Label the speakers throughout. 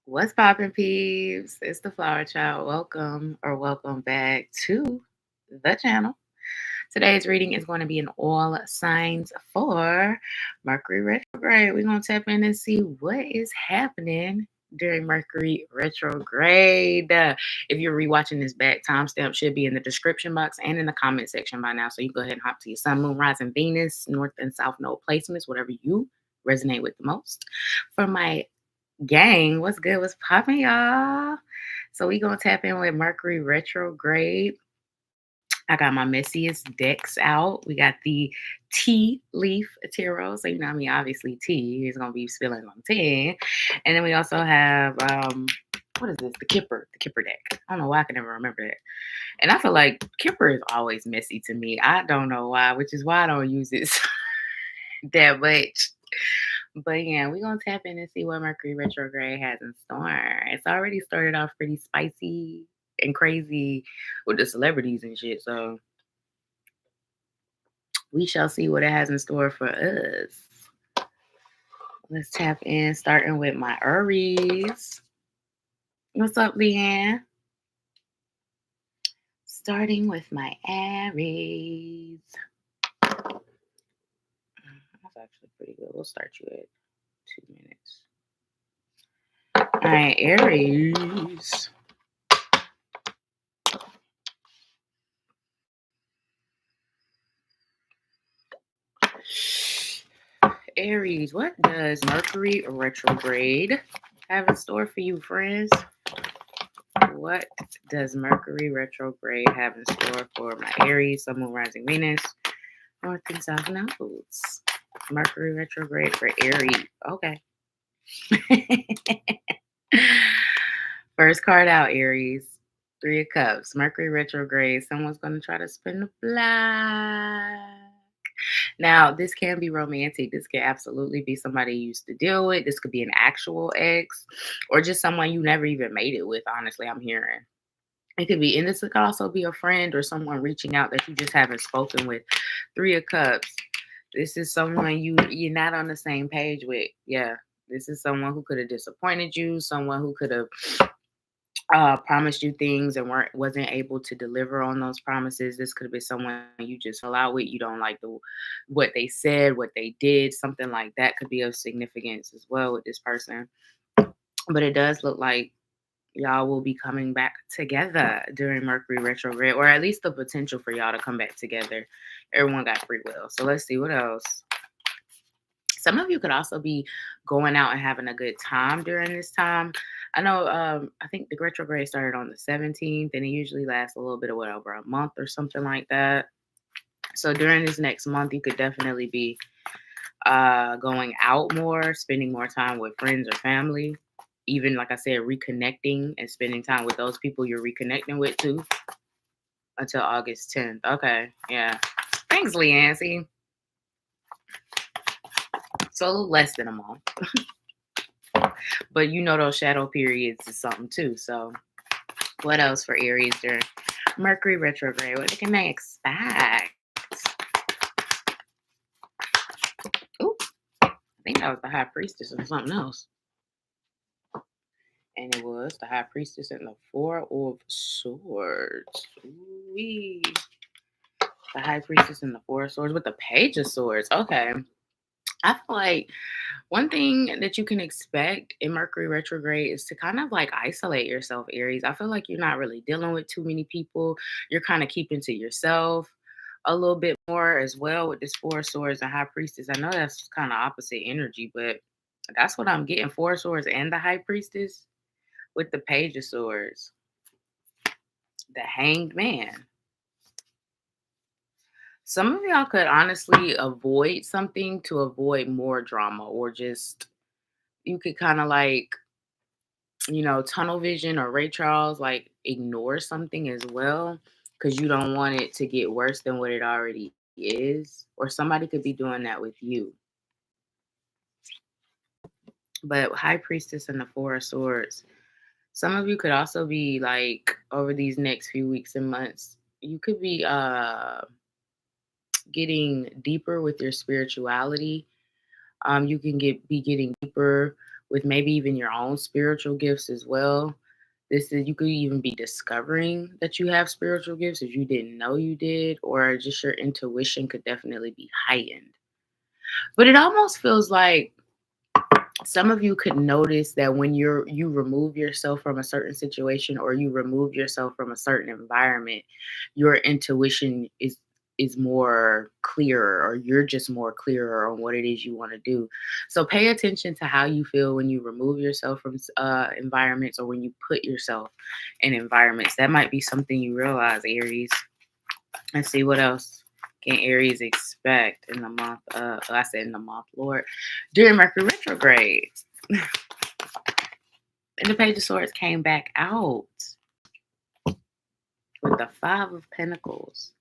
Speaker 1: What's poppin', peeps? It's the Flower Child. Welcome back to the channel. Today's reading is going to be in all signs for Mercury retrograde. We're going to tap in and see what is happening during Mercury retrograde. If you're rewatching this back, timestamp should be in the description box and in the comment section by now. So you go ahead and hop to your sun, moon, rising, Venus, north and south node placements, whatever you resonate with the most. For my gang, what's good? What's popping, y'all? So we gonna tap in with Mercury retrograde. I got my messiest decks out. We got the tea leaf tarot. So you know, obviously tea is gonna be spilling on 10. And then we also have what is this? The Kipper deck. I don't know why I can never remember that. And I feel like Kipper is always messy to me. I don't know why, which is why I don't use it that much. But yeah, we're gonna tap in and see what Mercury retrograde has in store. It's already started off pretty spicy and crazy with the celebrities and shit. So we shall see what it has in store for us. Let's tap in, starting with my Aries. What's up, Leanne? Starting with my Aries. That's actually pretty good. We'll start you at 2 minutes. All right, Aries. Aries, what does Mercury retrograde have in store for you, friends? What does Mercury retrograde have in store for my Aries, Sun, Moon, Rising, Venus, North and South nodes? Mercury retrograde for Aries. Okay. First card out, Aries. 3 of Cups. Mercury retrograde. Someone's going to try to spin the block. Now, this can be romantic. This can absolutely be somebody you used to deal with. This could be an actual ex or just someone you never even made it with, honestly, I'm hearing. It could be, and this could also be a friend or someone reaching out that you just haven't spoken with. 3 of Cups. This is someone you're not on the same page with. Yeah. This is someone who could have disappointed you, someone who could have promised you things and wasn't able to deliver on those promises. This could have been someone you just fell out with. You don't like what they said, what they did, something like that could be of significance as well with this person. But it does look like y'all will be coming back together during Mercury retrograde, or at least the potential for y'all to come back together. Everyone got free will. So let's see what else. Some of you could also be going out and having a good time during this time. I know, I think the retrograde started on the 17th, and it usually lasts a little bit of over a month or something like that. So during this next month, you could definitely be going out more, spending more time with friends or family. Even, like I said, reconnecting and spending time with those people you're reconnecting with too until August 10th. Okay, yeah. Thanks, Leanne. See? So a little less than a month. But you know those shadow periods is something too. So what else for Aries during Mercury retrograde? What can they expect? Ooh, I think that was the High Priestess or something else. And it was the High Priestess and the 4 of Swords. Ooh-wee. The High Priestess and the 4 of Swords with the Page of Swords. Okay. I feel like one thing that you can expect in Mercury retrograde is to kind of like isolate yourself, Aries. I feel like you're not really dealing with too many people. You're kind of keeping to yourself a little bit more as well with this 4 of Swords and High Priestess. I know that's kind of opposite energy, but that's what I'm getting. 4 of Swords and the High Priestess with the Page of Swords. The Hanged Man. Some of y'all could honestly avoid something to avoid more drama, or just you could kind of like, tunnel vision or Ray Charles, like ignore something as well because you don't want it to get worse than what it already is. Or somebody could be doing that with you. But High Priestess and the 4 of Swords, some of you could also be like over these next few weeks and months, you could be getting deeper with your spirituality. You can be getting deeper with maybe even your own spiritual gifts as well. This is, you could even be discovering that you have spiritual gifts if you didn't know you did, or just your intuition could definitely be heightened. But it almost feels like some of you could notice that when you remove yourself from a certain situation, or you remove yourself from a certain environment, your intuition is more clearer, or you're just more clearer on what it is you want to do. So pay attention to how you feel when you remove yourself from environments, or when you put yourself in environments. That might be something you realize, Aries. Let's see what else can Aries expect in the month. I said in the month, Lord, during Mercury retrograde. And the Page of Swords came back out with the Five of Pentacles.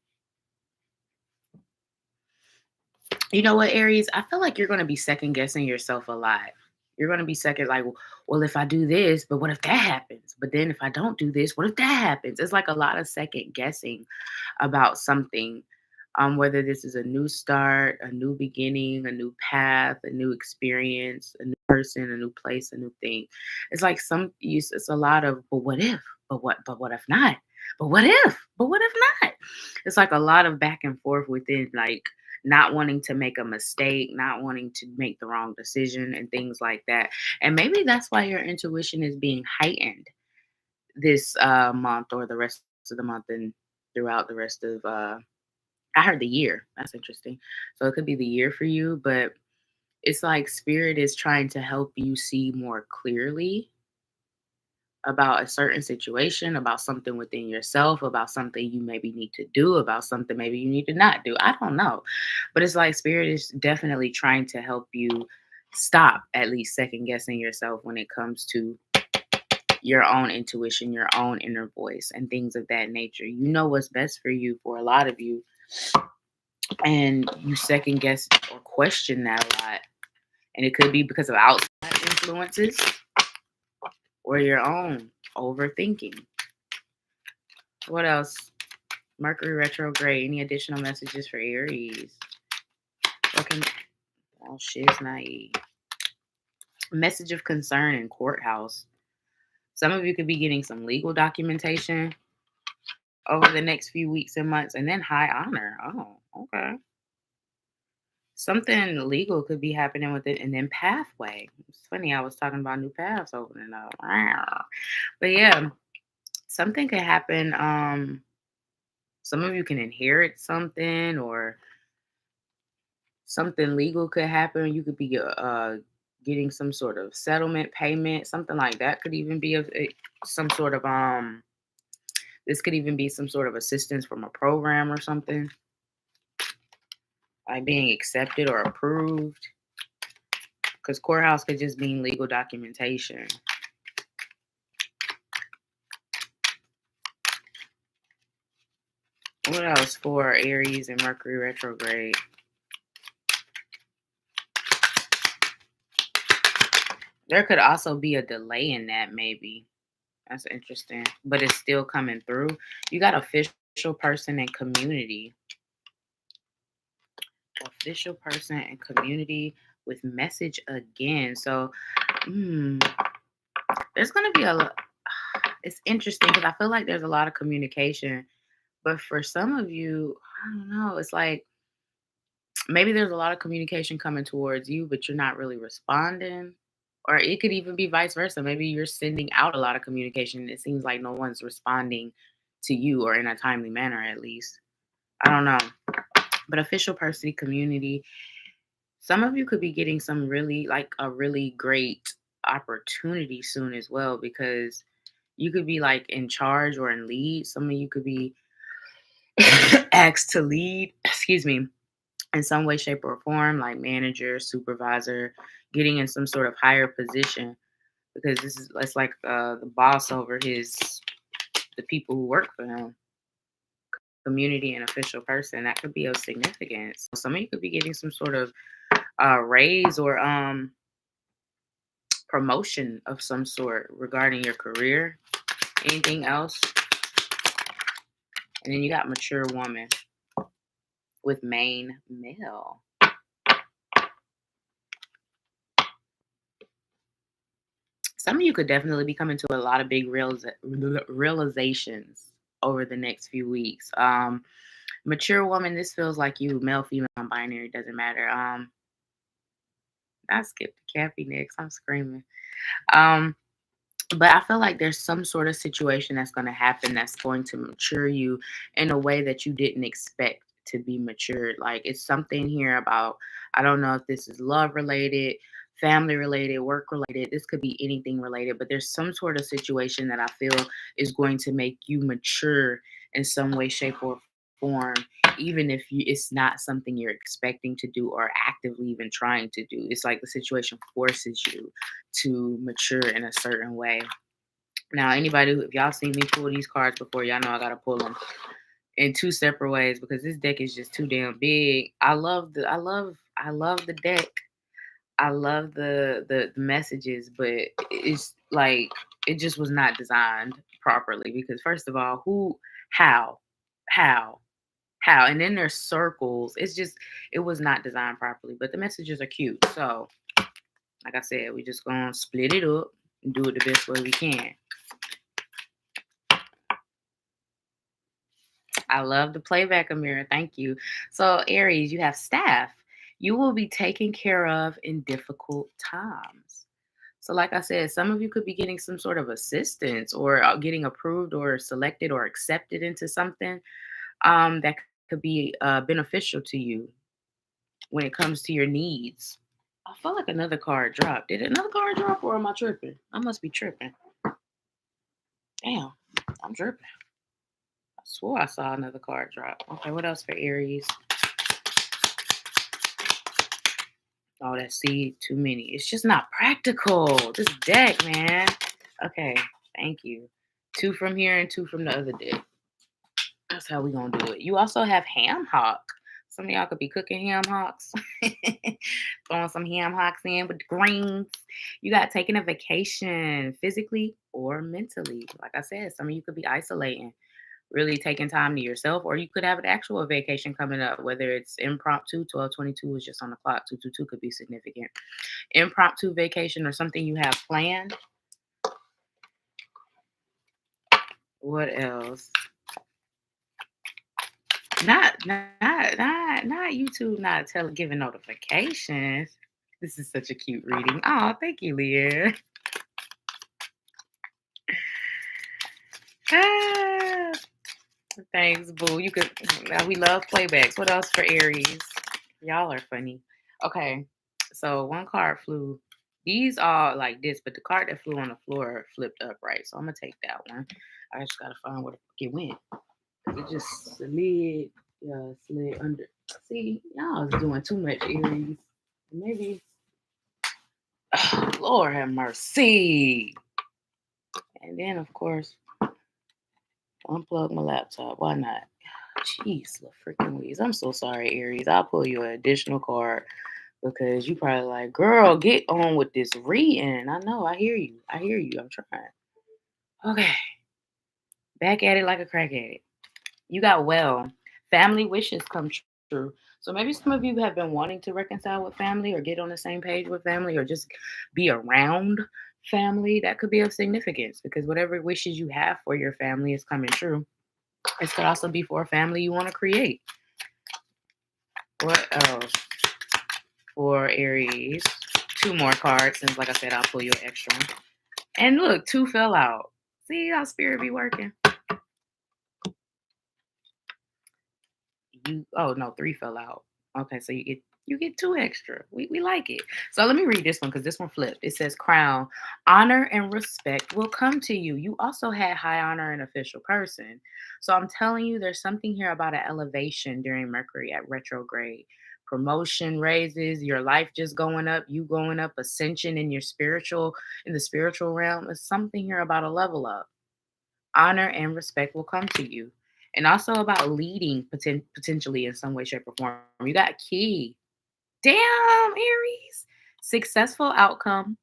Speaker 1: You know what, Aries? I feel like you're going to be second guessing yourself a lot. You're going to be second, like, well, if I do this, but what if that happens? But then if I don't do this, what if that happens? It's like a lot of second guessing about something. Whether this is a new start, a new beginning, a new path, a new experience, a new person, a new place, a new thing. It's like it's a lot of, but what if? But what if not? But what if? But what if not? It's like a lot of back and forth within, like, not wanting to make a mistake, not wanting to make the wrong decision, and things like that. And maybe that's why your intuition is being heightened this month, or the rest of the month, and throughout the rest of I heard the year. That's interesting. So it could be the year for you, but it's like spirit is trying to help you see more clearly about a certain situation, about something within yourself, about something you maybe need to do, about something maybe you need to not do. I don't know. But it's like spirit is definitely trying to help you stop at least second guessing yourself when it comes to your own intuition, your own inner voice, and things of that nature. You know what's best for you, for a lot of you, and you second guess or question that a lot. And it could be because of outside influences, or your own overthinking. What else? Mercury retrograde. Any additional messages for Aries? Fucking, oh shit, it's naive. Message of concern in courthouse. Some of you could be getting some legal documentation over the next few weeks and months, and then high honor. Oh, okay. Something legal could be happening with it, and then pathway. It's funny, I was talking about new paths opening up. But yeah, something could happen. Some of you can inherit something, or something legal could happen. You could be getting some sort of settlement payment, something like that. Could even be some sort of this could even be some sort of assistance from a program or something, like being accepted or approved. Because courthouse could just mean legal documentation. What else for Aries and Mercury retrograde? There could also be a delay in that, maybe. That's interesting. But it's still coming through. You got official person and community. Official person and community with message again. So there's going to be it's interesting because I feel like there's a lot of communication. But for some of you, I don't know. It's like maybe there's a lot of communication coming towards you, but you're not really responding. Or it could even be vice versa. Maybe you're sending out a lot of communication, and it seems like no one's responding to you, or in a timely manner, at least. I don't know. But official person community, some of you could be getting some really, like, a really great opportunity soon as well, because you could be like in charge or in lead. Some of you could be asked to lead, excuse me, in some way, shape, or form, like manager, supervisor, getting in some sort of higher position, because it's like the boss over the people who work for him. Community and official person, that could be of significance. Some of you could be getting some sort of raise or promotion of some sort regarding your career. Anything else? And then you got mature woman with main male. some of you could definitely be coming to a lot of big realizations over the next few weeks. Mature woman, this feels like you, male, female, binary, doesn't matter. I skipped the Cappy next. I'm screaming. Um, but I feel like there's some sort of situation that's going to happen that's going to mature you in a way that you didn't expect to be matured. Like it's something here about, I don't know if this is love related, family related, work related. This could be anything related, but there's some sort of situation that I feel is going to make you mature in some way, shape, or form, even if it's not something you're expecting to do or actively even trying to do. It's like the situation forces you to mature in a certain way. Now, anybody if y'all seen me pull these cards before, y'all know I gotta pull them in two separate ways because this deck is just too damn big. I love the deck. I love the messages, but it's like it just was not designed properly because first of all, how, how, how, and then there's circles. It was not designed properly, but the messages are cute. So, like I said, we just gonna split it up and do it the best way we can. I love the playback, Amira. Thank you. So, Aries, you have staff. You will be taken care of in difficult times. So, like I said, some of you could be getting some sort of assistance or getting approved or selected or accepted into something that could be beneficial to you when it comes to your needs. I feel like another card dropped. Did another card drop or am I tripping? I must be tripping. Damn, I'm tripping. I swore I saw another card drop. Okay, what else for Aries? Oh, that's too many. It's just not practical. This deck, man. Okay, thank you. Two from here and two from the other deck. That's how we gonna do it. You also have ham hock. Some of y'all could be cooking ham hocks. Throwing some ham hocks in with the greens. You got taking a vacation physically or mentally. Like I said, some of you could be isolating, really taking time to yourself, or you could have an actual vacation coming up, whether it's impromptu. 1222 is just on the clock. 222 could be significant. Impromptu vacation or something you have planned. What else? Not YouTube not giving notifications. This is such a cute reading. Oh, thank you, Leah. Ah, thanks, boo. We love playbacks. What else for Aries? Y'all are funny. Okay, so one card flew. These are like this, but the card that flew on the floor flipped upright. So I'm gonna take that one. I just gotta find where it went. It just slid under. See, y'all is doing too much, Aries. Maybe, Lord have mercy. And then, of course, unplug my laptop. Why not? Jeez, the freaking Louise. I'm so sorry, Aries. I'll pull you an additional card because you probably like, girl, get on with this reading. I know. I hear you. I'm trying. Okay. Back at it like a crack addict. You got family wishes come true. So maybe some of you have been wanting to reconcile with family or get on the same page with family or just be around family. That could be of significance because whatever wishes you have for your family is coming true. This could also be for a family you want to create. What else for Aries? Two more cards since, like I said, I'll pull you an extra one. And look, two fell out. See how spirit be working? Three fell out. Okay, so you get two extra. We like it. So let me read this one because this one flipped. It says crown, honor and respect will come to you. You also had high honor and official person. So I'm telling you, there's something here about an elevation during Mercury at retrograde. Promotion, raises, your life just going up, you going up, ascension in the spiritual realm. There's something here about a level up. Honor and respect will come to you. And also about leading potentially in some way, shape, or form. You got key. Damn, Aries. Successful outcome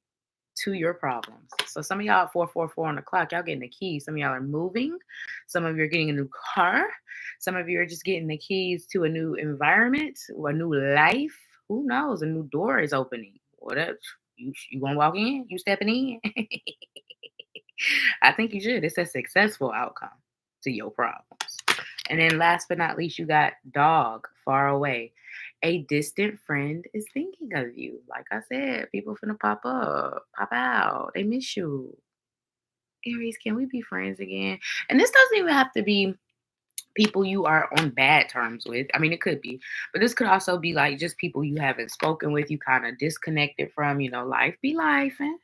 Speaker 1: to your problems. So some of y'all at 444 on the clock, y'all getting the keys. Some of y'all are moving. Some of you are getting a new car. Some of you are just getting the keys to a new environment or a new life. Who knows? A new door is opening. Whatever. You gonna walk in? You stepping in? I think you should. It's a successful outcome to your problems. And then last but not least, you got dog, far away. A distant friend is thinking of you. Like I said, people finna pop up, pop out. They miss you. Aries, can we be friends again? And this doesn't even have to be people you are on bad terms with. I mean, it could be, but this could also be like just people you haven't spoken with, you kind of disconnected from, life be life. And,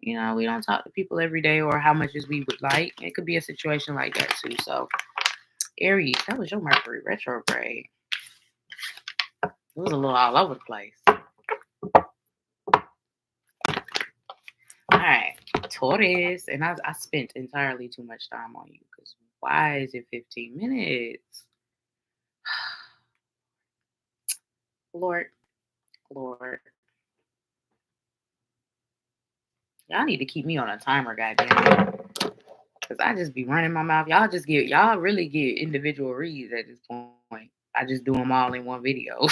Speaker 1: we don't talk to people every day or how much as we would like. It could be a situation like that too. So, Aries, that was your Mercury retrograde. It was a little all over the place. All right, Taurus, and I spent entirely too much time on you because why is it 15 minutes? Lord, Lord. Y'all need to keep me on a timer, goddamn. Because I just be running my mouth. Y'all really get individual reads at this point. I just do them all in one video.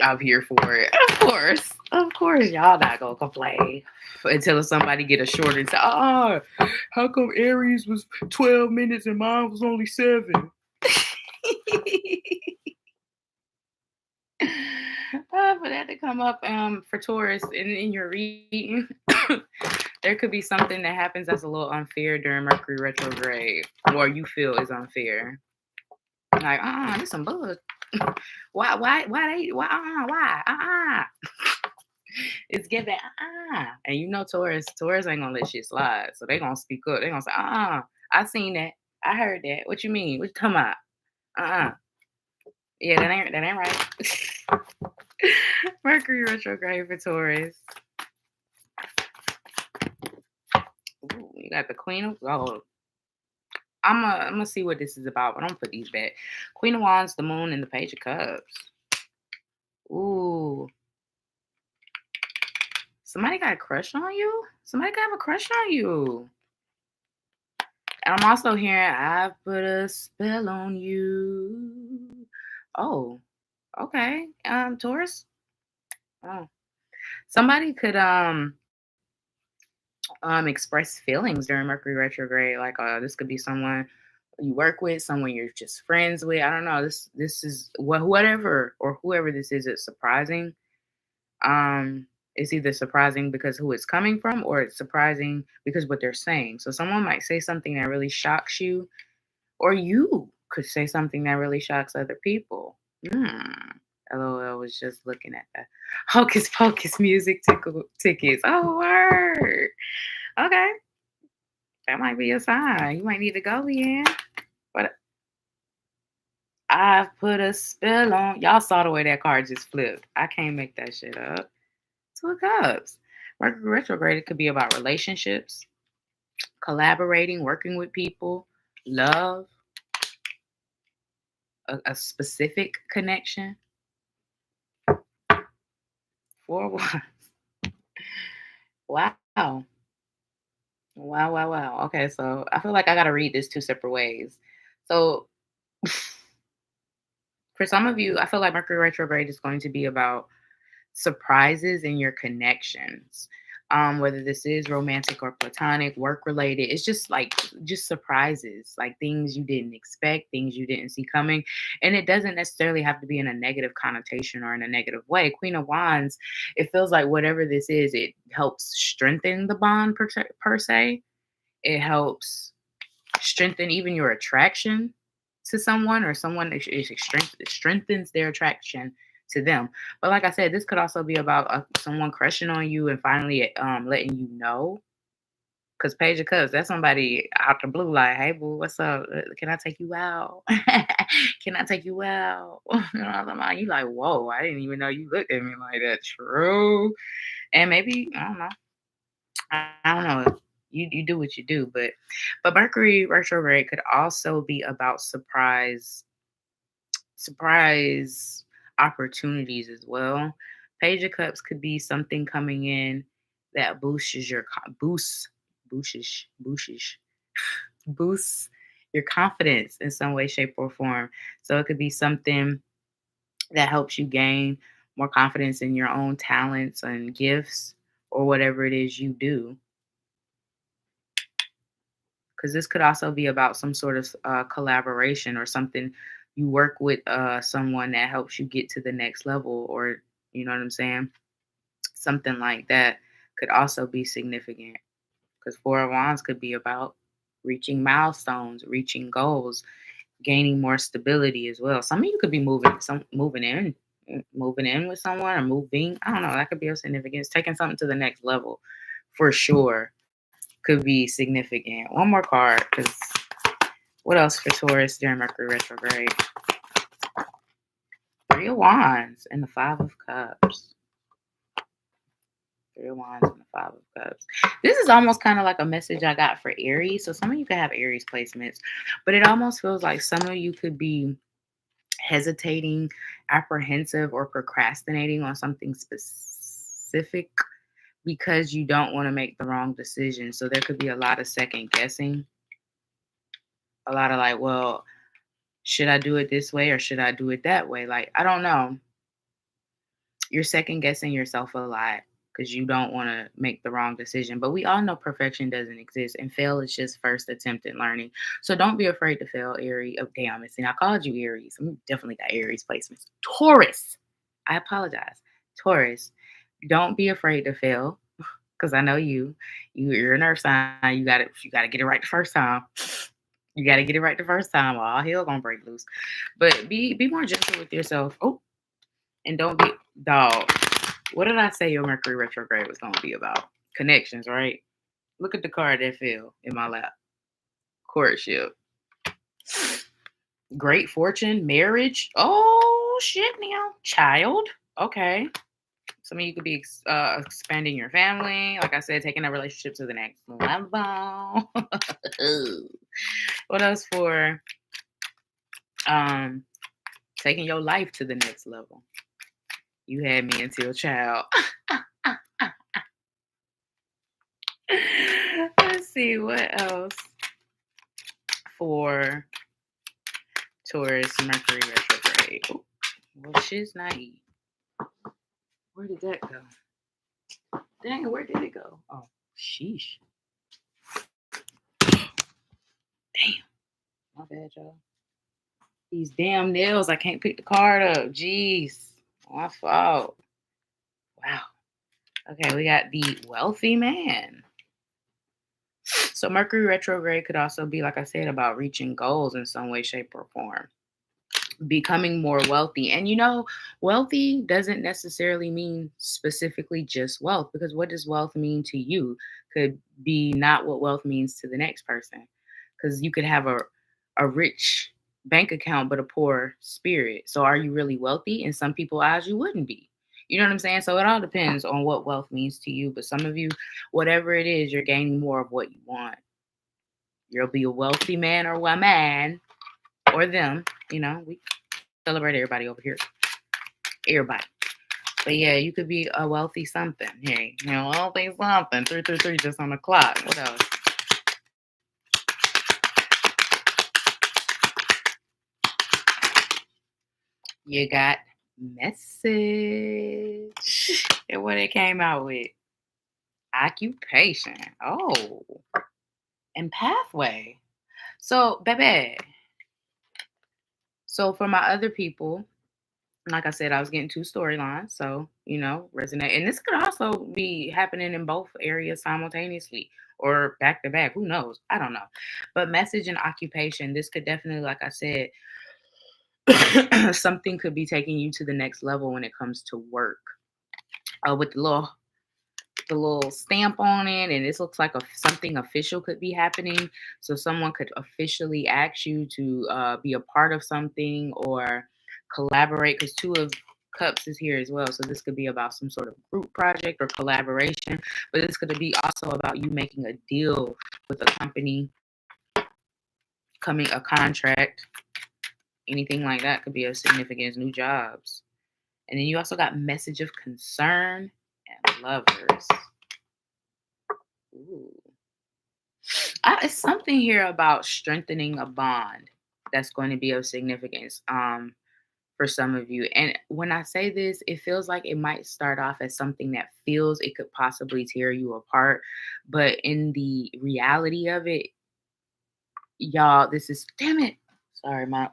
Speaker 1: I'm here for it. Of course, y'all not gonna complain until somebody get a short and say, how come Aries was 12 minutes and mine was only 7? For that to come up for Taurus in your reading, there could be something that happens that's a little unfair during Mercury retrograde, or you feel is unfair. Like, this some bull. Why? It's giving, and Taurus ain't gonna let shit slide, so they gonna speak up. They gonna say, I seen that, I heard that. What you mean? What you talking about? Yeah, that ain't right. Mercury retrograde for Taurus. Ooh, you got the Queen of Gold. I'm gonna see what this is about, but I'm gonna put these back. Queen of Wands, the Moon, and the Page of Cups. Ooh. Somebody got a crush on you? Somebody got have a crush on you. And I'm also hearing, I put a spell on you. Oh, okay. Taurus. Oh. Somebody could express feelings during Mercury retrograde. Like this could be someone you work with, someone you're just friends with. I don't know. This is whatever or whoever this is. It's surprising. It's either surprising because who it's coming from, or it's surprising because what they're saying. So someone might say something that really shocks you, or you could say something that really shocks other people. LOL was just looking at the Hocus Pocus music tickets. Oh, word. Okay. That might be a sign. You might need to go in. But I've put a spell on. Y'all saw the way that card just flipped. I can't make that shit up. Two of Cups. Mercury retrograde could be about relationships, collaborating, working with people, love, a specific connection. 4 of Wands. Wow. Wow. Okay, so I feel like I got to read this 2 separate ways. So for some of you, I feel like Mercury retrograde is going to be about surprises in your connections. Whether this is romantic or platonic, work related, it's just surprises, like things you didn't expect, things you didn't see coming. And it doesn't necessarily have to be in a negative connotation or in a negative way. Queen of Wands, it feels like whatever this is, it helps strengthen the bond per se. It helps strengthen even your attraction to someone, or someone it strengthens their attraction to them. But like I said, this could also be about someone crushing on you and finally letting you know. Because Page of Cups, that's somebody out the blue, like, hey, boo, what's up? Can I take you out? Can I take you out? You know what I'm about? You like, whoa, I didn't even know you looked at me like that. True. And maybe, I don't know. I don't know. You do what you do, but Mercury retrograde could also be about surprise opportunities as well. Page of Cups could be something coming in that boosts boosts your confidence in some way, shape, or form. So it could be something that helps you gain more confidence in your own talents and gifts or whatever it is you do. Because this could also be about some sort of collaboration or something you work with someone that helps you get to the next level, or you know what I'm saying? Something like that could also be significant because Four of Wands could be about reaching milestones, reaching goals, gaining more stability as well. Some of you could be moving in with someone or moving. I don't know. That could be of significance. Taking something to the next level, for sure, could be significant. One more card, because what else for Taurus during Mercury retrograde? Three of Wands and the Five of Cups. Three of Wands and the Five of Cups. This is almost kind of like a message I got for Aries. So some of you could have Aries placements, but it almost feels like some of you could be hesitating, apprehensive, or procrastinating on something specific because you don't want to make the wrong decision. So there could be a lot of second guessing, a lot of like, well, should I do it this way or should I do it that way? Like, I don't know. You're second guessing yourself a lot because you don't want to make the wrong decision. But we all know perfection doesn't exist and fail is just first attempt at learning. So don't be afraid to fail, Aries. Oh, damn, see, I called you Aries. I definitely got Aries placements. Taurus. I apologize. Taurus. Don't be afraid to fail because I know you're an earth sign. You got to get it right the first time. You got to get it right the first time, or all hell gonna break loose. But be more gentle with yourself. Oh, and don't be dog. What did I say your Mercury retrograde was gonna be about? Connections, right? Look at the card that fell in my lap. Courtship. Great fortune, marriage. Oh shit, now child. Okay. Some of you could be expanding your family. Like I said, taking that relationship to the next level. What else for taking your life to the next level? You had me until child. Let's see what else for Taurus Mercury retrograde. Oh, well, shit's naive. Where did that go? Dang, where did it go? Oh, sheesh. Damn. My bad, y'all. These damn nails, I can't pick the card up. Jeez. My fault. Wow. Okay, we got the wealthy man. So Mercury retrograde could also be, like I said, about reaching goals in some way, shape, or form. Becoming more wealthy. And wealthy doesn't necessarily mean specifically just wealth, because what does wealth mean to you could be not what wealth means to the next person. Because you could have a rich bank account but a poor spirit. So are you really wealthy? In some people's eyes, you wouldn't be. You know what I'm saying? So it all depends on what wealth means to you. But some of you, whatever it is, you're gaining more of what you want. You'll be a wealthy man or woman or them. We celebrate everybody over here. Everybody. But yeah, you could be a wealthy something. Hey, wealthy something. 333 just on the clock. What else? You got message. And what it came out with. Occupation. Oh. And pathway. So, baby. So for my other people, like I said, I was getting two storylines. So, resonate. And this could also be happening in both areas simultaneously or back to back. Who knows? I don't know. But message and occupation, this could definitely, like I said, something could be taking you to the next level when it comes to work. With the little stamp on it, and this looks like something official could be happening. So someone could officially ask you to be a part of something or collaborate, because Two of Cups is here as well. So this could be about some sort of group project or collaboration, but this could be also about you making a deal with a company, a contract, anything like that could be of significance, new jobs. And then you also got message of concern and lovers. Ooh. It's something here about strengthening a bond that's going to be of significance for some of you. And when I say this, it feels like it might start off as something that feels it could possibly tear you apart. But in the reality of it, y'all, this is, damn it. Sorry, my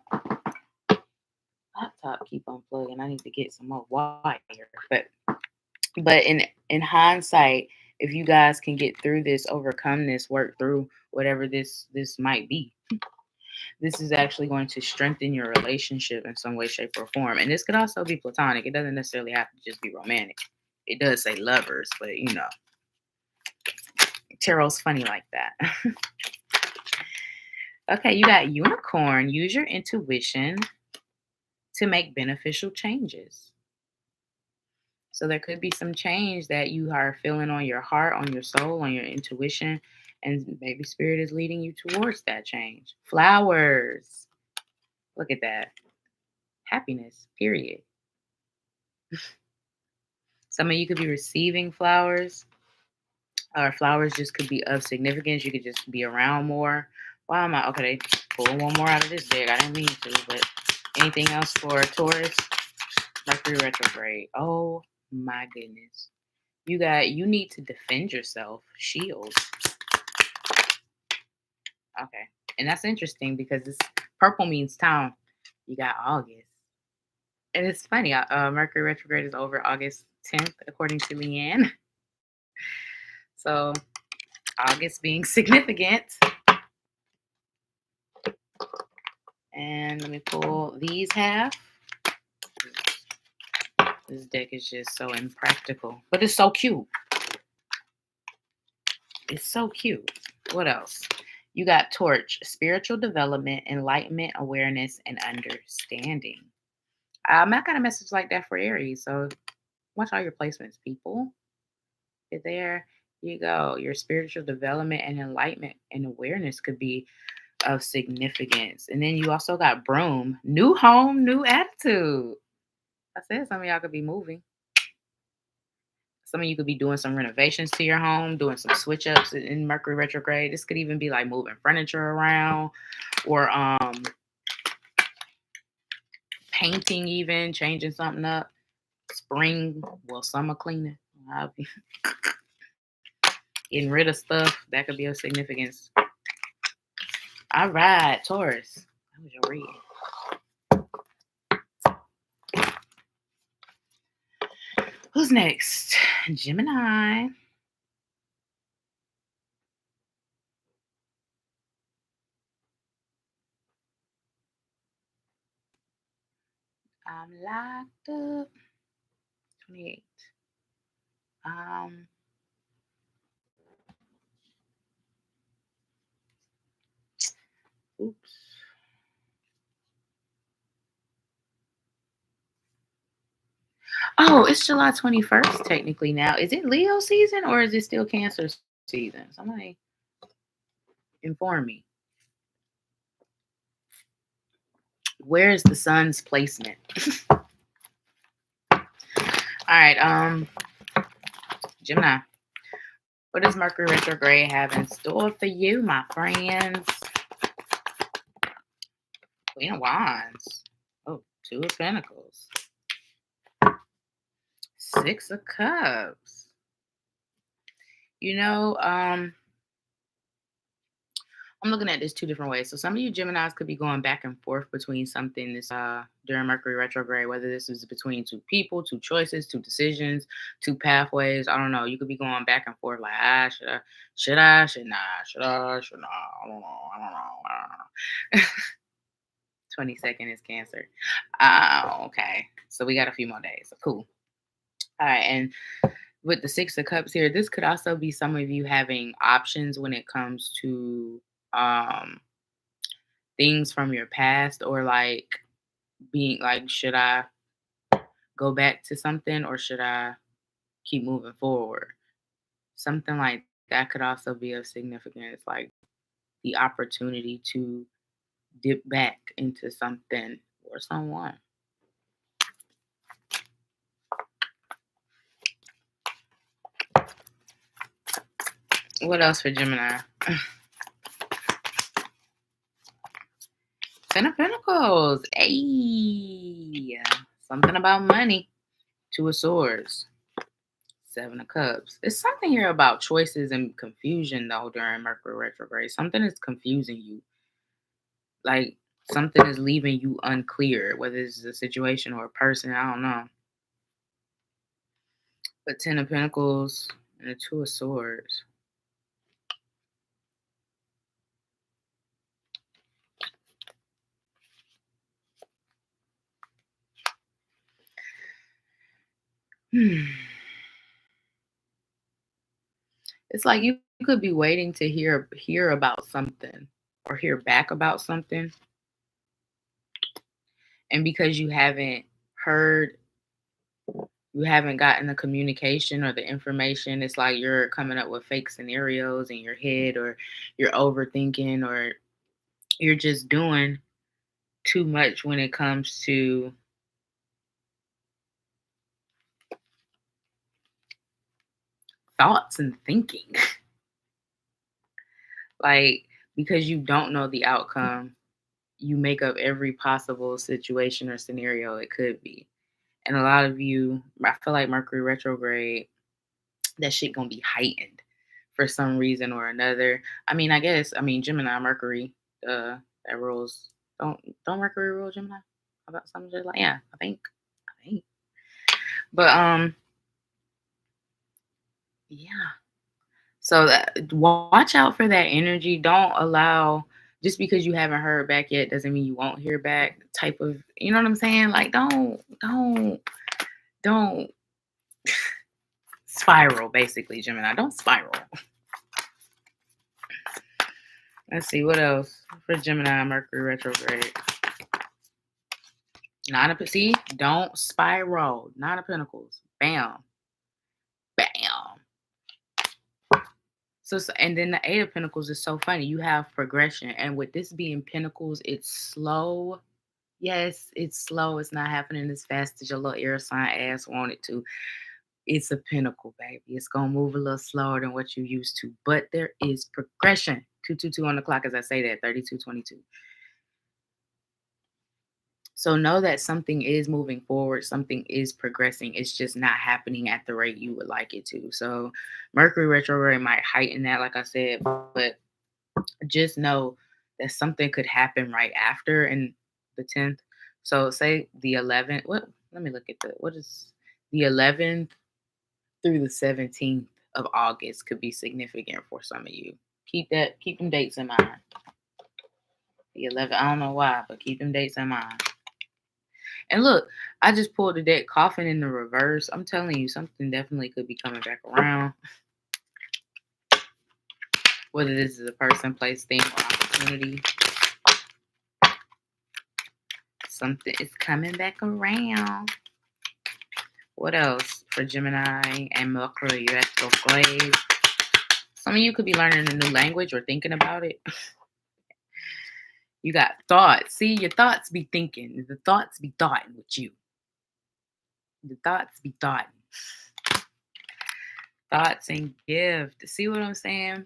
Speaker 1: laptop keep on plugging. I need to get some more wire. But in hindsight, if you guys can get through this, overcome this, work through whatever this might be, this is actually going to strengthen your relationship in some way, shape, or form. And this could also be platonic. It doesn't necessarily have to just be romantic. It does say lovers, but tarot's funny like that. Okay, you got unicorn. Use your intuition to make beneficial changes. So there could be some change that you are feeling on your heart, on your soul, on your intuition, and maybe spirit is leading you towards that change. Flowers. Look at that. Happiness, period. Some of you could be receiving flowers, or flowers just could be of significance. You could just be around more. Why am I? Okay, pulling one more out of this deck. I didn't mean to, but anything else for Taurus? Mercury retrograde. Oh my goodness. You need to defend yourself. Shield. Okay. And that's interesting because this purple means town. You got August. And it's funny, Mercury retrograde is over August 10th, according to Leanne. So August being significant. And let me pull these half. This deck is just so impractical, but it's so cute. It's so cute. What else? You got Torch, spiritual development, enlightenment, awareness, and understanding. I got a message like that for Aries. So watch all your placements, people. There you go. Your spiritual development and enlightenment and awareness could be of significance. And then you also got Broom, new home, new attitude. I said some of y'all could be moving. Some of you could be doing some renovations to your home, doing some switch ups in Mercury retrograde. This could even be like moving furniture around or painting, even changing something up. Spring, well, summer cleaning. I'll be getting rid of stuff that could be of significance. All right, Taurus. That was your reading. Who's next? Gemini. I'm locked up. 28. Oops. Oh, it's July 21st technically now. Is it Leo season or is it still Cancer season? Somebody inform me. Where is the sun's placement? All right, Gemini. What does Mercury retrograde have in store for you, my friends? Queen of Wands. Oh, Two of Pentacles. Six of Cups. I'm looking at this two different ways. So some of you Geminis could be going back and forth between something this during Mercury retrograde, whether this is between two people, two choices, two decisions, two pathways. I don't know. You could be going back and forth like, should I, should not, I don't know. 22nd is Cancer. Okay. So we got a few more days. So cool. All right. And with the Six of Cups here, this could also be some of you having options when it comes to things from your past, or like being like, should I go back to something or should I keep moving forward? Something like that could also be of significance, like the opportunity to dip back into something or someone. What else for Gemini? Ten of Pentacles. Hey, something about money. Two of Swords. Seven of Cups. It's something here about choices and confusion, though, during Mercury retrograde. Something is confusing you. Like, something is leaving you unclear, whether it's a situation or a person. I don't know. But Ten of Pentacles and the Two of Swords. It's like you could be waiting to hear about something or hear back about something. And because you haven't heard, you haven't gotten the communication or the information, it's like you're coming up with fake scenarios in your head, or you're overthinking, or you're just doing too much when it comes to thoughts and thinking. Like, because you don't know the outcome, you make up every possible situation or scenario it could be. And a lot of you, I feel like Mercury retrograde, that shit gonna be heightened for some reason or another. I mean, Gemini, Mercury, that rules. Don't Mercury rule Gemini? About something just like, yeah, I think. But yeah. So watch out for that energy. Don't allow, just because you haven't heard back yet doesn't mean you won't hear back. Type of, you know what I'm saying? Like, don't spiral, basically, Gemini. Don't spiral. Let's see what else for Gemini, Mercury retrograde. See, don't spiral. Nine of Pentacles. Bam. Bam. So, and then the Eight of Pentacles is so funny. You have progression. And with this being Pentacles, it's slow. Yes, it's slow. It's not happening as fast as your little air sign ass want it to. It's a Pentacle, baby. It's going to move a little slower than what you used to. But there is progression. 222 on the clock as I say that. 3222. So know that something is moving forward, something is progressing. It's just not happening at the rate you would like it to. So Mercury retrograde might heighten that, like I said, but just know that something could happen right after in the 10th. So say the 11th. Let me look at what is the 11th through the 17th of August could be significant for some of you. Keep them dates in mind. The 11th, I don't know why, but keep them dates in mind. And look, I just pulled the deck Coffin in the reverse. I'm telling you, something definitely could be coming back around. Whether this is a person, place, thing, or opportunity. Something is coming back around. What else for Gemini and Mercury retrograde? Some of you could be learning a new language or thinking about it. You got thoughts. See, your thoughts be thinking. The thoughts be thoughting with you. The thoughts be thoughting. Thoughts and gift. See what I'm saying?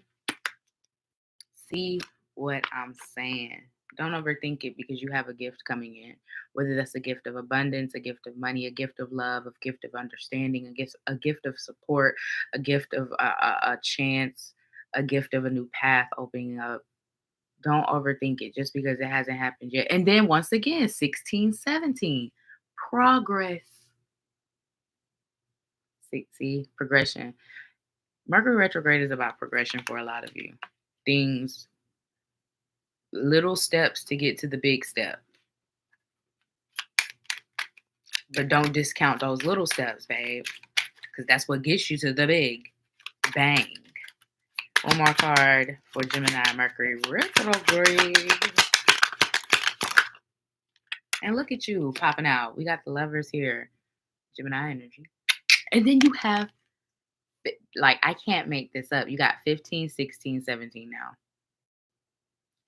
Speaker 1: See what I'm saying? Don't overthink it, because you have a gift coming in. Whether that's a gift of abundance, a gift of money, a gift of love, a gift of understanding, a gift of support, a gift of a chance, a gift of a new path opening up. Don't overthink it just because it hasn't happened yet. And then once again, 16, 17, progress. See, progression. Mercury retrograde is about progression for a lot of you. Things, little steps to get to the big step. But don't discount those little steps, babe, because that's what gets you to the big bang. One more card for Gemini, Mercury retrograde. And look at you popping out. We got the Lovers here, Gemini energy. And then you have, like, I can't make this up. You got 15, 16, 17 now.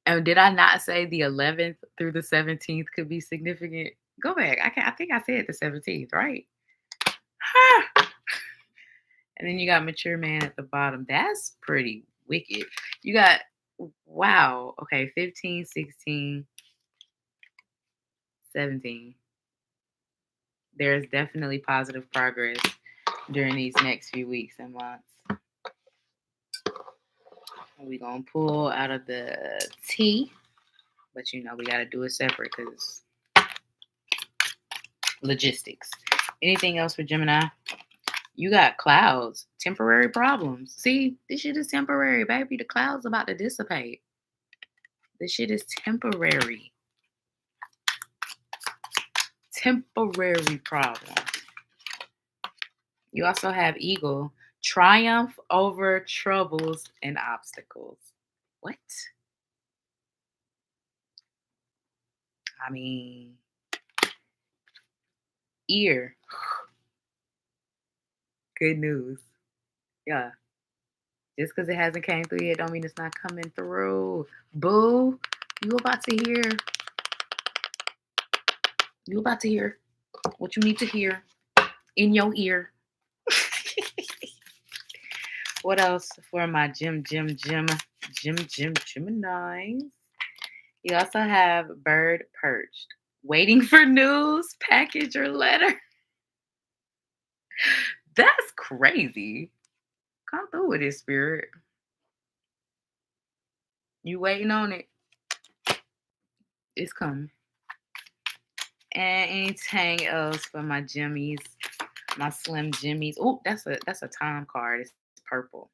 Speaker 1: And did I not say the 11th through the 17th could be significant? Go back. I think I said the 17th, right? And then you got Mature Man at the bottom. That's pretty wicked. You got, wow. Okay, 15, 16. 17. There's definitely positive progress during these next few weeks and months. We're going to pull out of the T, but you know we got to do it separate because logistics. Anything else for Gemini? You got clouds, temporary problems. See, this shit is temporary, baby. The clouds about to dissipate. This shit is temporary. Temporary problem. You also have Eagle, triumph over troubles and obstacles. What? I mean, ear. Good news. Yeah. Just because it hasn't came through yet don't mean it's not coming through. Boo. You about to hear. You about to hear what you need to hear in your ear. What else for my Geminis? You also have bird perched, waiting for news, package, or letter. That's crazy. Come through with it, spirit. You waiting on it. It's coming. And anything else for my Jimmies, my slim Jimmies. Oh, that's a time card. It's purple.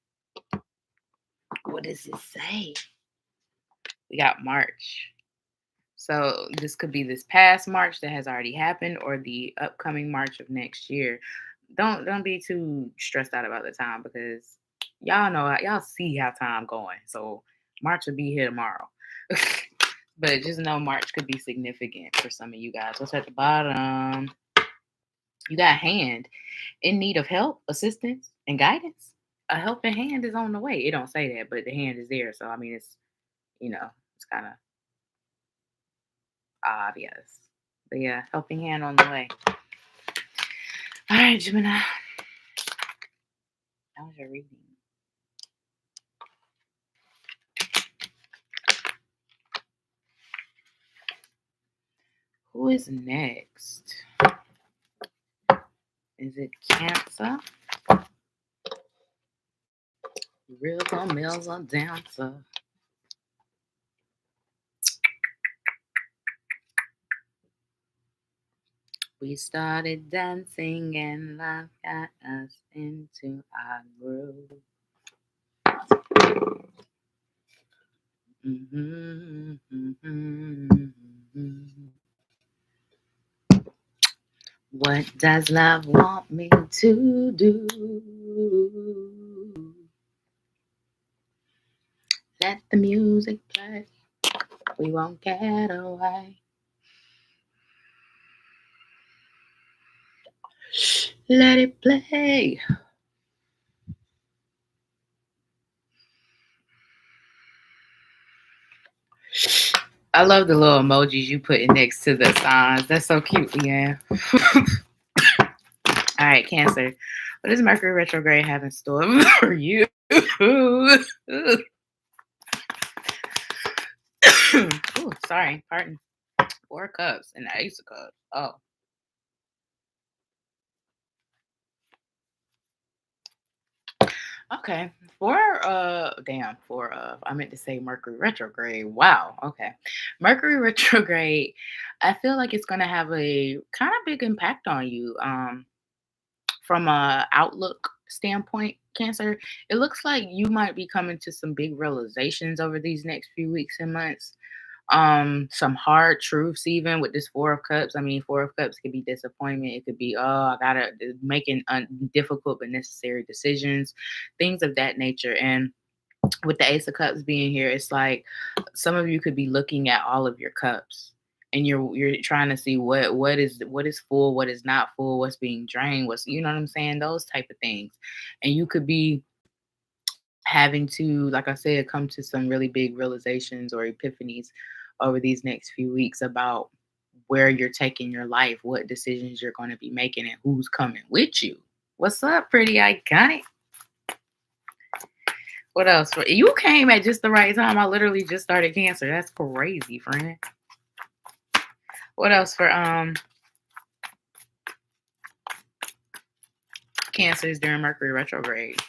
Speaker 1: What does it say? We got March. So this could be this past March that has already happened or the upcoming March of next year. Don't be too stressed out about the time because y'all see how time going. So March will be here tomorrow. But just know March could be significant for some of you guys. What's at the bottom? You got hand in need of help, assistance, and guidance. A helping hand is on the way. It don't say that, but the hand is there. So I mean it's it's kind of obvious. But yeah, helping hand on the way. All right, Gemini. That was your reading. Who is next? Is it Cancer? Rhythm is a dancer. We started dancing and life got us into our groove. What does love want me to do? Let the music play. We won't get away. Let it play. I love the little emojis you put in next to the signs. That's so cute, yeah. All right, Cancer. What does Mercury retrograde have in store for you? Ooh, sorry. Pardon. 4 cups and the Ace of Cups. Oh. Okay. I meant to say Mercury retrograde. Wow. Okay. Mercury retrograde, I feel like it's gonna have a kind of big impact on you. From a outlook standpoint, Cancer, it looks like you might be coming to some big realizations over these next few weeks and months. Some hard truths even with this 4 of Cups. I mean, 4 of Cups could be disappointment. It could be, oh, I gotta making difficult but necessary decisions, things of that nature. And with the Ace of Cups being here, it's like some of you could be looking at all of your cups and you're trying to see what is full, what is not full, what's being drained, what's you know what I'm saying, those type of things. And you could be having to, like I said, come to some really big realizations or epiphanies over these next few weeks about where you're taking your life, what decisions you're going to be making, and who's coming with you. What's up, pretty iconic? What else? You came at just the right time. I literally just started Cancer. That's crazy, friend. What else for Cancers during Mercury retrograde?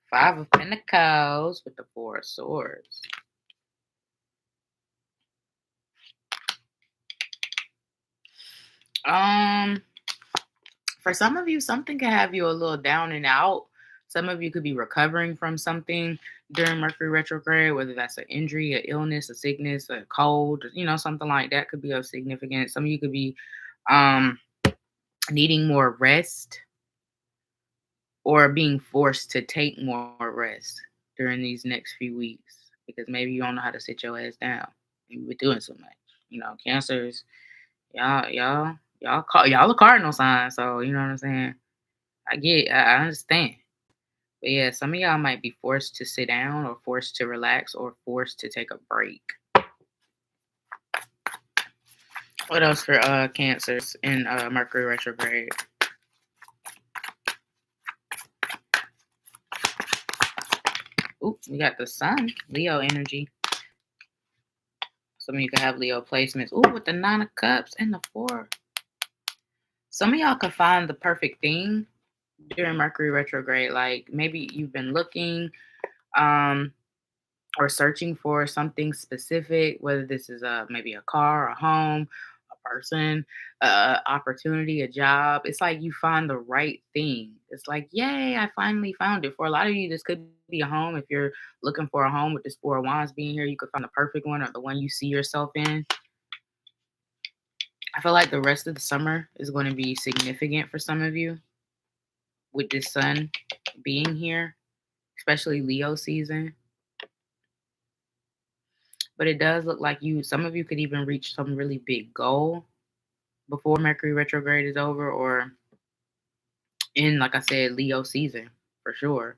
Speaker 1: 5 of Pentacles with the 4 of Swords. For some of you, something can have you a little down and out. Some of you could be recovering from something during Mercury retrograde, whether that's an injury, an illness, a sickness, a cold, something like that could be of significance. Some of you could be needing more rest or being forced to take more rest during these next few weeks because maybe you don't know how to sit your ass down. You've been doing so much. Cancers, y'all a cardinal sign, so you know what I'm saying. I understand. But yeah, some of y'all might be forced to sit down or forced to relax or forced to take a break. What else for Cancers in Mercury retrograde? Ooh, we got the Sun, Leo energy. Some of you could have Leo placements. Ooh, with the 9 of Cups and the 4. Some of y'all could find the perfect thing during Mercury retrograde. Like maybe you've been looking or searching for something specific, whether this is maybe a car, a home, a person, opportunity, a job. It's like you find the right thing. It's like, yay, I finally found it. For a lot of you, this could be a home. If you're looking for a home with this 4 of Wands being here, you could find the perfect one or the one you see yourself in. I feel like the rest of the summer is going to be significant for some of you with this Sun being here, especially Leo season. But it does look like some of you could even reach some really big goal before Mercury retrograde is over, or in, like I said, Leo season for sure.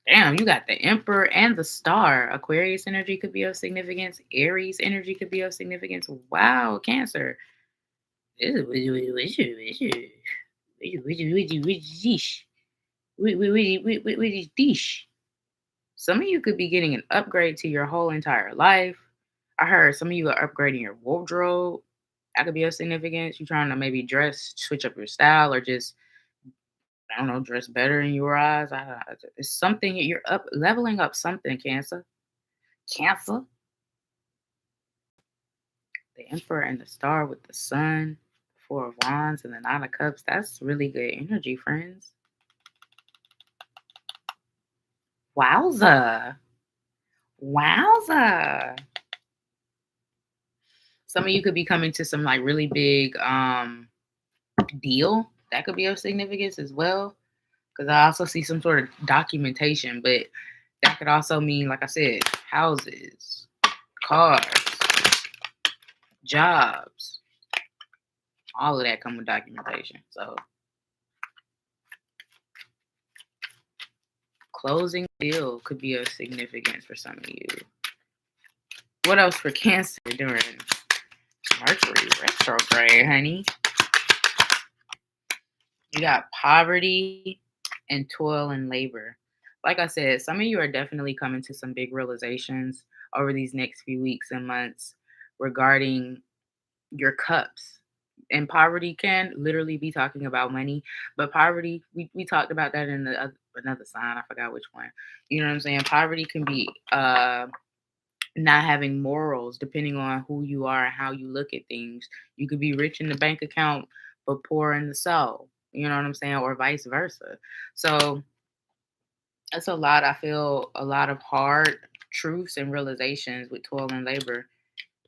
Speaker 1: Damn, you got the Emperor and the Star. Aquarius energy could be of significance. Aries energy could be of significance. Wow, Cancer. Some of you could be getting an upgrade to your whole entire life. I heard some of you are upgrading your wardrobe. That could be of significance. You're trying to maybe switch up your style, or just, I don't know, dress better in your eyes. It's something you're leveling up something, Cancer. Cancer. The Emperor and the Star with the Sun, 4 of Wands, and the 9 of Cups. That's really good energy, friends. Wowza. Wowza. Some of you could be coming to some like really big deal. That could be of significance as well. Because I also see some sort of documentation, but that could also mean, like I said, houses, cars, jobs. All of that come with documentation. So closing deal could be of significance for some of you. What else for Cancer during Mercury retrograde, honey? You got poverty and toil and labor. Like I said, some of you are definitely coming to some big realizations over these next few weeks and months regarding your cups. And poverty can literally be talking about money, but poverty, we talked about that in another sign. I forgot which one. You know what I'm saying? Poverty can be not having morals, depending on who you are and how you look at things. You could be rich in the bank account, but poor in the soul. You know what I'm saying? Or vice versa. So that's a lot. I feel a lot of hard truths and realizations with toil and labor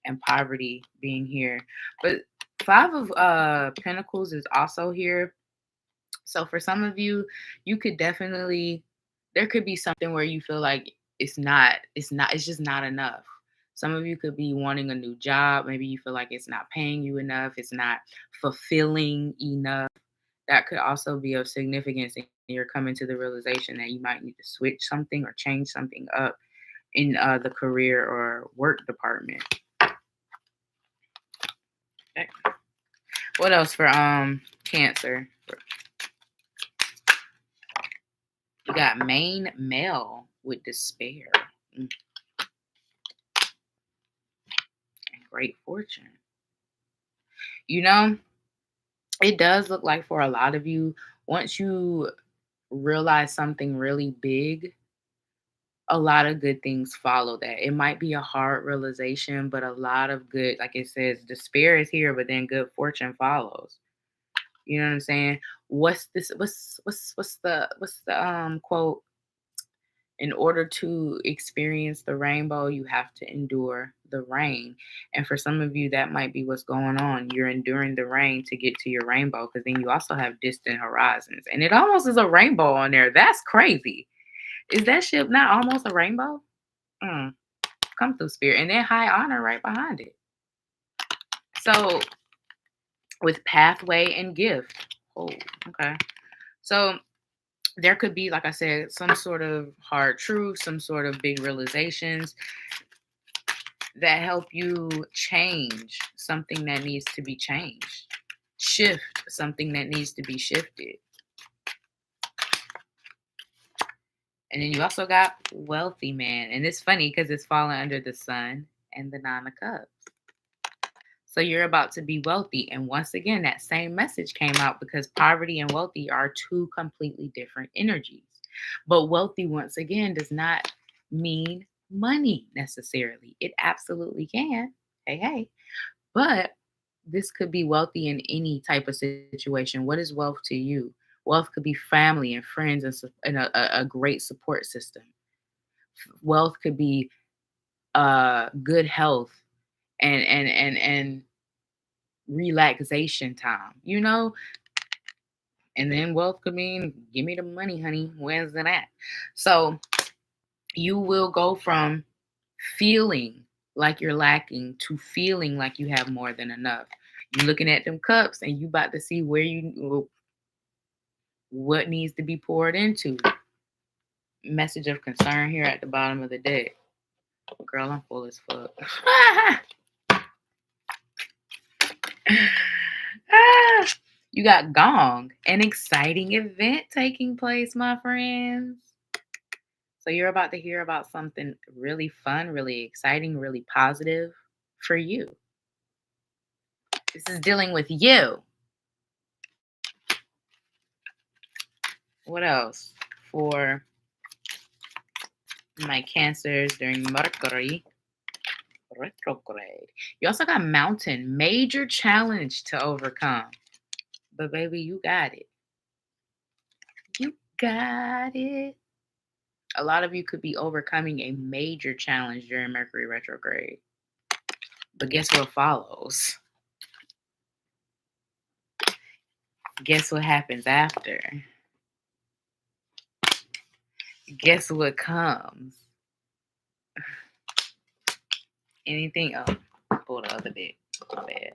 Speaker 1: and poverty being here. But 5 of Pentacles is also here. So for some of you, you could definitely, there could be something where you feel like it's just not enough. Some of you could be wanting a new job. Maybe you feel like it's not paying you enough. It's not fulfilling enough. That could also be of significance. And you're coming to the realization that you might need to switch something or change something up in the career or work department. Okay. What else for Cancer? You got main male with despair. Great fortune. You know, it does look like for a lot of you, once you realize something really big, a lot of good things follow that. It might be a hard realization, but a lot of good, like it says, despair is here, but then good fortune follows. You know what I'm saying? What's this? What's the quote? In order to experience the rainbow, you have to endure the rain. And for some of you, that might be what's going on. You're enduring the rain to get to your rainbow, because then you also have distant horizons. And it almost is a rainbow on there. That's crazy. Is that ship not almost a rainbow? Mm, come through, spirit. And then high honor right behind it. So with pathway and gift. Oh, okay. So there could be, like I said, some sort of hard truth, some sort of big realizations that help you change something that needs to be changed, shift something that needs to be shifted. And then you also got wealthy man. And it's funny because it's falling under the sun and the 9 of cups. So you're about to be wealthy. And once again, that same message came out, because poverty and wealthy are two completely different energies. But wealthy, once again, does not mean money necessarily. It absolutely can. Hey, hey. But this could be wealthy in any type of situation. What is wealth to you? Wealth could be family and friends and a great support system. Wealth could be good health and relaxation time, you know? And then wealth could mean, give me the money, honey. Where's it at? So you will go from feeling like you're lacking to feeling like you have more than enough. You're looking at them cups and you about to see what needs to be poured into. Message of concern here at the bottom of the deck. Girl, I'm full as fuck. You got gong, an exciting event taking place, my friends. So you're about to hear about something really fun, really exciting, really positive for you. This is dealing with you. What else? For my Cancers during Mercury retrograde. You also got mountain, major challenge to overcome. But baby, you got it. You got it. A lot of you could be overcoming a major challenge during Mercury retrograde. But guess what follows? Guess what happens after? Guess what comes? Anything? Oh, pull the other bit. My bad.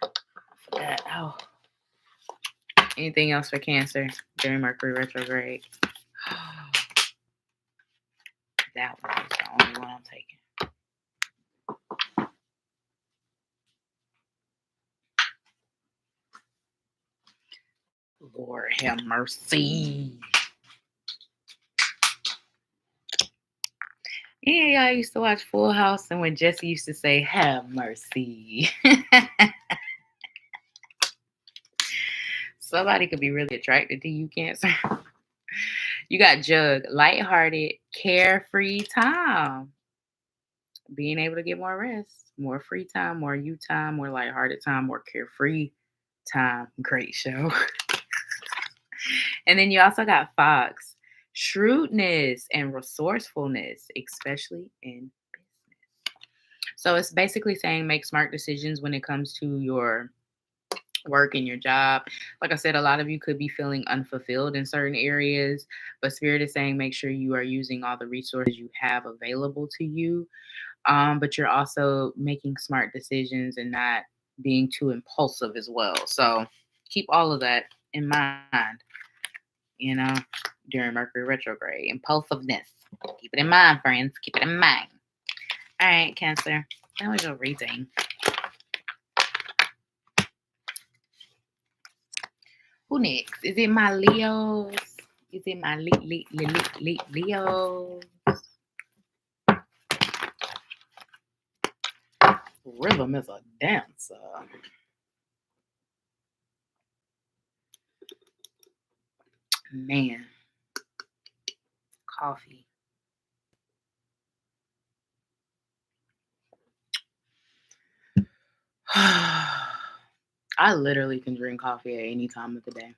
Speaker 1: I forgot. Oh. Anything else for Cancer during Mercury retrograde? That one is the only one I'm taking. Lord have mercy. Yeah, y'all used to watch Full House, and when Jesse used to say, have mercy. Somebody could be really attracted to you, Cancer. You got Jug, lighthearted, carefree time. Being able to get more rest, more free time, more you time, more lighthearted time, more carefree time. Great show. And then you also got Fox, shrewdness and resourcefulness, especially in business. So it's basically saying make smart decisions when it comes to your work and your job. Like I said, a lot of you could be feeling unfulfilled in certain areas, but Spirit is saying make sure you are using all the resources you have available to you. But you're also making smart decisions and not being too impulsive as well. So keep all of that in mind, you know, during Mercury retrograde. Impulsiveness. Keep it in mind, friends. Keep it in mind. All right, Cancer. That was your reading. Who next? Is it my Leos? Is it my Leos? Rhythm is a dancer. Man, coffee. I literally can drink coffee at any time of the day.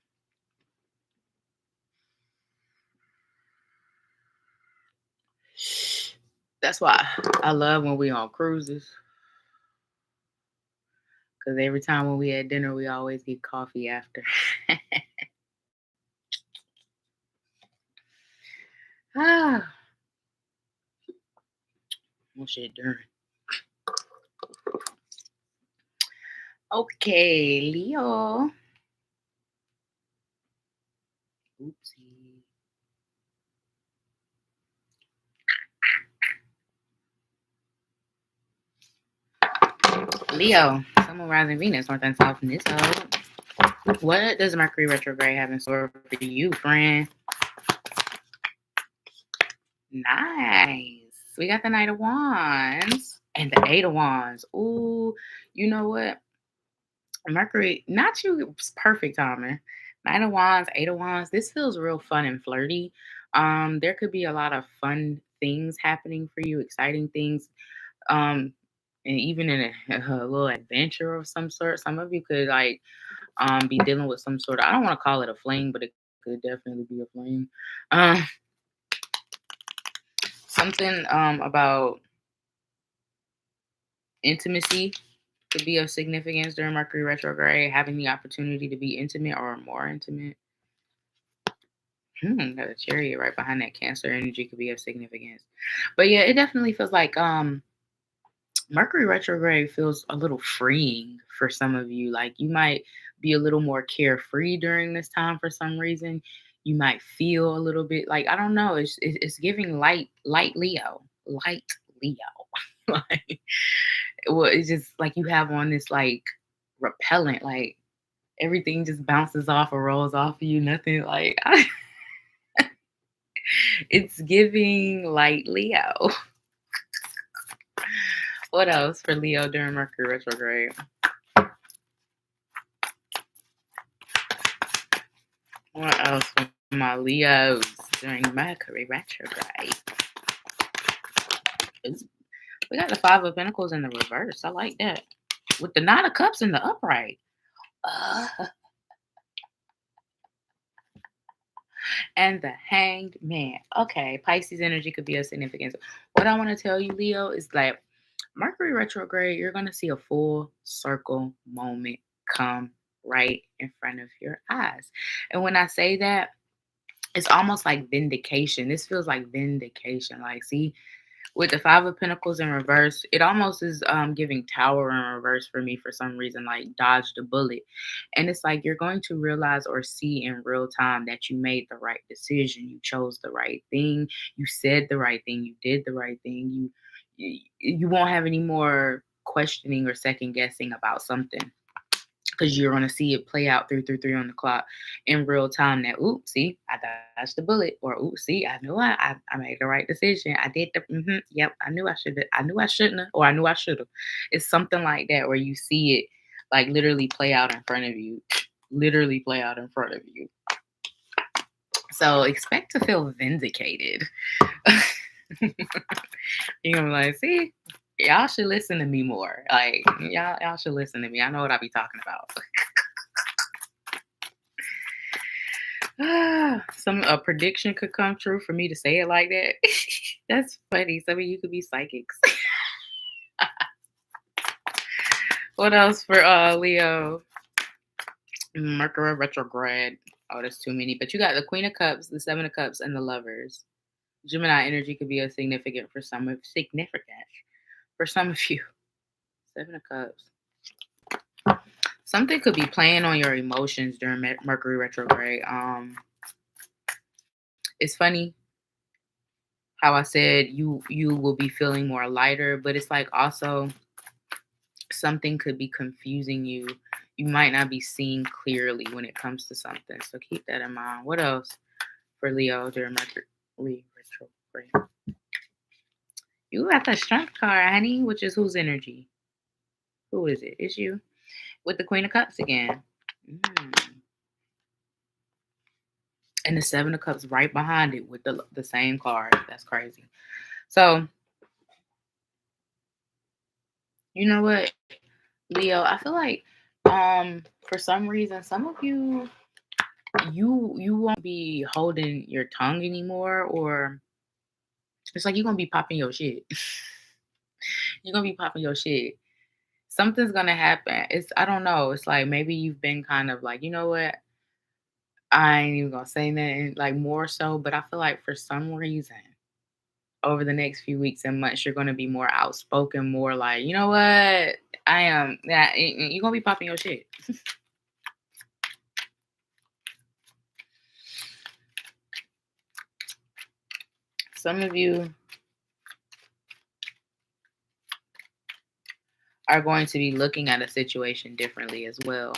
Speaker 1: That's why I love when we on cruises. Because every time when we had dinner, we always get coffee after. Ah, well, shit, during. Okay, Leo. Oopsie. Leo, Sun, Moon, Rising, Venus, North and South Node. What does Mercury retrograde have in store for you, friend? Nice. We got the Knight of Wands and the Eight of Wands. Ooh, you know what? Mercury, not you, perfect timing. Knight of Wands, Eight of Wands. This feels real fun and flirty. There could be a lot of fun things happening for you, exciting things. And even in a little adventure of some sort. Some of you could like be dealing with some sort of, I don't want to call it a flame, but it could definitely be a flame. Something about intimacy could be of significance during Mercury retrograde, having the opportunity to be intimate or more intimate. Got a chariot right behind that. Cancer energy could be of significance. But yeah, it definitely feels like Mercury retrograde feels a little freeing for some of you. Like you might be a little more carefree during this time for some reason. You might feel a little bit like, I don't know. It's giving light Leo, light Leo. Like, well, it's just like you have on this like repellent, like everything just bounces off or rolls off of you. Nothing like it's giving light Leo. What else for Leo during Mercury retrograde? What else for my Leos during Mercury retrograde? We got the Five of Pentacles in the reverse. I like that. With the Nine of Cups in the upright. And the Hanged Man. Okay, Pisces energy could be of significance. What I want to tell you, Leo, is that Mercury retrograde, you're going to see a full circle moment come right in front of your eyes. And when I say that, it's almost like vindication. This feels like vindication. Like, see, with the Five of Pentacles in reverse, it almost is giving Tower in reverse for me for some reason, like dodged a bullet. And it's like you're going to realize or see in real time that you made the right decision. You chose the right thing. You said the right thing. You did the right thing. You won't have any more questioning or second guessing about something, because you're going to see it play out 333 on the clock in real time. That, oops, see, I dodged the bullet, or oops, see, I knew I made the right decision. I did the, yep, I knew I should have, I knew I shouldn't have, or I knew I should have. It's something like that where you see it like literally play out in front of you, literally play out in front of you. So expect to feel vindicated. You're gonna be like, see, y'all should listen to me more. Like y'all should listen to me. I know what I be talking about. A prediction could come true for me to say it like that. That's funny. Some of you could be psychics. What else for Leo? Mercury retrograde. Oh, that's too many. But you got the Queen of Cups, the Seven of Cups, and the Lovers. Gemini energy could be a significant for some of you. Seven of Cups. Something could be playing on your emotions during Mercury retrograde. It's funny how I said you will be feeling more lighter, but it's like also something could be confusing you. You might not be seeing clearly when it comes to something. So keep that in mind. What else for Leo during Mercury retrograde? You got the Strength card, honey, which is whose energy? Who is it? It's you. With the Queen of Cups again. And the Seven of Cups right behind it with the same card. That's crazy. So, you know what, Leo? I feel like for some reason, some of you won't be holding your tongue anymore, or it's like you're gonna be popping your shit. You're gonna be popping your shit. Something's gonna happen. I don't know. It's like maybe you've been kind of like, you know what? I ain't even gonna say that like more so, but I feel like for some reason over the next few weeks and months, you're gonna be more outspoken, more like, you know what? I am. Yeah, you're gonna be popping your shit. Some of you are going to be looking at a situation differently as well.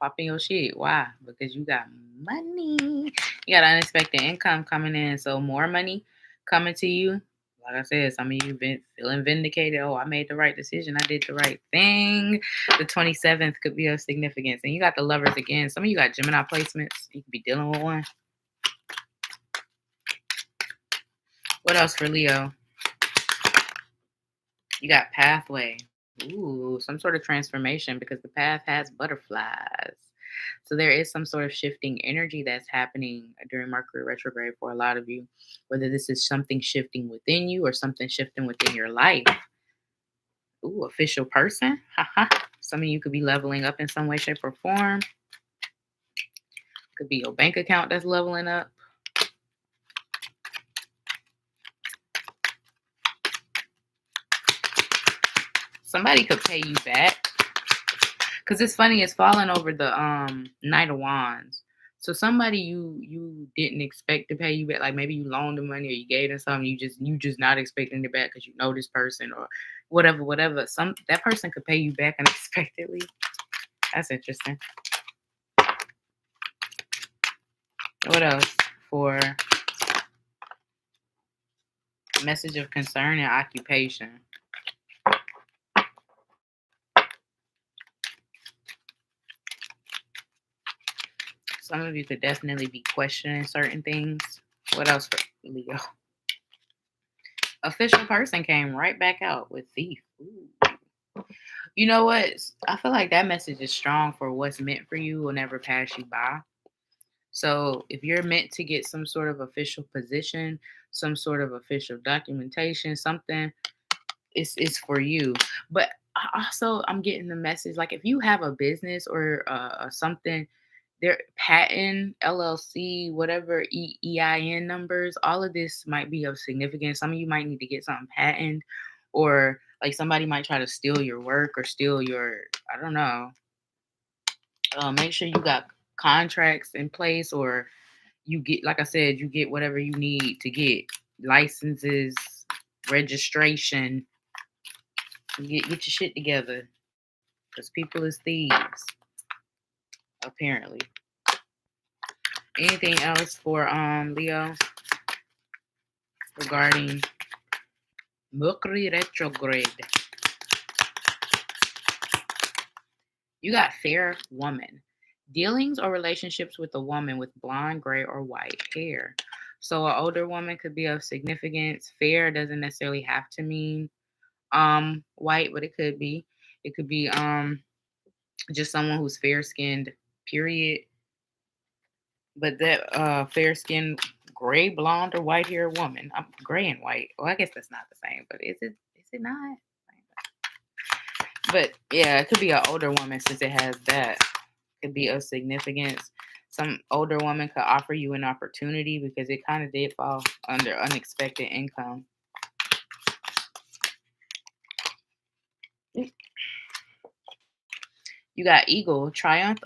Speaker 1: Popping your shit. Why? Because you got money. You got unexpected income coming in. So more money coming to you. Like I said, some of you been feeling vindicated. Oh, I made the right decision. I did the right thing. The 27th could be of significance. And you got the Lovers again. Some of you got Gemini placements. You could be dealing with one. What else for Leo? You got Pathway. Ooh, some sort of transformation because the path has butterflies. So there is some sort of shifting energy that's happening during Mercury retrograde for a lot of you, whether this is something shifting within you or something shifting within your life. Ooh, official person. Haha. Some of you could be leveling up in some way, shape, or form. Could be your bank account that's leveling up. Somebody could pay you back. Because it's funny, it's falling over the Knight of Wands. So somebody you didn't expect to pay you back, like maybe you loaned them money or you gave them something, you just not expecting it back because you know this person or whatever. That person could pay you back unexpectedly. That's interesting. What else for message of concern and occupation? Some of you could definitely be questioning certain things. What else for Leo? Official person came right back out with Thief. Ooh. You know what? I feel like that message is strong for what's meant for you will never pass you by. So if you're meant to get some sort of official position, some sort of official documentation, something, it's for you. But also, I'm getting the message like if you have a business or something, their patent, LLC, whatever EIN numbers, all of this might be of significance. Some of you might need to get something patent, or like somebody might try to steal your work or steal your, I don't know. Make sure you got contracts in place, or you get, like I said, you get whatever you need to get licenses, registration. Get your shit together, because people is thieves, apparently. Anything else for Leo regarding Mercury retrograde? You got fair woman. Dealings or relationships with a woman with blonde, gray, or white hair. So an older woman could be of significance. Fair doesn't necessarily have to mean white, but it could be. It could be just someone who's fair skinned, period. But that fair skinned gray, blonde, or white hair woman. Gray and white. Well, I guess that's not the same, but is it not? But yeah, it could be an older woman since it has that. Could be of significance. Some older woman could offer you an opportunity because it kind of did fall under unexpected income. You got Eagle, triumph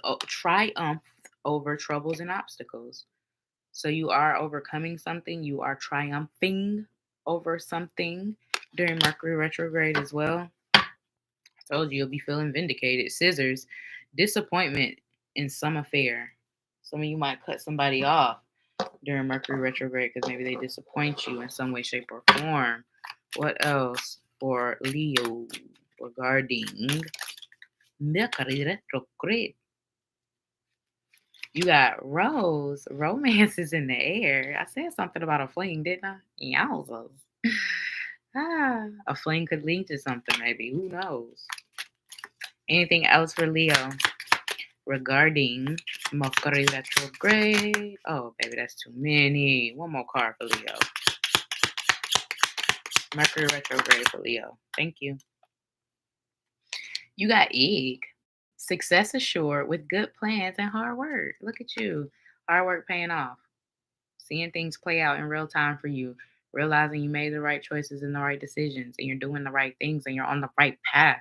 Speaker 1: over troubles and obstacles. So you are overcoming something. You are triumphing over something during Mercury retrograde as well. I told you you'll be feeling vindicated. Scissors, disappointment in some affair. Some of you might cut somebody off during Mercury retrograde because maybe they disappoint you in some way, shape, or form. What else for Leo regarding Mercury retrograde? You got Rose. Romance is in the air. I said something about a fling, didn't I? Yowzers. A fling could lead to something, maybe. Who knows? Anything else for Leo regarding Mercury retrograde? Oh, baby, that's too many. One more card for Leo. Mercury retrograde for Leo. Thank you. You got egg. Success assured with good plans and hard work. Look at you. Hard work paying off. Seeing things play out in real time for you. Realizing you made the right choices and the right decisions. And you're doing the right things. And you're on the right path.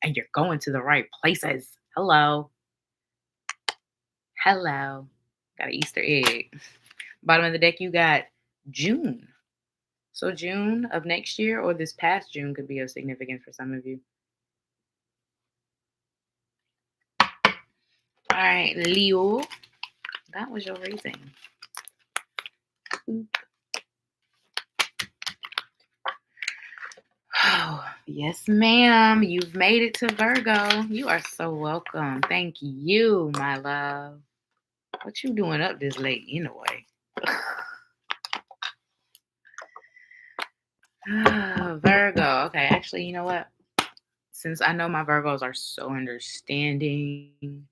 Speaker 1: And you're going to the right places. Hello. Hello. Got an Easter egg. Bottom of the deck, you got June. So June of next year or this past June could be of significance for some of you. All right, Leo. That was your reading. Oh, yes, ma'am. You've made it to Virgo. You are so welcome. Thank you, my love. What you doing up this late anyway? Virgo. Okay, actually, you know what? Since I know my Virgos are so understanding,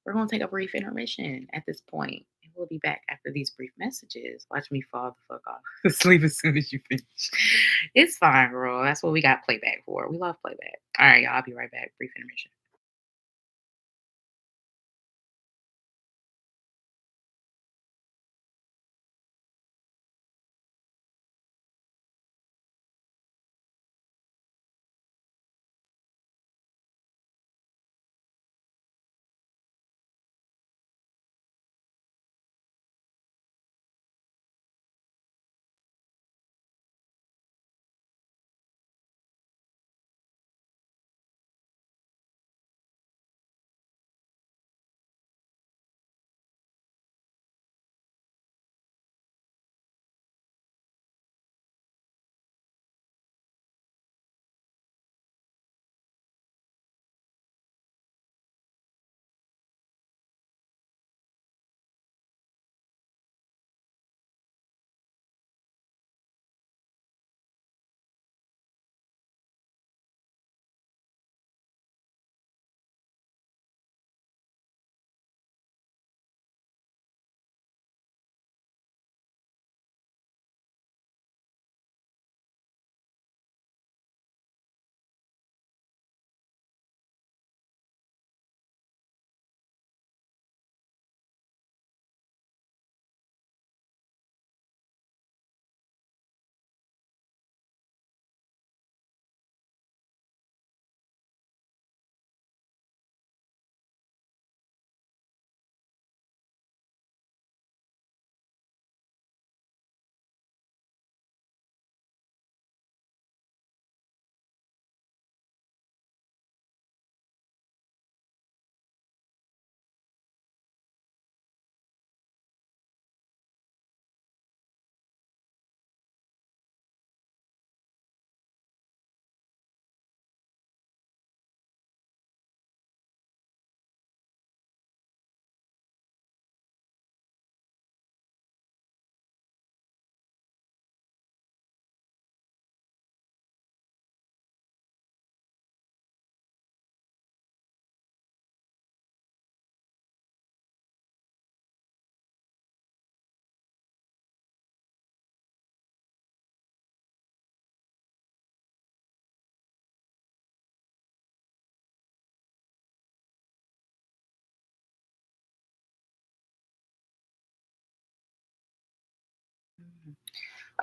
Speaker 1: we're going to take a brief intermission at this point, and we'll be back after these brief messages. Watch me fall the fuck off asleep as soon as you finish. It's fine, girl. That's what we got playback for. We love playback. All right, y'all. I'll be right back. Brief intermission.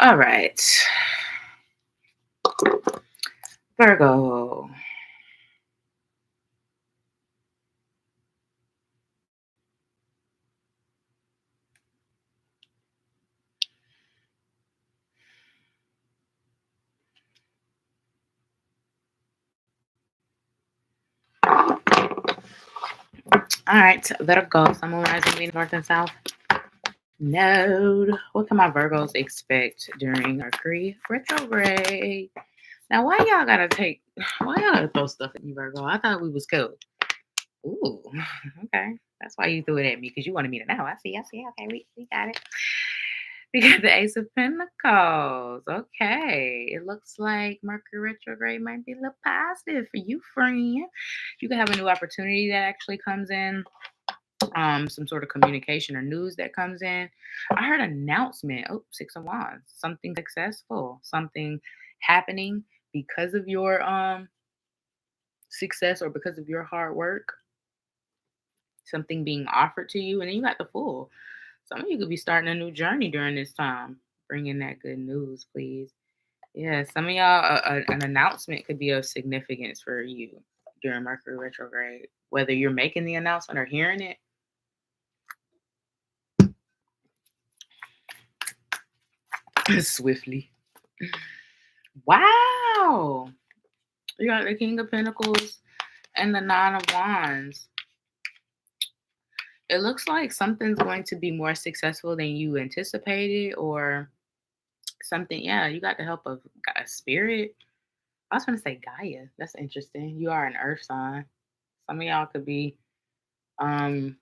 Speaker 1: All right. Virgo. All right. Virgo. Sun, moon, rising, Venus, north and south. node. What can my Virgos expect during Mercury retrograde? Now, why y'all why y'all gotta throw stuff at me, Virgo? I thought we was cool. Ooh, okay. That's why you threw it at me, because you wanted me to know. I see. Okay, we got it. We got the Ace of Pentacles. Okay. It looks like Mercury retrograde might be a little positive for you, friend. You can have a new opportunity that actually comes in. Some sort of communication or news that comes in. I heard announcement. Oh, Six of Wands. Something successful. Something happening because of your success or because of your hard work. Something being offered to you, and then you got the Fool. Some of you could be starting a new journey during this time. Bring in that good news, please. Yeah, some of y'all, an announcement could be of significance for you during Mercury retrograde. Whether you're making the announcement or hearing it. Swiftly. Wow. You got the King of Pentacles and the Nine of Wands. It looks like something's going to be more successful than you anticipated, or something. Yeah, you got the help of spirit. I was going to say Gaia. That's interesting. You are an earth sign. Some of y'all could be um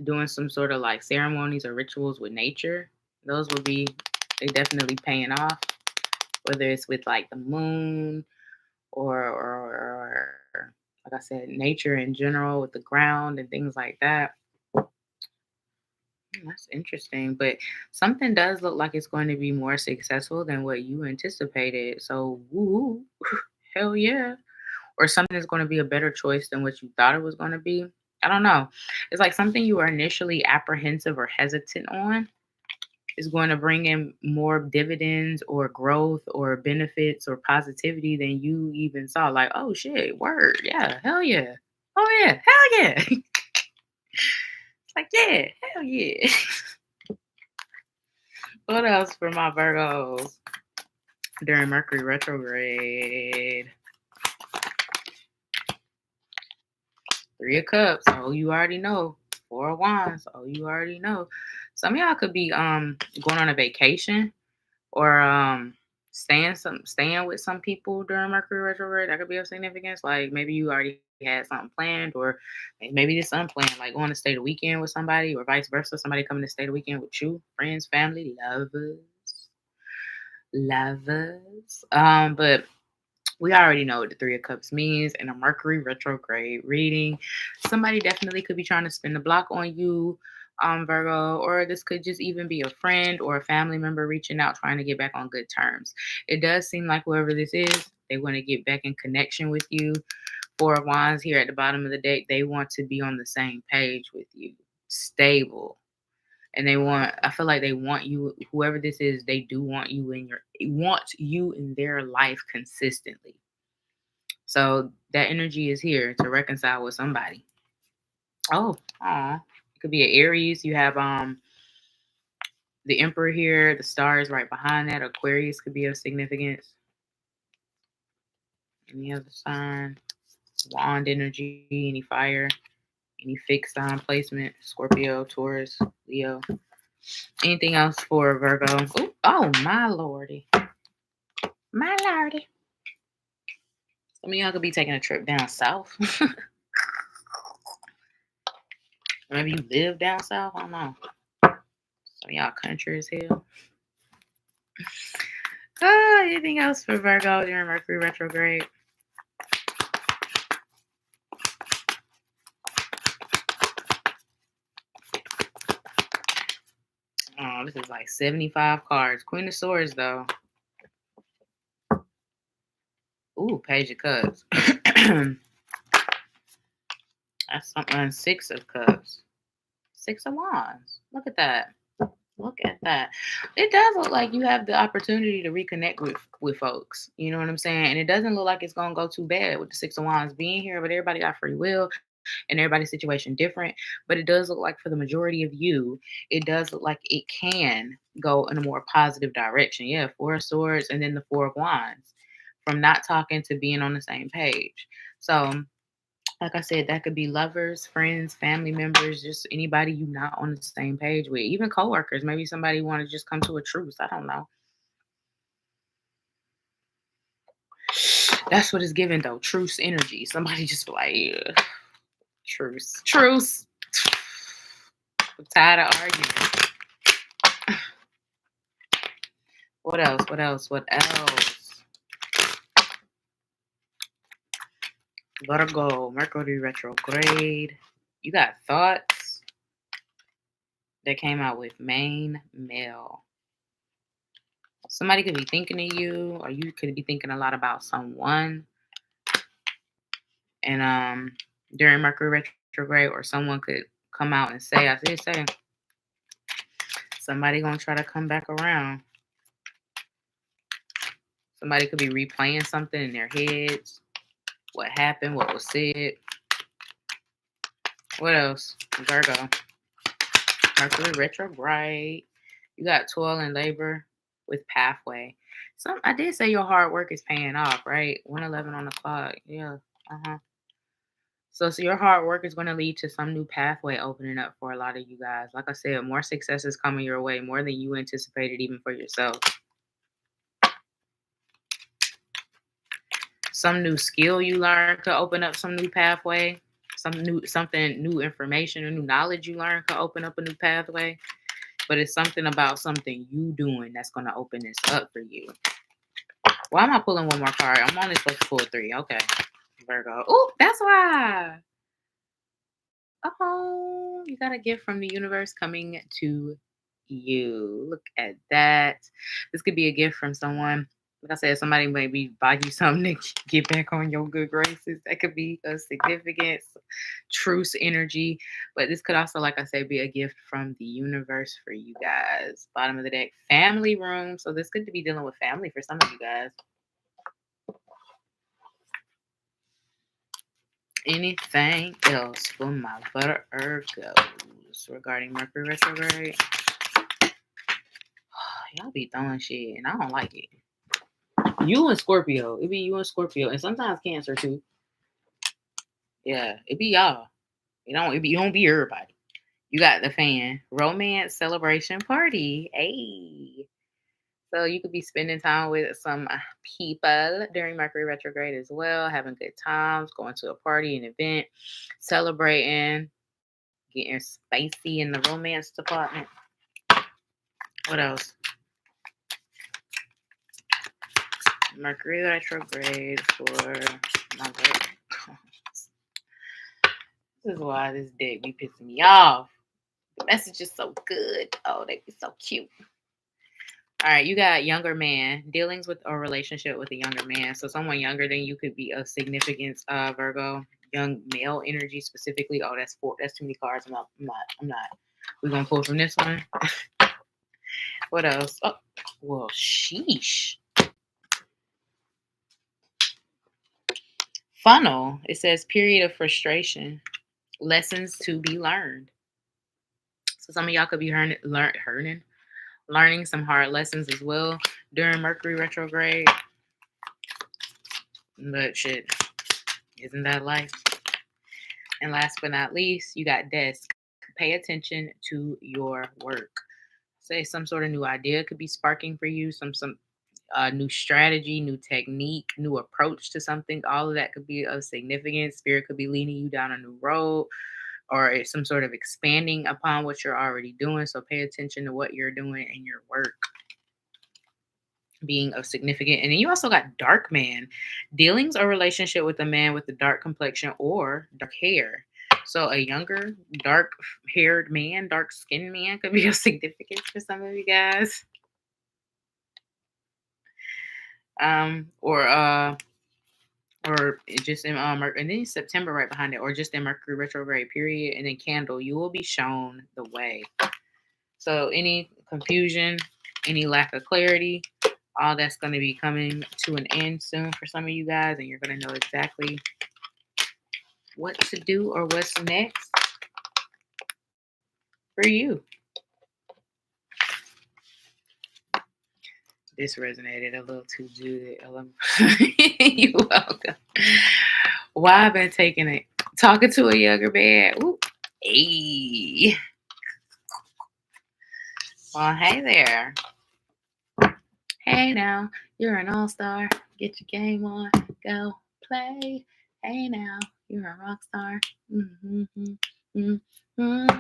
Speaker 1: doing some sort of like ceremonies or rituals with nature. Those will be, they definitely paying off. Whether it's with like the moon or like I said, nature in general with the ground and things like that. That's interesting, but something does look like it's going to be more successful than what you anticipated. So, woo, hell yeah. Or something is going to be a better choice than what you thought it was going to be. I don't know. It's like something you were initially apprehensive or hesitant on is going to bring in more dividends or growth or benefits or positivity than you even saw. Like, oh shit, word. Yeah, hell yeah. Oh yeah, hell yeah. It's like, yeah, hell yeah. What else for my Virgos during Mercury retrograde? Three of Cups. Oh, you already know. Four of Wands. Oh, you already know. Some of y'all could be going on a vacation or staying with some people during Mercury retrograde. That could be of significance. Like maybe you already had something planned, or maybe it's unplanned, like going to stay the weekend with somebody, or vice versa. Somebody coming to stay the weekend with you, friends, family, lovers. But we already know what the Three of Cups means in a Mercury retrograde reading. Somebody definitely could be trying to spin the block on you, Virgo, or this could just even be a friend or a family member reaching out, trying to get back on good terms. It does seem like whoever this is, they want to get back in connection with you. Four of Wands here at the bottom of the deck, they want to be on the same page with you, stable. And I feel like they want you, whoever this is, they do want you in their life consistently. So that energy is here to reconcile with somebody. Oh, it could be an Aries. You have the Emperor here, the stars right behind that. Aquarius could be of significance. Any other sign? Wand energy, any fire, any fixed sign placement, Scorpio, Taurus, Leo. Anything else for Virgo? Ooh, oh, my lordy. My lordy. Some of y'all could be taking a trip down south. Maybe you live down south. I don't know. Some of y'all country as hell. Anything else for Virgo during Mercury retrograde? Oh, this is like 75 cards. Queen of Swords, though. Ooh, Page of Cups. That's something. Six of Cups. Six of Wands. Look at that. Look at that. It does look like you have the opportunity to reconnect with folks. You know what I'm saying? And it doesn't look like it's going to go too bad with the Six of Wands being here, but everybody got free will and everybody's situation different. But it does look like for the majority of you, it does look like it can go in a more positive direction. Yeah, Four of Swords and then the Four of Wands. From not talking to being on the same page. So Like I said, that could be lovers, friends, family members, just anybody you're not on the same page with. Even coworkers. Maybe somebody want to just come to a truce. I don't know. That's what it's giving though. Truce energy. Somebody just like truce. Truce. I'm tired of arguing. What else? What else? What else? Virgo, Mercury retrograde. You got thoughts that came out with main male. Somebody could be thinking of you, or you could be thinking a lot about someone. And during Mercury retrograde, or someone could come out and say, I did say, somebody gonna try to come back around. Somebody could be replaying something in their heads. What happened, what was said. What else? Virgo. Mercury retrograde. You got toil and labor with pathway. I did say your hard work is paying off, right? 111 on the clock. Yeah. So your hard work is going to lead to some new pathway opening up for a lot of you guys. Like I said, more success is coming your way, more than you anticipated even for yourself. Some new skill you learn could open up some new pathway. Something new information or new knowledge you learn could open up a new pathway. But it's something about something you doing that's going to open this up for you. Why am I pulling one more card? I'm only supposed to pull 3. Okay. Virgo. Oh, that's why. Oh, you got a gift from the universe coming to you. Look at that. This could be a gift from someone. Like I said, somebody maybe buy you something to get back on your good graces. That could be a significant truce energy. But this could also, like I said, be a gift from the universe for you guys. Bottom of the deck, family room. So this could be dealing with family for some of you guys. Anything else for my Virgos regarding Mercury retrograde? Y'all be throwing shit, and I don't like it. You and Scorpio. It be you and Scorpio, and sometimes Cancer too. Yeah, it be y'all. You don't be everybody. You got the fan. Romance celebration party. Hey. So you could be spending time with some people during Mercury retrograde as well, having good times, going to a party, an event, celebrating, getting spicy in the romance department. What else? Mercury retrograde for my birthday. This is why this deck be pissing me off. The message is so good. Oh, they be so cute. All right, you got younger man, dealings with a relationship with a younger man. So someone younger than you could be of significance, Virgo. Young male energy specifically. Oh, that's 4. That's too many cards. I'm not. We're gonna pull from this one. What else? Oh, well, sheesh. Funnel. It says period of frustration. Lessons to be learned. So some of y'all could be learning some hard lessons as well during Mercury retrograde. But shit, isn't that life? And last but not least, you got desk. Pay attention to your work. Say some sort of new idea could be sparking for you, some new strategy, new technique, new approach to something. All of that could be of significance. Spirit could be leading you down a new road, or it's some sort of expanding upon what you're already doing. So pay attention to what you're doing in your work being of significant. And then you also got dark man, dealings or relationship with a man with a dark complexion or dark hair. So a younger, dark haired man, dark skinned man could be of significance for some of you guys. Or just in and then September right behind it, or just in Mercury retrograde period, and then candle, you will be shown the way. So any confusion, any lack of clarity, all that's going to be coming to an end soon for some of you guys, and you're going to know exactly what to do or what's next for you. This resonated a little too good. You're welcome. Why I've been taking it Talking to a younger man. Ooh. Hey. Well, hey there. Hey now, you're an all-star. Get your game on. Go play. Hey now, you're a rock star. Mm-hmm, mm-hmm.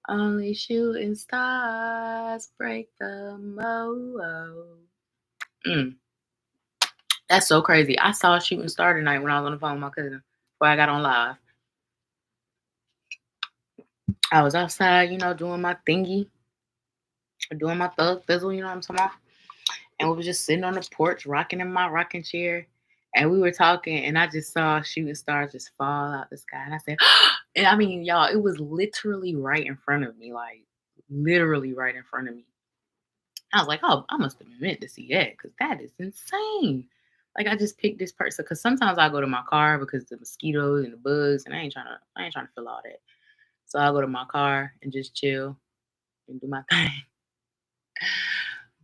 Speaker 1: Only shooting stars break the mold. That's so crazy. I saw a shooting star tonight when I was on the phone with my cousin before I got on live. I was outside, doing my thingy, doing my thug fizzle, you know what I'm talking about? And we were just sitting on the porch, rocking in my rocking chair. And we were talking, and I just saw shooting stars just fall out the sky. And I said, and I mean, y'all, it was literally right in front of me, like literally right in front of me. I was like, oh, I must have been meant to see that because that is insane. Like I just picked this person because sometimes I go to my car because the mosquitoes and the bugs, and I ain't trying to feel all that. So I go to my car and just chill and do my thing.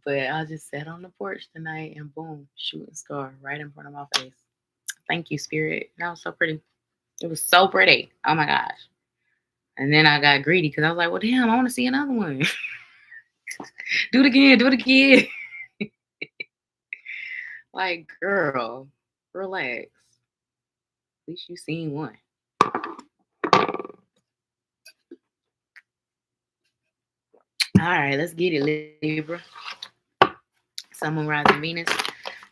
Speaker 1: But I just sat on the porch tonight and boom, shooting star right in front of my face. Thank you, Spirit. That was so pretty. It was so pretty. Oh my gosh. And then I got greedy because I was like, well, damn, I want to see another one. Do it again. Do it again. Like, girl, relax. At least you seen one. All right, let's get it, Libra. Sun, Moon, Rising, Venus,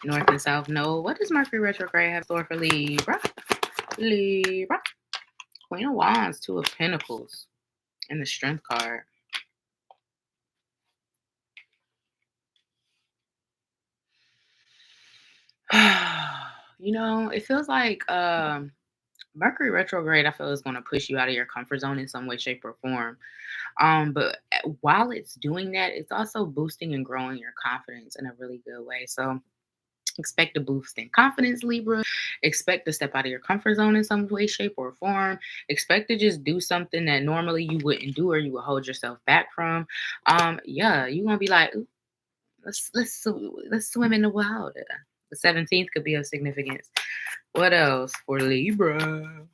Speaker 1: North and South Node. What does Mercury retrograde have in store for Libra? Libra. Queen of Wands, Two of Pentacles, and the Strength card. It feels like Mercury retrograde, I feel, is going to push you out of your comfort zone in some way, shape, or form. But while it's doing that, it's also boosting and growing your confidence in a really good way. So expect a boost in confidence, Libra. Expect to step out of your comfort zone in some way, shape, or form. Expect to just do something that normally you wouldn't do or you would hold yourself back from. Yeah, you're gonna be like, "Ooh, let's swim in the water." The 17th could be of significance. What else for Libra?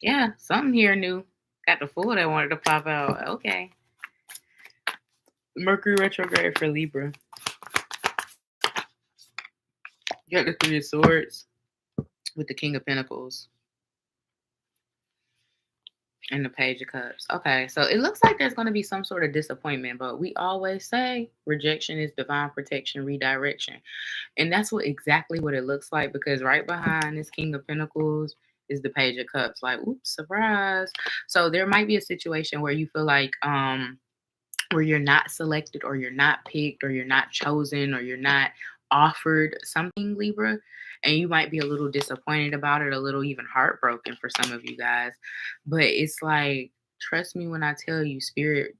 Speaker 1: Yeah, something here new. Got the fool that wanted to pop out. Okay. Mercury retrograde for Libra. You got the Three of Swords with the King of Pentacles and the Page of Cups. Okay, so it looks like there's going to be some sort of disappointment, but we always say rejection is divine protection, redirection. And that's exactly what it looks like, because right behind this King of Pentacles is the Page of Cups. Like, oops, surprise. So there might be a situation where you feel like where you're not selected or you're not picked or you're not chosen or you're not offered something, Libra, and you might be a little disappointed about it, a little even heartbroken for some of you guys. But it's like, trust me when I tell you, Spirit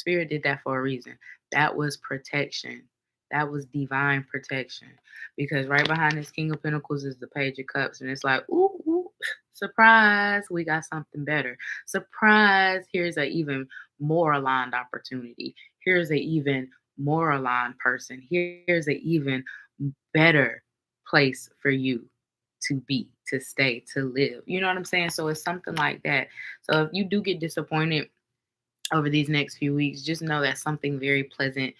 Speaker 1: did that for a reason. That was protection. That was divine protection. Because right behind this King of Pentacles is the Page of Cups. And it's like, ooh, ooh, surprise, we got something better. Surprise, here's an even more aligned opportunity. Here's an even more aligned person. Here's an even better place for you to be, to stay, to live. You know what I'm saying? So it's something like that. So if you do get disappointed over these next few weeks, just know that something very pleasant,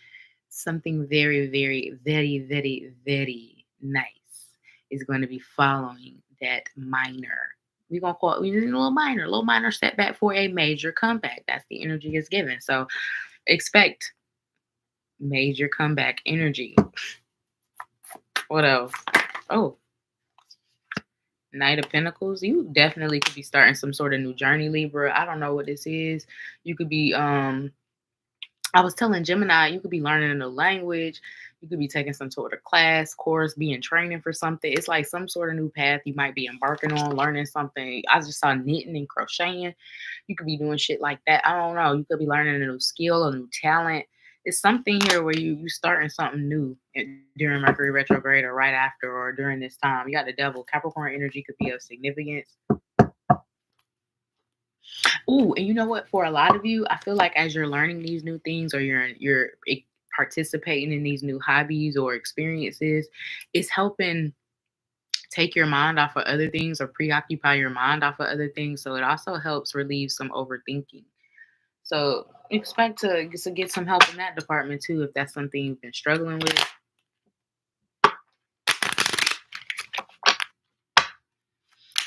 Speaker 1: something very, very, very, very, very nice is going to be following that minor. We're going to call it a little minor setback for a major comeback. That's the energy is given. So expect major comeback energy. What else? Oh, Knight of Pentacles. You definitely could be starting some sort of new journey, Libra. I don't know what this is. You could be I was telling Gemini, you could be learning a new language. You could be taking some sort of class, course, be in training for something. It's like some sort of new path you might be embarking on, learning something. I just saw knitting and crocheting. You could be doing shit like that. I don't know. You could be learning a new skill, a new talent. It's something here where you starting something new during Mercury retrograde or right after or during this time. You got the Devil. Capricorn energy could be of significance. Ooh, and you know what? For a lot of you, I feel like as you're learning these new things or you're participating in these new hobbies or experiences, it's helping take your mind off of other things or preoccupy your mind off of other things. So it also helps relieve some overthinking. So expect to get some help in that department too, if that's something you've been struggling with.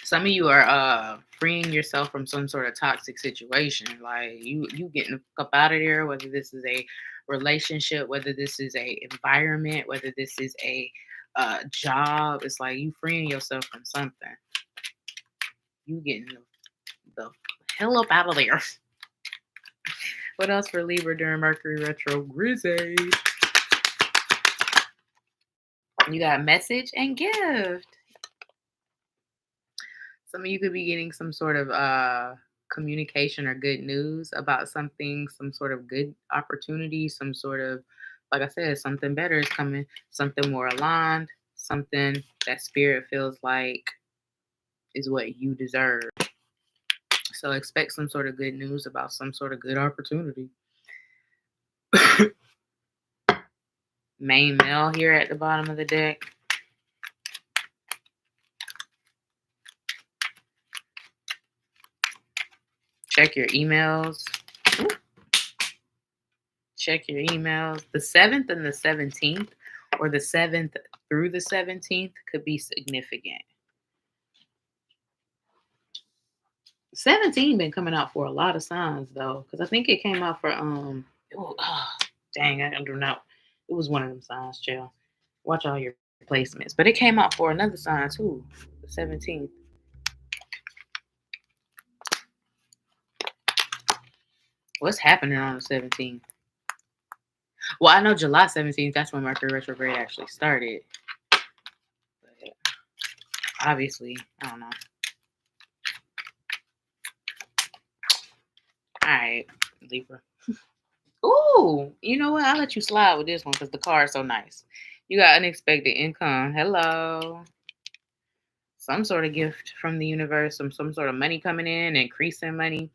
Speaker 1: Some of you are freeing yourself from some sort of toxic situation. Like you getting the fuck up out of there, whether this is a relationship, whether this is a environment, whether this is a job. It's like you freeing yourself from something. You getting the hell up out of there. What else for Libra during Mercury retrograde? You got message and gift. Some of you could be getting some sort of communication or good news about something, some sort of good opportunity, some sort of, like I said, something better is coming, something more aligned, something that spirit feels like is what you deserve. So expect some sort of good news about some sort of good opportunity. Main male here at the bottom of the deck. Check your emails. Ooh. Check your emails. The 7th and the 17th, or the 7th through the 17th, could be significant. 17 been coming out for a lot of signs though, because I think it came out for dang, I don't know. It was one of them signs, chill. Watch all your placements. But it came out for another sign too, the 17th. What's happening on the 17th? Well, I know July 17th, that's when Mercury retrograde actually started. But obviously, I don't know. All right, Libra. Ooh, you know what? I'll let you slide with this one because the card is so nice. You got unexpected income. Hello. Some sort of gift from the universe, some sort of money coming in, increasing money,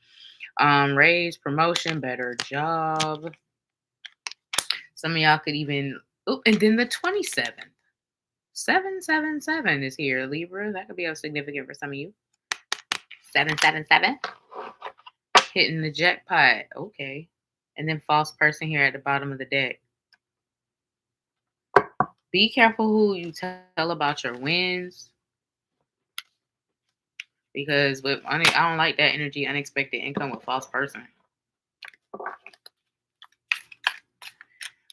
Speaker 1: raise, promotion, better job. Some of y'all could even, and then the 27th. 777 is here, Libra. That could be significant for some of you. 777. Hitting the jackpot. Okay. And then false person here at the bottom of the deck. Be careful who you tell about your wins. Because I don't like that energy, unexpected income with false person.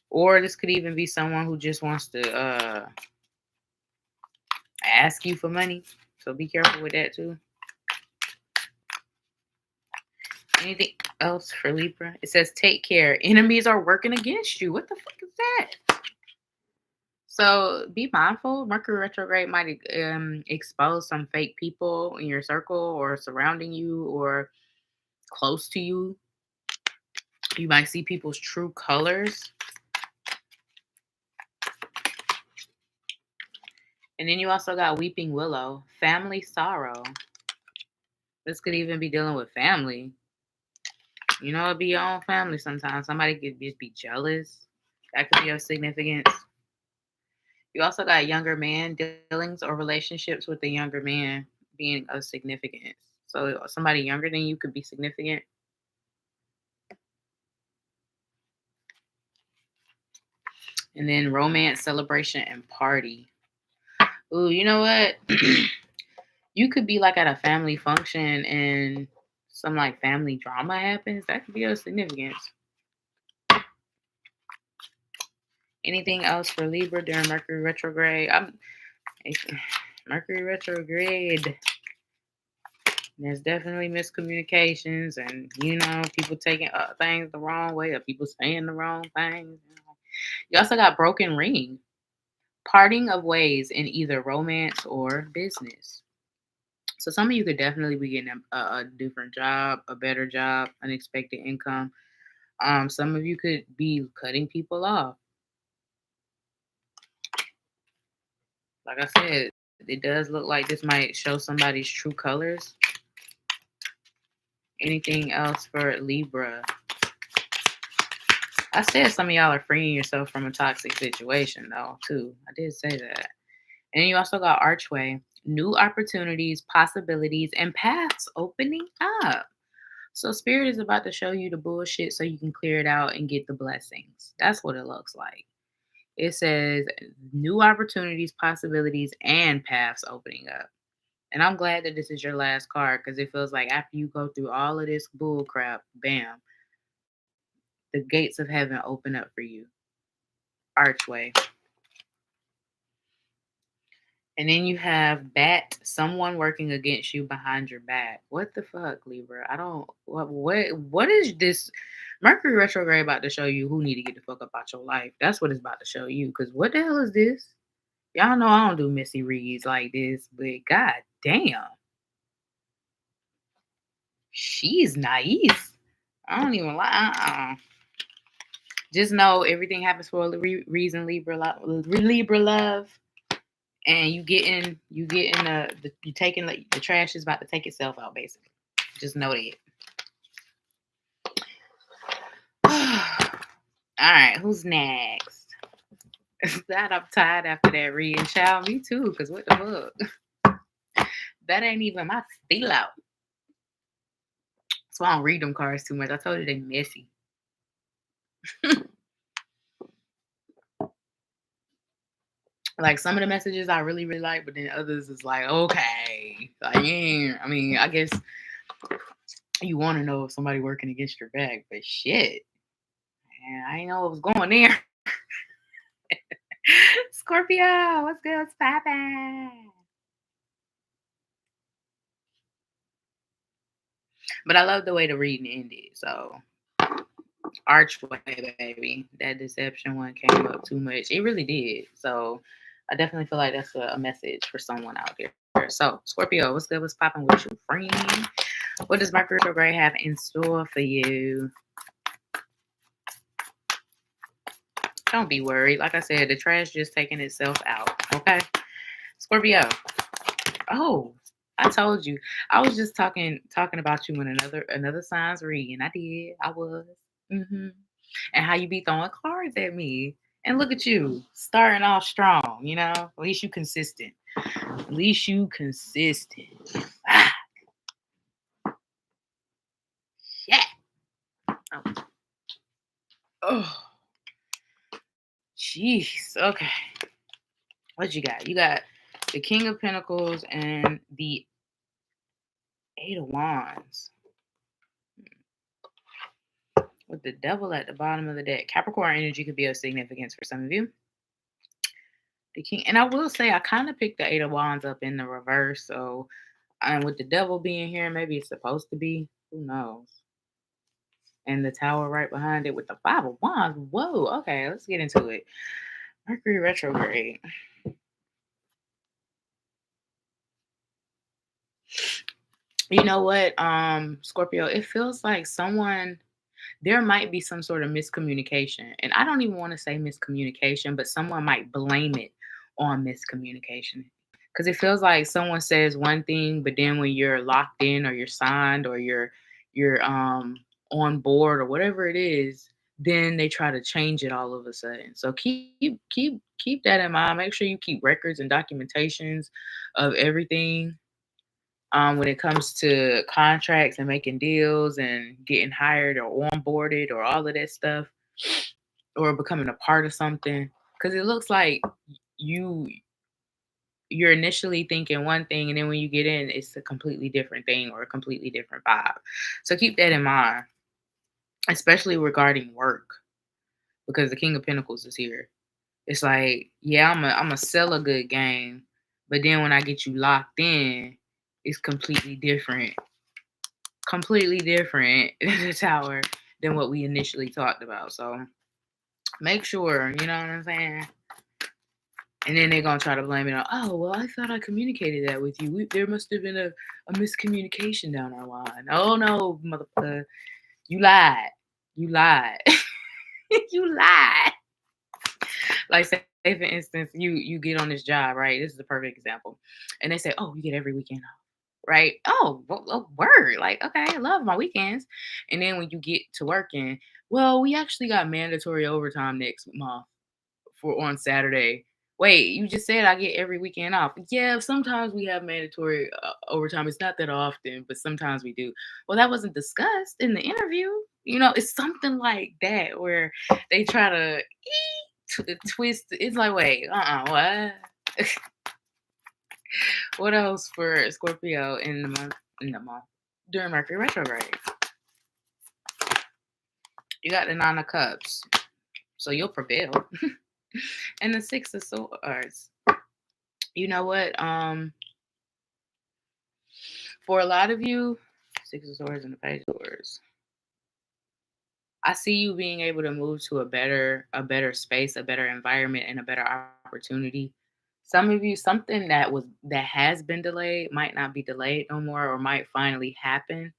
Speaker 1: Or this could even be someone who just wants to ask you for money. So be careful with that too. Anything else for Libra? It says take care. Enemies are working against you. What the fuck is that? So be mindful. Mercury retrograde might expose some fake people in your circle or surrounding you or close to you. You might see people's true colors. And then you also got Weeping Willow, family sorrow. This could even be dealing with family. You know, it'd be your own family sometimes. Somebody could just be jealous. That could be of significance. You also got younger man dealings or relationships with a younger man being of significance. So somebody younger than you could be significant. And then romance, celebration, and party. Ooh, you know what? You could be like at a family function and some like family drama happens. That could be of significance. Anything else for Libra during Mercury retrograde? Mercury retrograde. There's definitely miscommunications and, people taking things the wrong way or people saying the wrong things. You also got broken ring. Parting of ways in either romance or business. So some of you could definitely be getting a different job, a better job, unexpected income. Some of you could be cutting people off. Like I said, it does look like this might show somebody's true colors. Anything else for Libra? I said some of y'all are freeing yourself from a toxic situation, though, too. I did say that. And you also got Archway, new opportunities, possibilities, and paths opening up. So Spirit is about to show you the bullshit so you can clear it out and get the blessings. That's what it looks like. It says new opportunities, possibilities, and paths opening up. And I'm glad that this is your last card because it feels like after you go through all of this bull crap, bam, the gates of heaven open up for you. Archway. And then you have Bat, someone working against you behind your back. What the fuck, Libra? I don't what is this Mercury retrograde about to show you who need to get the fuck up out your life? That's what it's about to show you. Cause what the hell is this? Y'all know I don't do messy reads like this, but god damn. She's nice. I don't even like Just know everything happens for a reason, Libra love. And you taking the trash is about to take itself out, basically. Just know that. All right, who's next? That I'm tired after that reading. Child, me too, because what the fuck? That ain't even my steal out. So I don't read them cards too much. I told you they messy. Like some of the messages I really, really like, but then others is like, okay. Like, yeah, I mean, I guess you want to know if somebody working against your back, but shit. Man, I didn't know what was going there. Scorpio, what's good? What's poppin'? But I love the way the reading ended. So, Archway, baby. That deception one came up too much. It really did. So, I definitely feel like that's a message for someone out there. So, Scorpio, what's good? What's popping with your friend? What does Mercury retrograde have in store for you? Don't be worried. Like I said, the trash just taking itself out. Okay, Scorpio. Oh, I told you. I was just talking about you in another sign's reading. I did. I was. And how you be throwing cards at me. And look at you, starting off strong, you know? At least you consistent. At least you consistent. Ah, yeah. Oh, jeez. Okay. What you got? You got the King of Pentacles and the Eight of Wands. With the Devil at the bottom of the deck. Capricorn energy could be of significance for some of you. The King, and I will say I kind of picked the Eight of Wands up in the reverse. So, and with the Devil being here, maybe it's supposed to be. Who knows? And the Tower right behind it with the Five of Wands. Whoa. Okay, let's get into it. Mercury retrograde. You know what, Scorpio? It feels like there might be some sort of miscommunication. And I don't even want to say miscommunication, but someone might blame it on miscommunication. Because it feels like someone says one thing, but then when you're locked in or you're signed or you're on board or whatever it is, then they try to change it all of a sudden. So keep that in mind. Make sure you keep records and documentations of everything when it comes to contracts and making deals and getting hired or onboarded or all of that stuff or becoming a part of something. Because it looks like you're initially thinking one thing and then when you get in, it's a completely different thing or a completely different vibe. So keep that in mind, especially regarding work, because the King of Pentacles is here. It's like, yeah, I'm a sell a good game, but then when I get you locked in, it's completely different in the Tower than what we initially talked about. So make sure, you know what I'm saying? And then they're going to try to blame it on, oh, well, I thought I communicated that with you. There must have been a miscommunication down our line. Oh, no, motherfucker. You lied. You lied. You lied. Like, say, for instance, you get on this job, right? This is a perfect example. And they say, oh, you get every weekend off. Right? Oh, word. Like, okay, I love my weekends. And then when you get to working, Well, we actually got mandatory overtime next month for on Saturday. Wait, you just said I get every weekend off. Yeah, sometimes we have mandatory overtime. It's not that often, but sometimes we do. Well, that wasn't discussed in the interview. You know, it's something like that where they try to twist. It's like, wait, what? What else for Scorpio in the month? In the month during Mercury retrograde, you got the Nine of Cups, so you'll prevail, and the Six of Swords. You know what? For a lot of you, Six of Swords and the Page of Swords. I see you being able to move to a better space, a better environment, and a better opportunity. Some of you, something that has been delayed might not be delayed no more, or might finally happen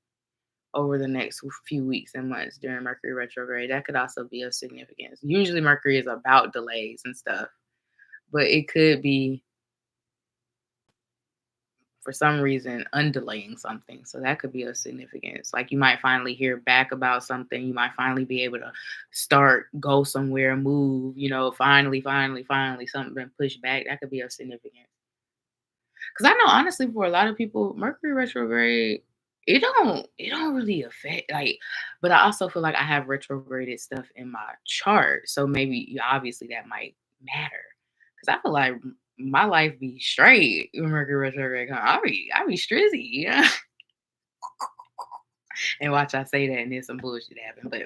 Speaker 1: over the next few weeks and months during Mercury retrograde. That could also be of significance. Usually Mercury is about delays and stuff, but it could be for some reason undelaying something. So that could be of significance. Like you might finally hear back about something. You might finally be able to go somewhere, move, finally, something been pushed back. That could be of significance. Because I know honestly for a lot of people, Mercury retrograde, it don't really affect but I also feel like I have retrograded stuff in my chart. So maybe obviously that might matter. Because I feel like my life be straight when Mercury retrograde come. I be strizzy, yeah. And watch I say that and then some bullshit happen. But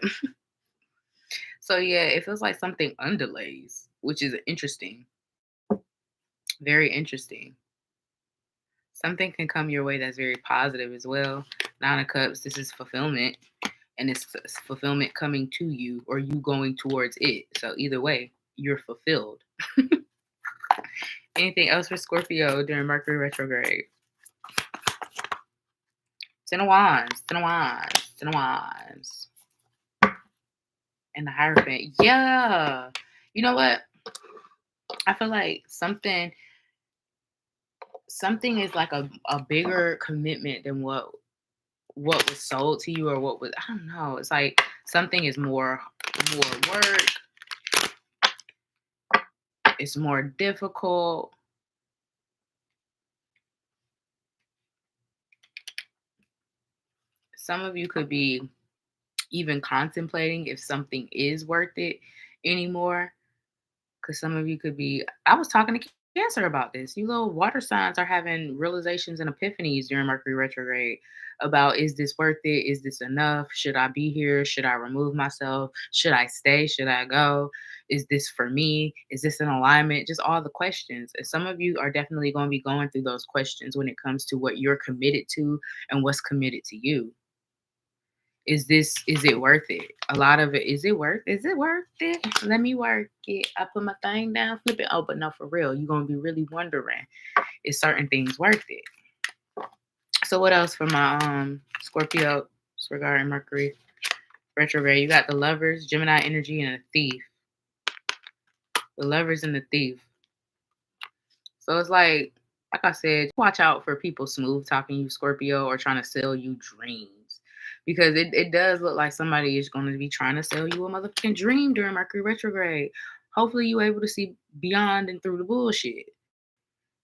Speaker 1: so yeah, it feels like something undelays, which is interesting. Very interesting. Something can come your way that's very positive as well. Nine of Cups, this is fulfillment, and it's fulfillment coming to you or you going towards it. So either way, you're fulfilled. Anything else for Scorpio during Mercury retrograde? Ten of Wands, Ten of Wands, Ten of Wands, and the Hierophant. Yeah, you know what? I feel like something is like a bigger commitment than what was sold to you or what was, I don't know. It's like something is more work. It's more difficult. Some of you could be even contemplating if something is worth it anymore. Because some of you could be, I was talking to Cancer about this. You little water signs are having realizations and epiphanies during Mercury retrograde about, is this worth it? Is this enough? Should I be here? Should I remove myself? Should I stay? Should I go? Is this for me? Is this in alignment? Just all the questions. And some of you are definitely going to be going through those questions when it comes to what you're committed to and what's committed to you. Is it worth it? A lot of it, is it worth it? Let me work it. I put my thing down, flip it. Oh, but no, for real, you're gonna be really wondering, is certain things worth it? So what else for my Scorpio regarding Mercury retrograde? You got the Lovers, Gemini energy, and a Thief. The Lovers and the Thief. So it's like I said, watch out for people smooth talking you, Scorpio, or trying to sell you dreams. Because it does look like somebody is going to be trying to sell you a motherfucking dream during Mercury retrograde. Hopefully you're able to see beyond and through the bullshit.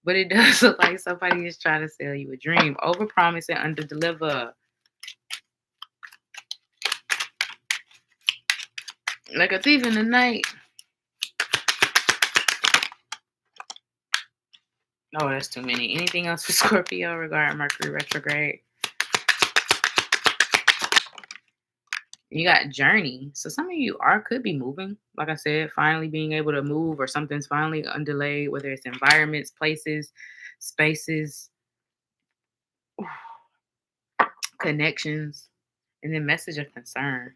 Speaker 1: But it does look like somebody is trying to sell you a dream. Overpromise and underdeliver. Like a thief in the night. Oh, that's too many. Anything else for Scorpio regarding Mercury retrograde? You got Journey. So some of you could be moving. Like I said, finally being able to move, or something's finally undelayed, whether it's environments, places, spaces, connections, and then message of concern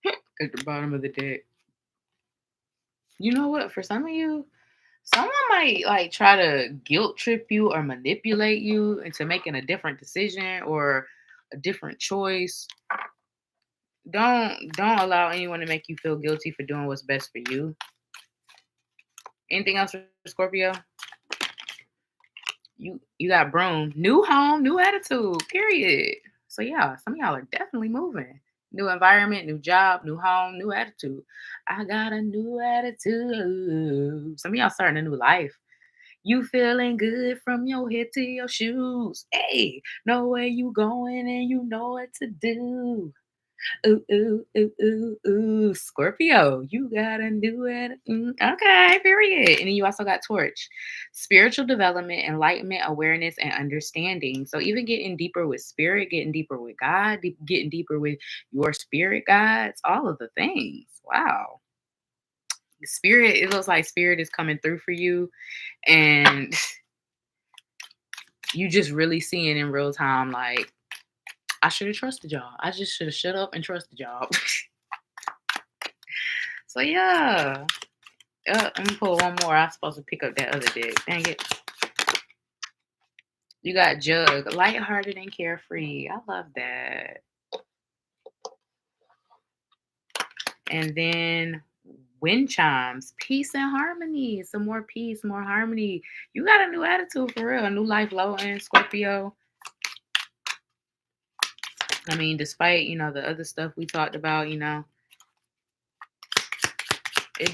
Speaker 1: at the bottom of the deck. You know what? For some of you, someone might like try to guilt trip you or manipulate you into making a different decision or a different choice. Don't allow anyone to make you feel guilty for doing what's best for you. Anything else for Scorpio? You got Broom. New home, new attitude, period. So yeah, some of y'all are definitely moving. New environment, new job, new home, new attitude. I got a new attitude. Some of y'all starting a new life. You feeling good from your head to your shoes. Hey, know where you going and you know what to do. Ooh, ooh, ooh, ooh, ooh. Scorpio, you gotta do it. Okay, period. And then you also got Torch. Spiritual development, enlightenment, awareness, and understanding. So even getting deeper with spirit, getting deeper with God, getting deeper with your spirit guides, all of the things. Wow. Spirit, it looks like spirit is coming through for you. And you just really seeing in real time, like, I should have trusted y'all. I just should have shut up and trusted y'all. So yeah. Let me pull one more. I was supposed to pick up that other deck. Dang it. You got Jug. Lighthearted and carefree. I love that. And then Wind Chimes. Peace and harmony. Some more peace, more harmony. You got a new attitude for real. A new life low end, Scorpio. I mean, despite, the other stuff we talked about, it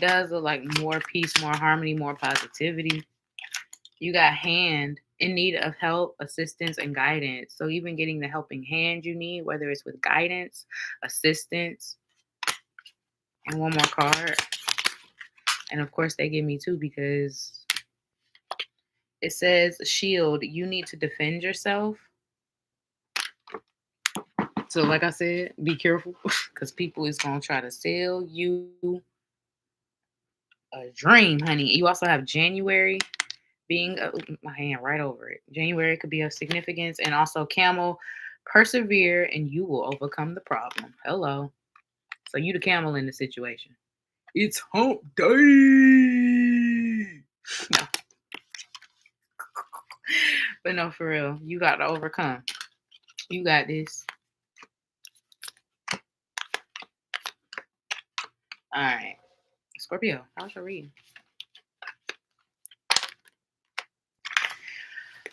Speaker 1: does look like more peace, more harmony, more positivity. You got Hand, in need of help, assistance, and guidance. So even getting the helping hand you need, whether it's with guidance, assistance, and one more card. And of course, they give me two because it says Shield, you need to defend yourself. So like I said, be careful because people is going to try to sell you a dream, honey. You also have January being my hand right over it. January could be of significance. And also Camel, persevere and you will overcome the problem. Hello. So you the camel in the situation. It's hump day. No. But no, for real. You got to overcome. You got this. All right. Scorpio, how's your reading?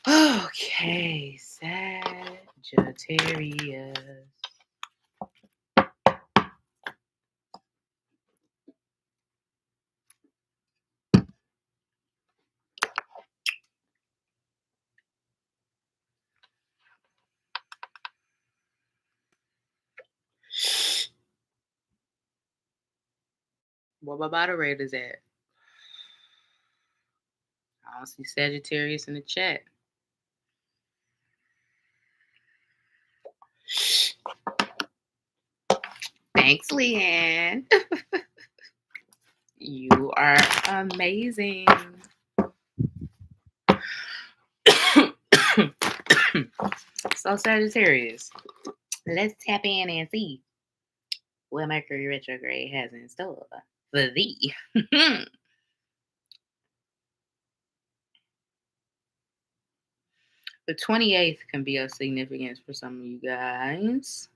Speaker 1: Okay, Sagittarius. What my moderators at? I don't see Sagittarius in the chat. Thanks, Leanne. You are amazing. So Sagittarius, let's tap in and see what Mercury retrograde has in store for thee. The 28th can be of significance for some of you guys.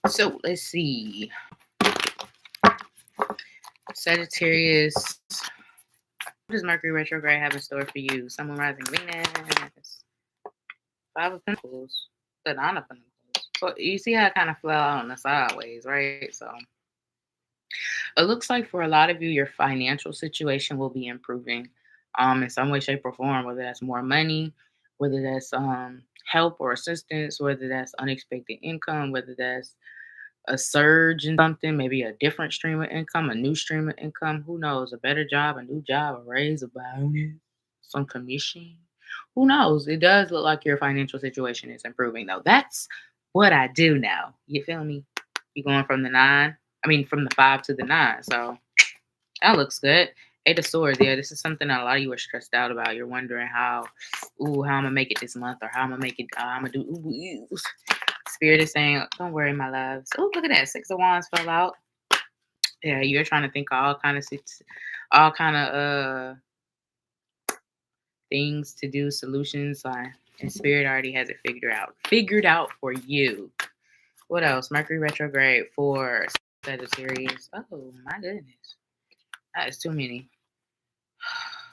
Speaker 1: So let's see. Sagittarius, what does Mercury retrograde have in store for you? Sun, Moon, Rising, Venus. 5 of Pentacles. The 9 of Pentacles. So you see how it kind of fell out on the sideways, right? So it looks like for a lot of you, your financial situation will be improving in some way, shape, or form, whether that's more money, whether that's help or assistance, whether that's unexpected income, whether that's a surge in something, maybe a different stream of income, a new stream of income, who knows, a better job, a new job, a raise, a bonus, some commission. Who knows? It does look like your financial situation is improving, though. That's what I do now. You feel me? You're going from the 5 to the 9. So that looks good. 8 of Swords. Yeah, this is something that a lot of you are stressed out about. You're wondering how I'm going to make it this month, or how I'm going to make it, I'm going to do, Spirit is saying, don't worry, my loves. Oh, look at that. 6 of Wands fell out. Yeah, you're trying to think of all kind of things to do, solutions. And Spirit already has it figured out for you. What else? Mercury retrograde for Sagittarius. Oh my goodness, that is too many.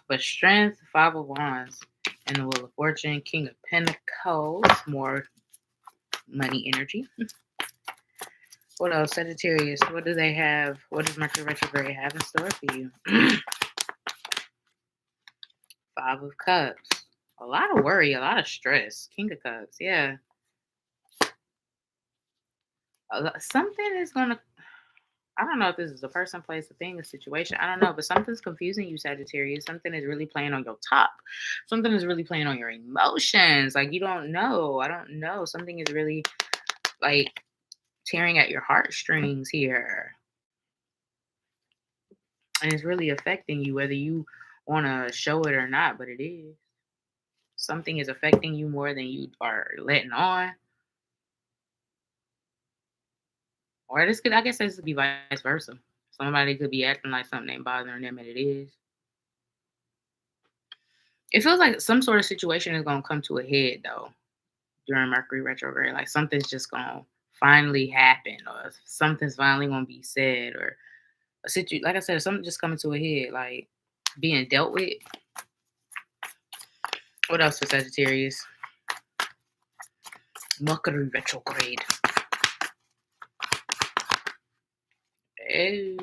Speaker 1: But Strength, 5 of Wands, and the Wheel of Fortune, King of Pentacles, more money energy. What else? Sagittarius, what do they have? What does Mercury retrograde have in store for you? Five of Cups. A lot of worry, a lot of stress. King of Cups, yeah. Something is going to, I don't know if this is a person, place, a thing, a situation. I don't know, but something's confusing you, Sagittarius. Something is really playing on your top. Something is really playing on your emotions. Like, you don't know. I don't know. Something is really, like, tearing at your heartstrings here. And it's really affecting you, whether you want to show it or not, but it is. Something is affecting you more than you are letting on. Or this could, I guess this could be vice versa. Somebody could be acting like something ain't bothering them, and it is. It feels like some sort of situation is going to come to a head, though, during Mercury retrograde. Like something's just going to finally happen, or something's finally going to be said, or a situation, like I said, something just coming to a head, like being dealt with. What else for Sagittarius? Mercury retrograde. Hey.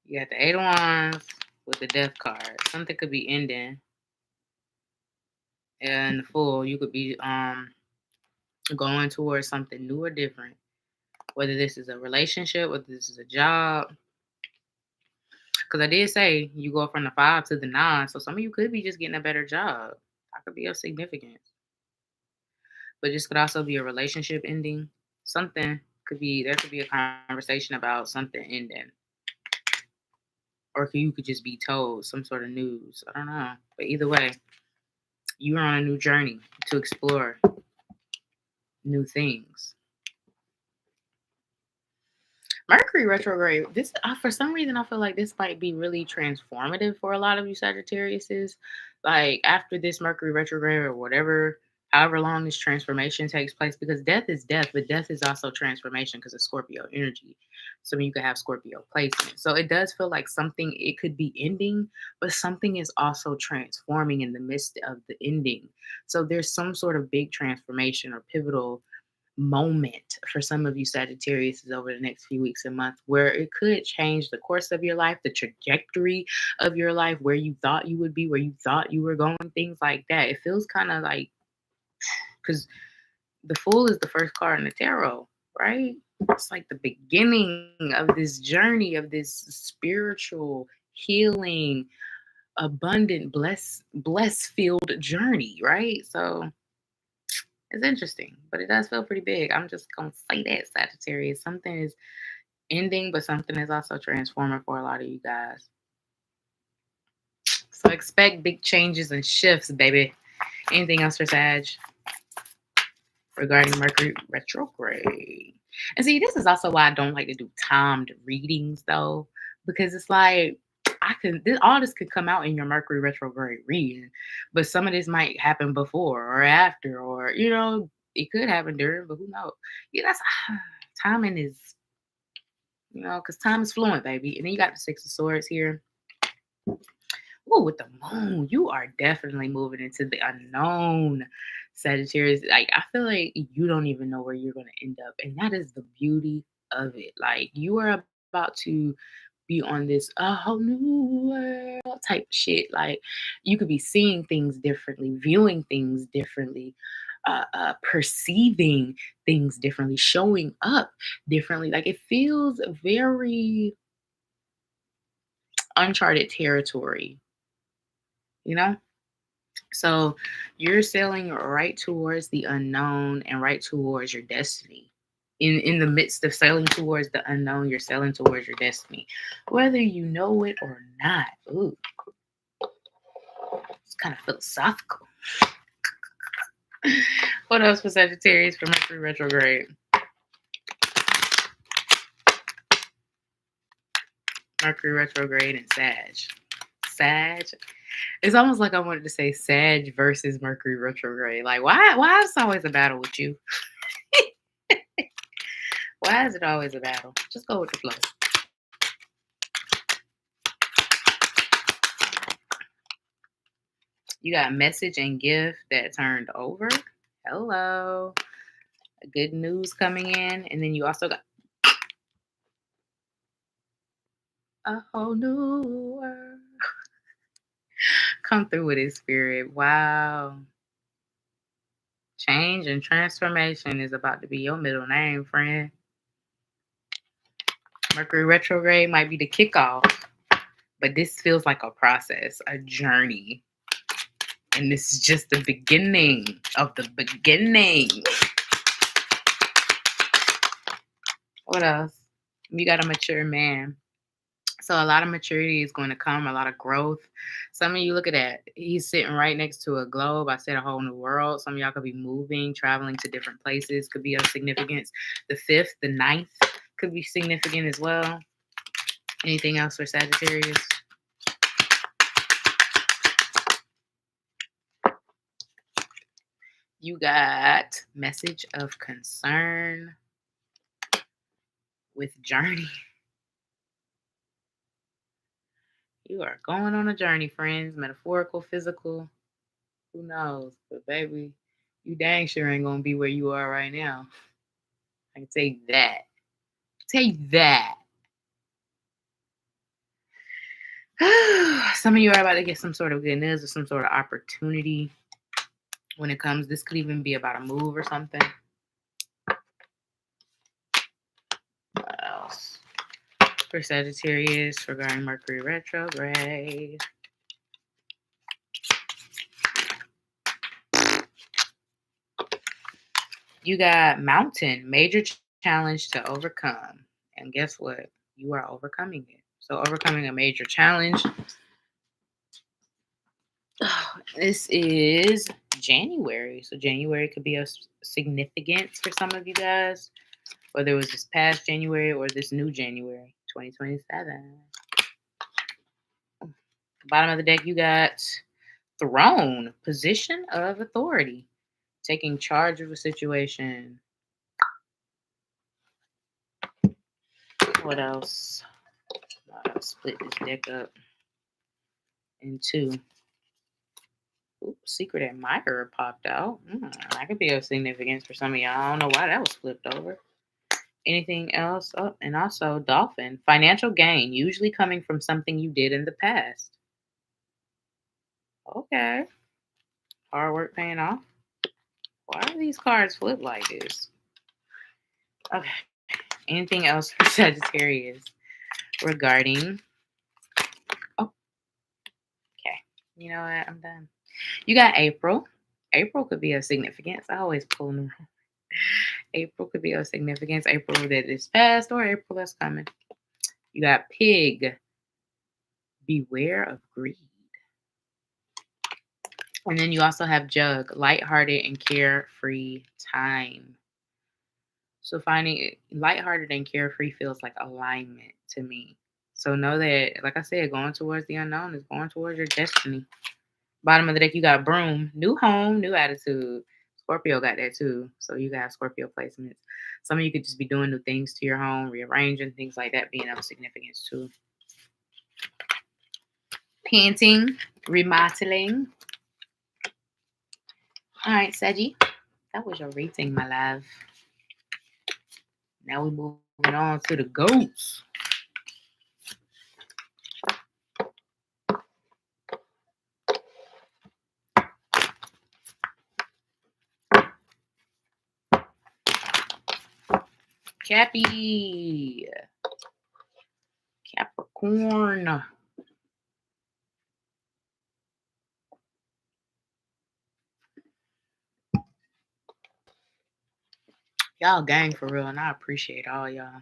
Speaker 1: You got the Eight of Wands with the Death card. Something could be ending. And the Fool, you could be going towards something new or different. Whether this is a relationship, whether this is a job. Because I did say you go from the 5 to the 9. So some of you could be just getting a better job. That could be of significance. But this could also be a relationship ending. Something could be, there could be a conversation about something ending. Or you could just be told some sort of news. I don't know. But either way, you're on a new journey to explore new things. Mercury retrograde, this for some reason I feel like this might be really transformative for a lot of you Sagittariuses. Like after this Mercury retrograde or whatever, however long this transformation takes place, because death is death, but death is also transformation because it's Scorpio energy. So you could have Scorpio placement. So it does feel like something, it could be ending, but something is also transforming in the midst of the ending. So there's some sort of big transformation or pivotal moment for some of you Sagittarius is over the next few weeks and months, where it could change the course of your life, the trajectory of your life, where you thought you would be, where you thought you were going, things like that. It feels kind of like, because the Fool is the first card in the tarot, right? It's like the beginning of this journey, of this spiritual healing, abundant, bless-filled journey, right? So it's interesting, but it does feel pretty big. I'm just going to say that, Sagittarius. Something is ending, but something is also transforming for a lot of you guys. So expect big changes and shifts, baby. Anything else for Sag regarding Mercury retrograde? And see, this is also why I don't like to do timed readings, though, because it's like, all this could come out in your Mercury retrograde reading, but some of this might happen before or after, or it could happen during, but who knows? Yeah, that's timing is, because time is fluent, baby. And then you got the Six of Swords here. Oh, with the Moon, you are definitely moving into the unknown, Sagittarius. Like, I feel like you don't even know where you're going to end up, and that is the beauty of it. Like, you are about to be on this whole new world type shit. Like, you could be seeing things differently, viewing things differently, perceiving things differently, showing up differently. Like, it feels very uncharted territory, So you're sailing right towards the unknown and right towards your destiny. In the midst of sailing towards the unknown, you're sailing towards your destiny, whether you know it or not. Ooh, it's kind of philosophical. What else for Sagittarius for Mercury retrograde? Mercury retrograde and Sag. It's almost like I wanted to say Sag versus Mercury retrograde. Like, why is it always a battle with you? Why is it always a battle? Just go with the flow. You got message and gift that turned over. Hello. Good news coming in. And then you also got a whole new world. Come through with it, spirit. Wow. Change and transformation is about to be your middle name, friend. Mercury retrograde might be the kickoff, but this feels like a process, a journey. And this is just the beginning of the beginning. What else? You got a mature man. So a lot of maturity is going to come, a lot of growth. Some of you, look at that. He's sitting right next to a globe. I said a whole new world. Some of y'all could be moving, traveling to different places. Could be of significance. The 5th, the 9th could be significant as well. Anything else for Sagittarius? You got message of concern with journey. You are going on a journey, friends. Metaphorical, physical. Who knows? But baby, you dang sure ain't gonna be where you are right now. I can take that. Take that. Some of you are about to get some sort of good news or some sort of opportunity when it comes. This could even be about a move or something. What else? For Sagittarius regarding Mercury retrograde. You got mountain, major challenge to overcome. And guess what? You are overcoming it. So overcoming a major challenge. This is January. So January could be of significance for some of you guys. Whether it was this past January or this new January, 2027. Bottom of the deck, you got throne, position of authority. Taking charge of a situation. What else? I'll split this deck up in two. Ooh, secret admirer popped out. That could be of significance for some of y'all. I don't know why that was flipped over. Anything else? Oh, and also dolphin. Financial gain, usually coming from something you did in the past. Okay. Hard work paying off. Why are these cards flipped like this? Okay. Anything else for Sagittarius regarding... Oh, okay. You know what? I'm done. You got April. April could be of significance. I always pull them wrong. April could be of significance. April that is past or April that's coming. You got pig. Beware of greed. And then you also have jug. Lighthearted and carefree time. So finding lighthearted and carefree feels like alignment to me. So know that, like I said, going towards the unknown is going towards your destiny. Bottom of the deck, you got broom. New home, new attitude. Scorpio got that too. So you got Scorpio placements. Some of you could just be doing new things to your home, rearranging, things like that being of significance too. Painting, remodeling. All right, Saggy. That was your reading, my love. Now we're moving on to the goats. Cappy. Capricorn. Y'all gang for real, and I appreciate all y'all.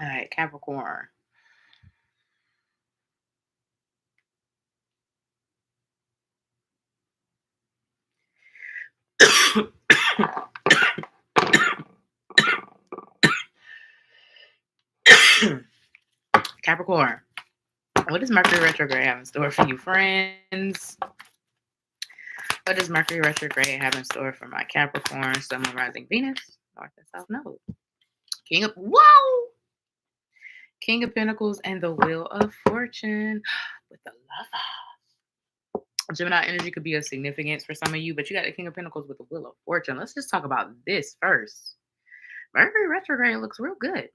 Speaker 1: All right, Capricorn. Capricorn. What does Mercury retrograde have in store for you, friends? What does Mercury retrograde have in store for my Capricorn, Sun, Moon, Rising, Venus, North and South Node? King of... Whoa! King of Pentacles and the Wheel of Fortune with the Lover. Gemini energy could be of significance for some of you, but you got the King of Pentacles with the Wheel of Fortune. Let's just talk about this first. Mercury retrograde looks real good.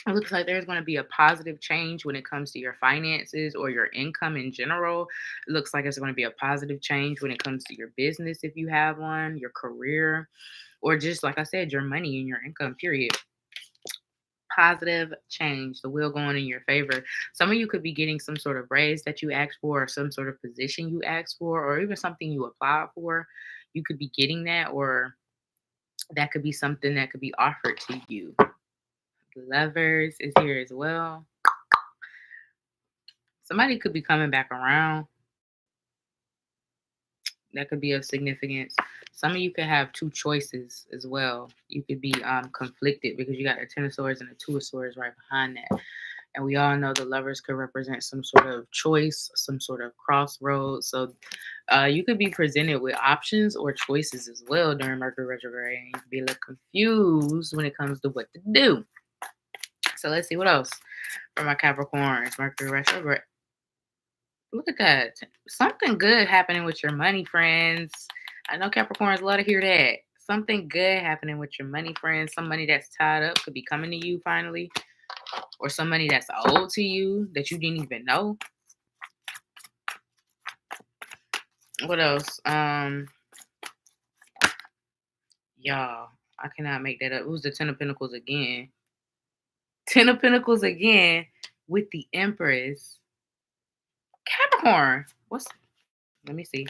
Speaker 1: It looks like there's going to be a positive change when it comes to your finances or your income in general. It looks like it's going to be a positive change when it comes to your business if you have one, your career, or just like I said, your money and your income, period. Positive change, the wheel going in your favor. Some of you could be getting some sort of raise that you asked for, or some sort of position you asked for, or even something you applied for. You could be getting that, or that could be something that could be offered to you. Lovers is here as well. Somebody could be coming back around. That could be of significance. Some of you could have two choices as well. You could be conflicted because you got a Ten of Swords and a Two of Swords right behind that. And we all know the Lovers could represent some sort of choice, some sort of crossroads. So you could be presented with options or choices as well during Mercury retrograde. And you could be a little confused when it comes to what to do. So let's see what else for my Capricorns. Mercury retrograde. Look at that. Something good happening with your money, friends. I know Capricorns love to hear that. Something good happening with your money, friends. Some money that's tied up could be coming to you finally. Or some money that's owed to you that you didn't even know. What else? Y'all, I cannot make that up. It was the Ten of Pentacles again. Ten of Pentacles again with the Empress. Capricorn. Let me see.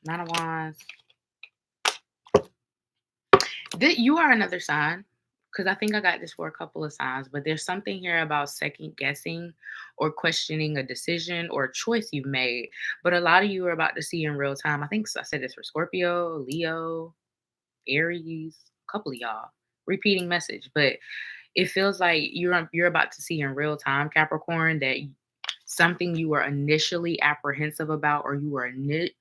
Speaker 1: Nine of Wands. You are another sign, because I think I got this for a couple of signs, but there's something here about second guessing or questioning a decision or a choice you've made. But a lot of you are about to see in real time. I think I said this for Scorpio, Leo, Aries, a couple of y'all. Repeating message, but it feels like you're about to see in real time, Capricorn, that something you were initially apprehensive about, or you were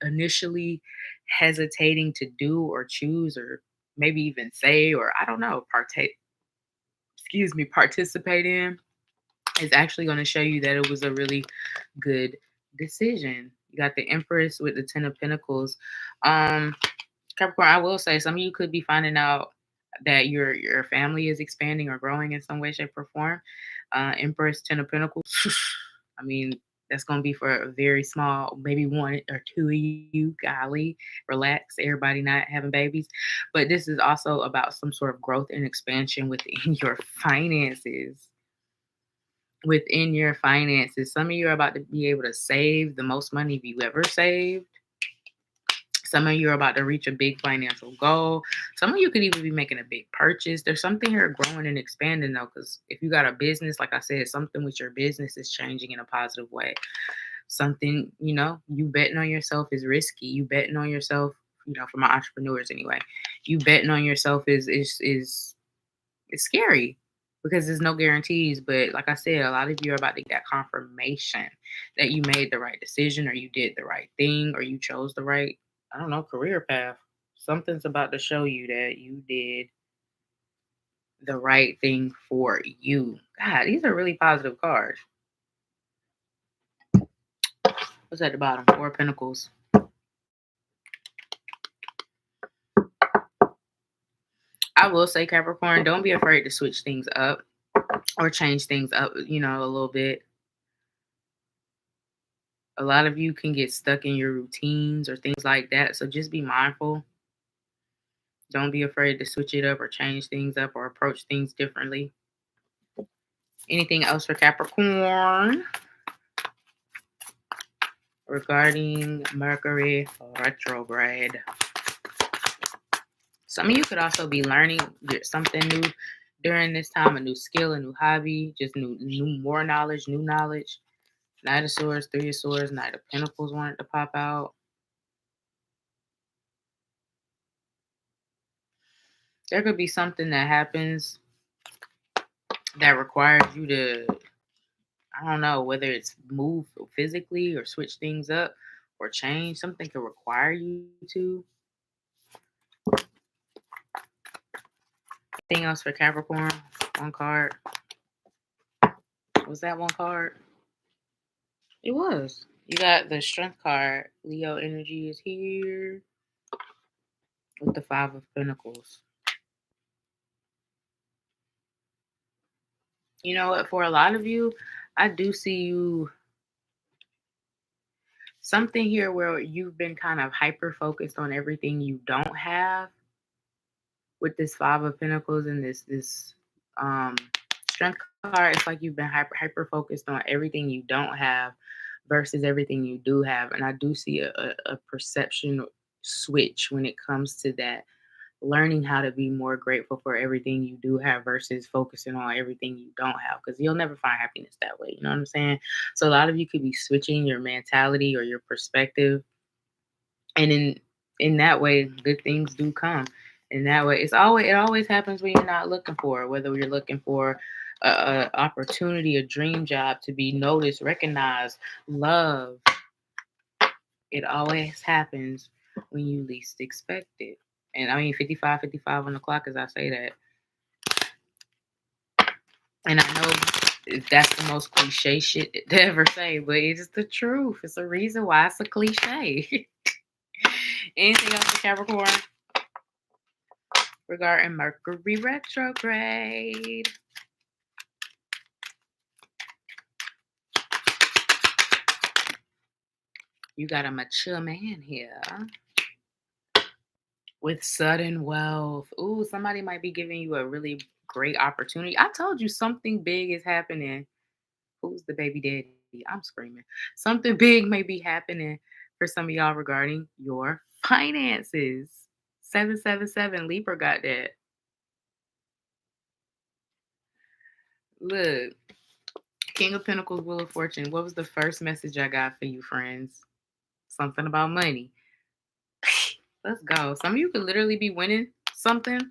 Speaker 1: initially hesitating to do or choose, or maybe even say, or I don't know, participate in, is actually going to show you that it was a really good decision. You got the Empress with the Ten of Pentacles. Capricorn, I will say some of you could be finding out that your family is expanding or growing in some way, shape, or form. Empress, Ten of Pentacles. I mean, that's going to be for a very small, maybe one or two of you. Golly, relax. Everybody not having babies. But this is also about some sort of growth and expansion within your finances. Within your finances. Some of you are about to be able to save the most money you ever saved. Some of you are about to reach a big financial goal. Some of you could even be making a big purchase. There's something here growing and expanding though, because if you got a business, like I said, something with your business is changing in a positive way. Something, you betting on yourself is risky. You betting on yourself, for my entrepreneurs anyway, you betting on yourself is scary because there's no guarantees. But like I said, a lot of you are about to get confirmation that you made the right decision, or you did the right thing, or you chose the right, I don't know, career path. Something's about to show you that you did the right thing for you. God, these are really positive cards. What's at the bottom? Four of Pentacles. I will say, Capricorn, don't be afraid to switch things up or change things up, a little bit. A lot of you can get stuck in your routines or things like that. So just be mindful. Don't be afraid to switch it up or change things up or approach things differently. Anything else for Capricorn regarding Mercury retrograde? Some of you could also be learning something new during this time, a new skill, a new hobby, just more knowledge, new knowledge. Knight of Swords, Three of Swords, Knight of Pentacles wanted to pop out. There could be something that happens that requires you to, I don't know, whether it's move physically or switch things up or change. Something could require you to. Anything else for Capricorn? One card. Was that one card? It was. You got the Strength card. Leo energy is here with the Five of Pentacles. You know what? For a lot of you, I do see you something here where you've been kind of hyper focused on everything you don't have with this Five of Pentacles and this um Strength card. It's like you've been hyper focused on everything you don't have versus everything you do have. And I do see a perception switch when it comes to that. Learning how to be more grateful for everything you do have versus focusing on everything you don't have, because you'll never find happiness that way. You know what I'm saying? So a lot of you could be switching your mentality or your perspective, and in that way, good things do come. In that way, it always happens when you're not looking for it. Whether you're looking for a opportunity, a dream job, to be noticed, recognized, loved, it always happens when you least expect it. And I mean, 55 on the clock as I say that. And I know that's the most cliche shit to ever say, but it's the truth. It's a reason why it's a cliche. Anything else for Capricorn regarding Mercury retrograde? You got a mature man here with sudden wealth. Ooh, somebody might be giving you a really great opportunity. I told you something big is happening. Who's the baby daddy? I'm screaming. Something big may be happening for some of y'all regarding your finances. 777 Libra got that. Look, King of Pentacles, Wheel of Fortune. What was the first message I got for you, friends? Something about money. Let's go. Some of you could literally be winning something.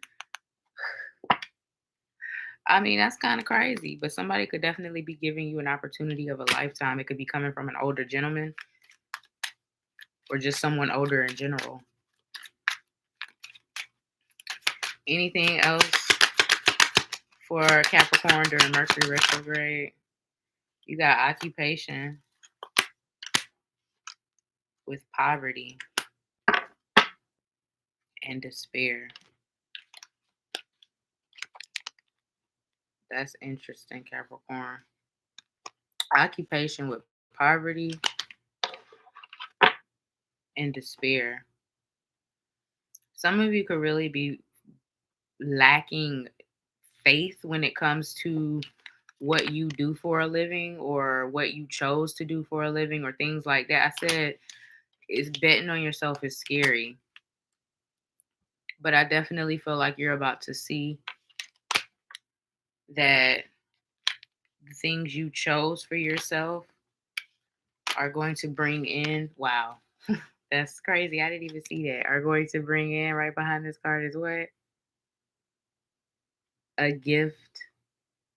Speaker 1: I mean, that's kind of crazy, but somebody could definitely be giving you an opportunity of a lifetime. It could be coming from an older gentleman or just someone older in general. Anything else for Capricorn during Mercury retrograde? You got occupation with poverty and despair. That's interesting, Capricorn. Occupation with poverty and despair. Some of you could really be lacking faith when it comes to what you do for a living or what you chose to do for a living or things like that. I said it's betting on yourself is scary. But I definitely feel like you're about to see that the things you chose for yourself are going to bring in, wow, that's crazy. I didn't even see that. Are going to bring in right behind this card is what? A gift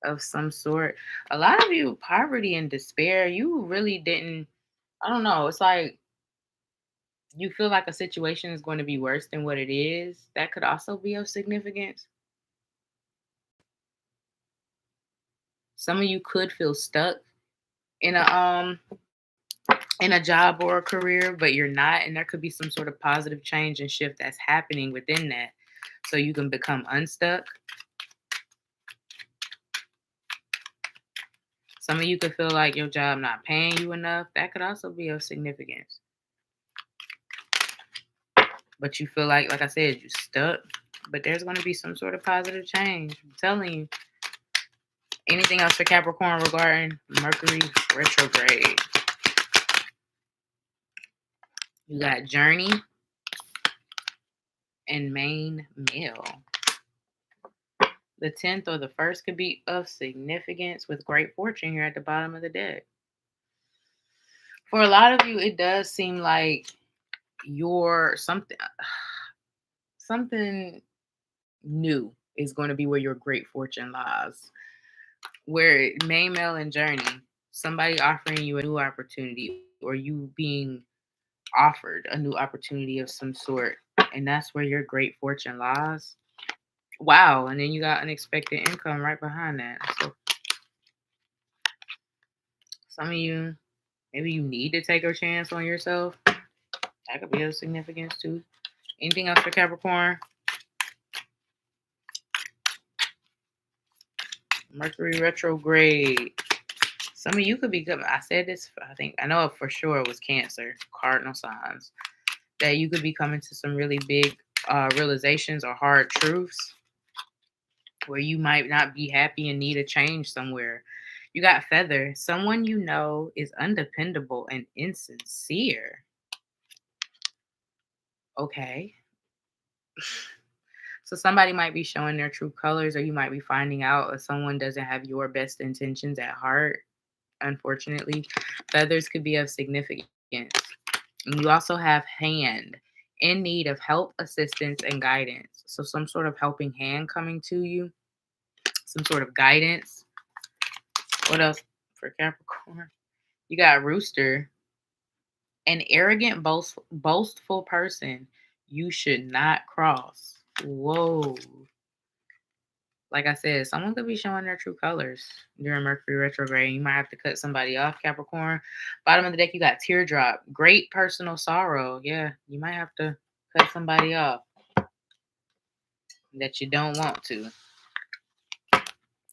Speaker 1: of some sort. A lot of you, poverty and despair, you really didn't, I don't know. It's like you feel like a situation is going to be worse than what it is. That could also be of significance. Some of you could feel stuck in a job or a career, but you're not, and there could be some sort of positive change and shift that's happening within that, so you can become unstuck. Some of you could feel like your job not paying you enough. That could also be of significance. But you feel like I said, you're stuck. But there's going to be some sort of positive change. I'm telling you. Anything else for Capricorn regarding Mercury retrograde? You got journey and main male. The 10th or the 1st could be of significance with great fortune here at the bottom of the deck. For a lot of you, it does seem like your something new is going to be where your great fortune lies. Where main male and journey, somebody offering you a new opportunity or you being offered a new opportunity of some sort, and that's where your great fortune lies. Wow. And then you got unexpected income right behind that. So Some of you, maybe you need to take a chance on yourself. That could be of significance too. Anything else for Capricorn? Mercury retrograde. Some of you could be good. I said this, I know for sure it was Cancer, cardinal signs, that you could be coming to some really big realizations or hard truths where you might not be happy and need a change somewhere. You got feather. Someone you know is undependable and insincere. Okay. So somebody might be showing their true colors, or you might be finding out if someone doesn't have your best intentions at heart. Unfortunately, feathers could be of significance. And you also have hand, in need of help, assistance, and guidance. So some sort of helping hand coming to you, some sort of guidance. What else for Capricorn? You got rooster, an arrogant, boastful person you should not cross. Whoa. Like I said, someone could be showing their true colors during Mercury retrograde. You might have to cut somebody off, Capricorn. Bottom of the deck, you got teardrop. Great personal sorrow. Yeah, you might have to cut somebody off that you don't want to.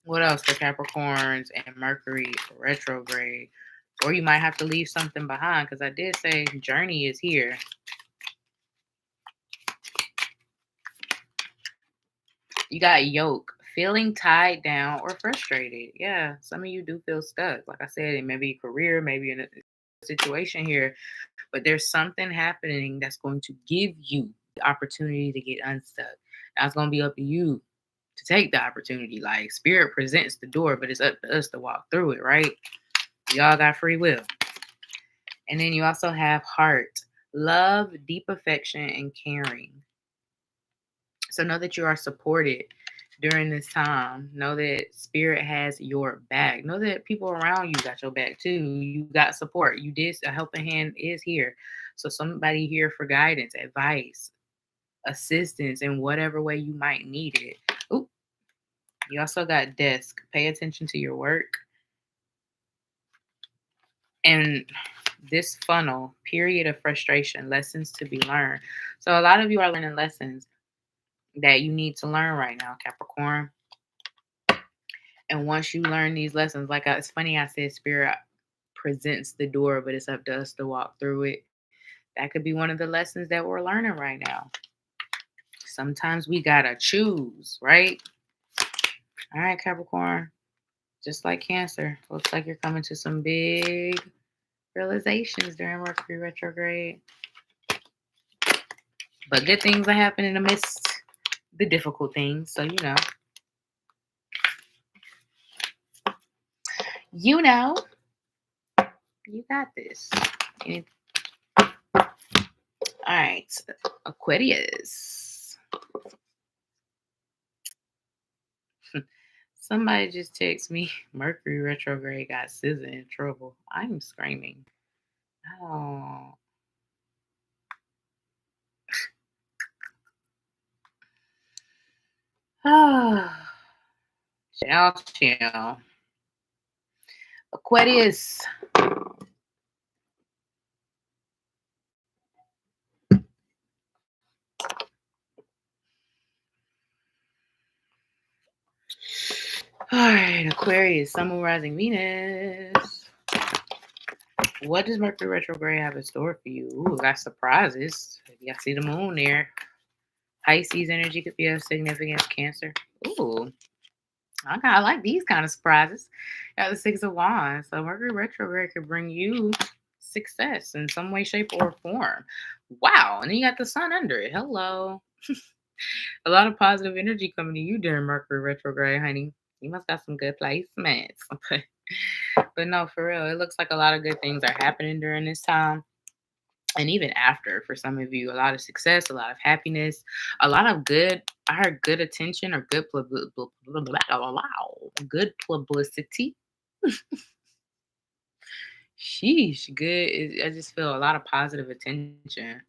Speaker 1: What else for Capricorns and Mercury retrograde? Or you might have to leave something behind, because I did say journey is here. You got yoke, feeling tied down or frustrated. Yeah, some of you do feel stuck. Like I said, it may be career, maybe in a situation here, but there's something happening that's going to give you the opportunity to get unstuck. Now it's going to be up to you to take the opportunity. Like spirit presents the door, but it's up to us to walk through it, right? Y'all got free will. And then you also have heart, love, deep affection, and caring. So know that you are supported during this time. Know that spirit has your back. Know that people around you got your back too. You got support. You did, a helping hand is here. So somebody here for guidance, advice, assistance in whatever way you might need it. Ooh. You also got desk. Pay attention to your work. And this funnel, period of frustration, lessons to be learned. So a lot of you are learning lessons that you need to learn right now, Capricorn. And once you learn these lessons, like it's funny I said spirit presents the door, but it's up to us to walk through it. That could be one of the lessons that we're learning right now. Sometimes we gotta choose, right? All right, Capricorn. Just like Cancer, looks like you're coming to some big realizations during Mercury retrograde. But good things are happening amidst the difficult things. So, you got this. All right, Aquarius. Somebody just texted me, Mercury retrograde got SZA in trouble. I'm screaming. Oh. Chill. Aquarius. All right, Aquarius, Sun, Moon, Rising, Venus. What does Mercury retrograde have in store for you? Ooh, got surprises. You see the moon there. Pisces energy could be of significance. Cancer. Ooh, I like these kind of surprises. Got the Six of Wands. So Mercury retrograde could bring you success in some way, shape, or form. Wow. And then you got the sun under it. Hello. A lot of positive energy coming to you during Mercury retrograde, honey. You must got some good placements. But no, for real, it looks like a lot of good things are happening during this time. And even after, for some of you, a lot of success, a lot of happiness, a lot of good, I heard good attention or good good publicity. Sheesh, good. I just feel a lot of positive attention.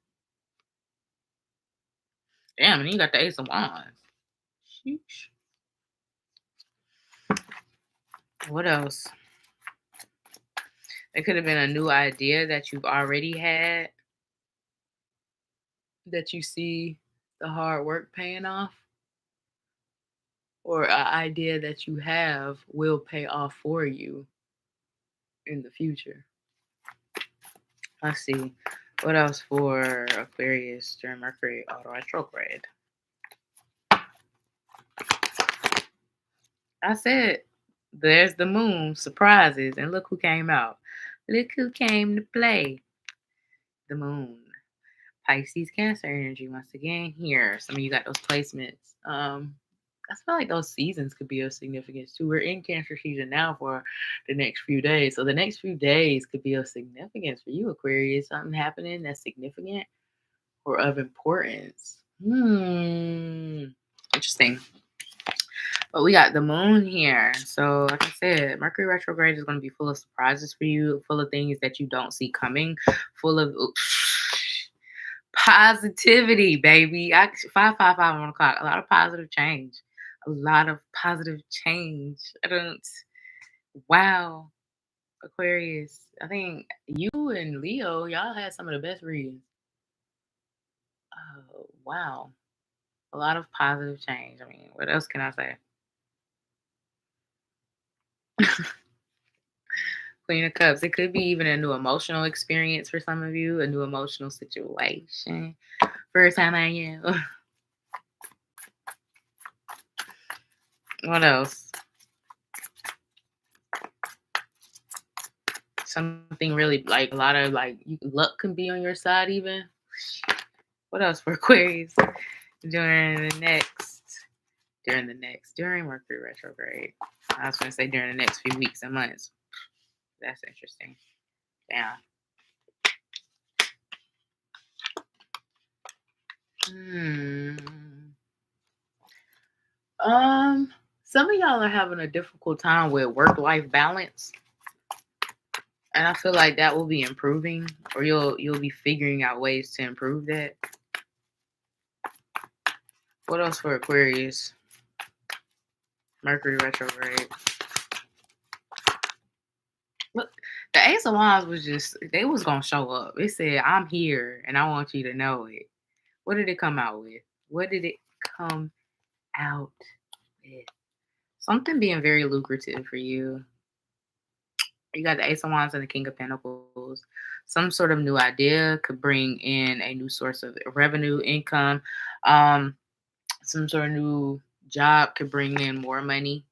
Speaker 1: Damn, and you got the Ace of Wands. Sheesh. What else? It could have been a new idea that you've already had that you see the hard work paying off, or an idea that you have will pay off for you in the future. Let's see. What else for Aquarius during Mercury auto retrograde? I said, there's the moon, surprises, and look who came out. Look who came to play. The moon. Pisces, Cancer energy once again here. Some of you got those placements. I feel like those seasons could be of significance too. We're in Cancer season now for the next few days. So the next few days could be of significance for you, Aquarius. Something happening that's significant or of importance. Interesting. But we got the moon here. So, like I said, Mercury retrograde is going to be full of surprises for you, full of things that you don't see coming, full of positivity, baby. 555 on the clock. A lot of positive change. A lot of positive change. Wow, Aquarius. I think you and Leo, y'all had some of the best readings. Oh, wow. A lot of positive change. I mean, what else can I say? Queen of Cups. It could be even a new emotional experience for some of you, a new emotional situation. First time I knew. What else? Something really like a lot of luck can be on your side even. What else for Aquarius during Mercury retrograde? I was going to say during the next few weeks and months. That's interesting. Yeah. Some of y'all are having a difficult time with work-life balance, and I feel like that will be improving, or you'll be figuring out ways to improve that. What else for Aquarius? Mercury retrograde. Look, the Ace of Wands they was gonna show up. It said, "I'm here, and I want you to know it." What did it come out with? What did it come out with? Something being very lucrative for you. You got the Ace of Wands and the King of Pentacles. Some sort of new idea could bring in a new source of revenue, income. Some sort of new job could bring in more money.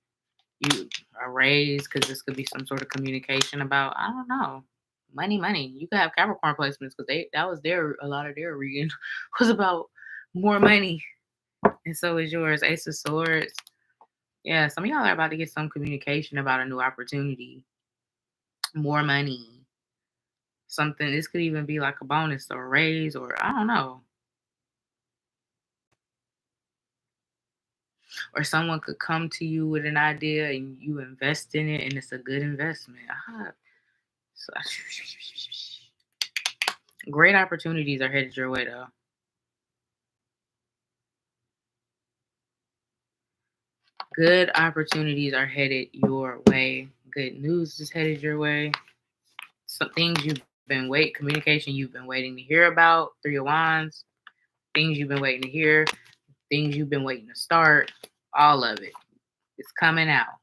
Speaker 1: A raise, because this could be some sort of communication about, I don't know, money. You could have Capricorn placements because a lot of their reading was about more money. And so is yours. Ace of Swords. Yeah, some of y'all are about to get some communication about a new opportunity. More money. Something, this could even be like a bonus or a raise, or I don't know. Or someone could come to you with an idea and you invest in it and it's a good investment. So, great opportunities are headed your way though. Good opportunities are headed your way. Good news is headed your way. Some things communication you've been waiting to hear about. 3 of Wands. Things you've been waiting to hear. Things you've been waiting to start. All of it. It's coming out.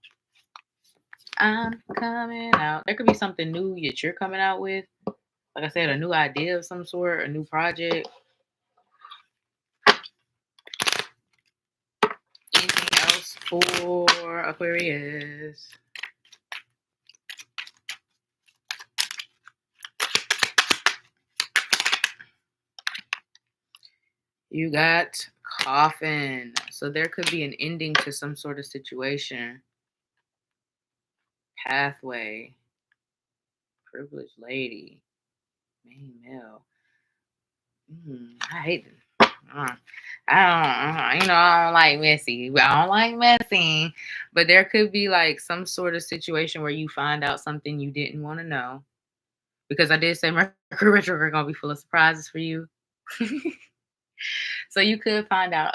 Speaker 1: I'm coming out. There could be something new that you're coming out with. Like I said, a new idea of some sort, a new project. Anything else for Aquarius? You got Coffin. So there could be an ending to some sort of situation. Pathway. Privileged lady. Main male. I hate it. I don't like messy. I don't like messy. But there could be like some sort of situation where you find out something you didn't want to know. Because I did say Mercury retrograde gonna be full of surprises for you. So you could find out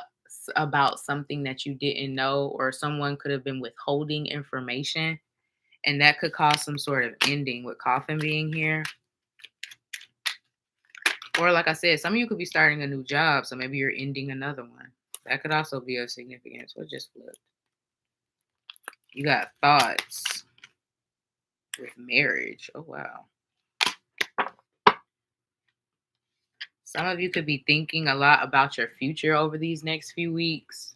Speaker 1: about something that you didn't know, or someone could have been withholding information, And that could cause some sort of ending with coffin being here. Or like I said, some of you could be starting a new job, so maybe you're ending another one. That could also be of significance. What just flipped? You got thoughts with marriage. Oh, wow. Some of you could be thinking a lot about your future over these next few weeks.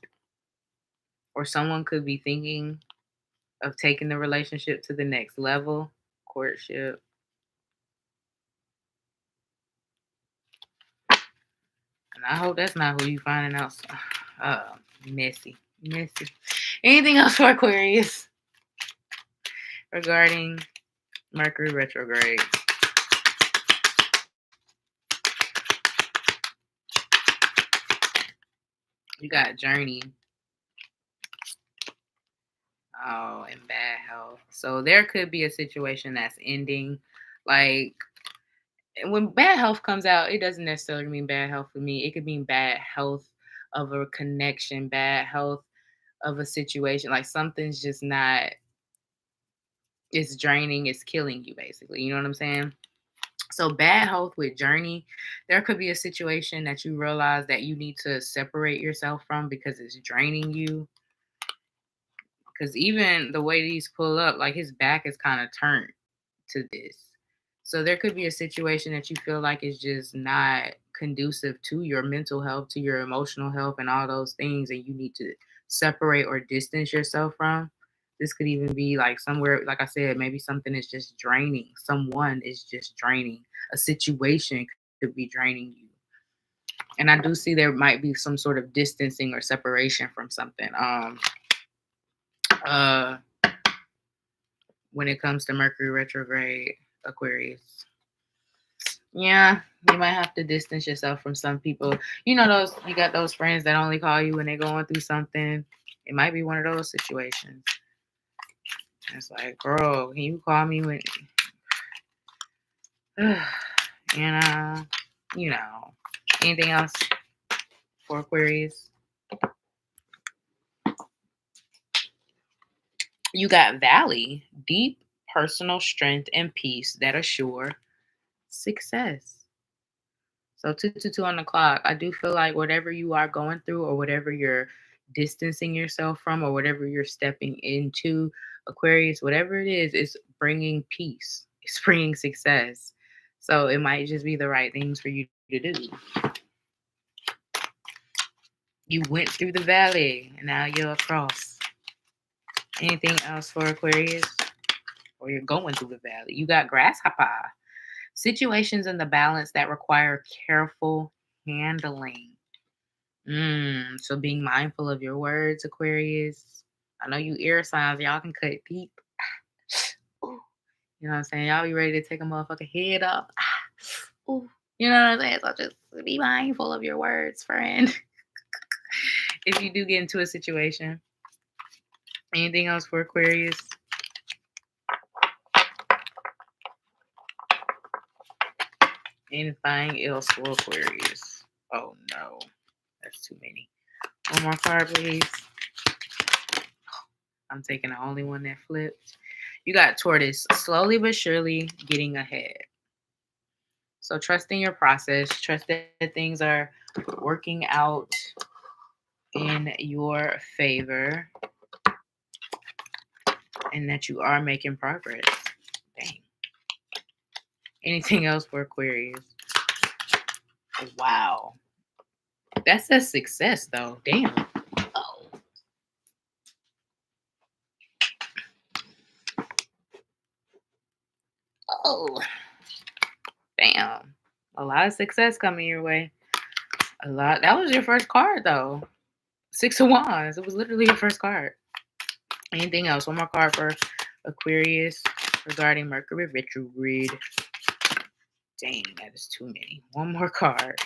Speaker 1: Or someone could be thinking of taking the relationship to the next level. Courtship. And I hope that's not who you finding out. Messy. Messy. Anything else for Aquarius regarding Mercury retrograde? You got journey. Oh, and bad health. So there could be a situation that's ending. Like, when bad health comes out, it doesn't necessarily mean bad health for me. It could mean bad health of a connection, bad health of a situation. Like something's just not, it's draining, it's killing you basically. You know what I'm saying? So bad health with journey, there could be a situation that you realize that you need to separate yourself from because it's draining you. Because even the way these pull up, like his back is kind of turned to this. So there could be a situation that you feel like is just not conducive to your mental health, to your emotional health, and all those things, and you need to separate or distance yourself from. This could even be like somewhere, like I said, maybe something is just draining. Someone is just draining. A situation could be draining you. And I do see there might be some sort of distancing or separation from something. Uh when it comes to Mercury retrograde, Aquarius. Yeah, you might have to distance yourself from some people. You know those, you got those friends that only call you when they're going through something. It might be one of those situations. It's like, girl, can you call me when and you know. Anything else for Aquarius? You got Valley, deep personal strength and peace that assure success. So 2 on the clock. I do feel like whatever you are going through or whatever you're distancing yourself from or whatever you're stepping into, Aquarius, whatever it is, it's bringing peace. It's bringing success. So it might just be the right things for you to do. You went through the valley and now you're across. Anything else for Aquarius? Or you're going through the valley. You got grasshopper. Situations in the balance that require careful handling. So being mindful of your words, Aquarius. I know you air signs, y'all can cut deep. Ooh. You know what I'm saying? Y'all be ready to take a motherfucking head up. Ooh. You know what I'm saying? So just be mindful of your words, friend. If you do get into a situation. Anything else for Aquarius? Anything else for Aquarius? Oh no, that's too many. One more card, please. I'm taking the only one that flipped. You got Taurus, slowly but surely getting ahead. So trusting your process, trust that things are working out in your favor and that you are making progress. Dang. Anything else for Aquarius? Wow. That's a success though. Damn. Oh. Oh. Damn. A lot of success coming your way. A lot. That was your first card though. 6 of Wands. It was literally your first card. Anything else? One more card for Aquarius regarding Mercury retrograde. Dang, that is too many. One more card.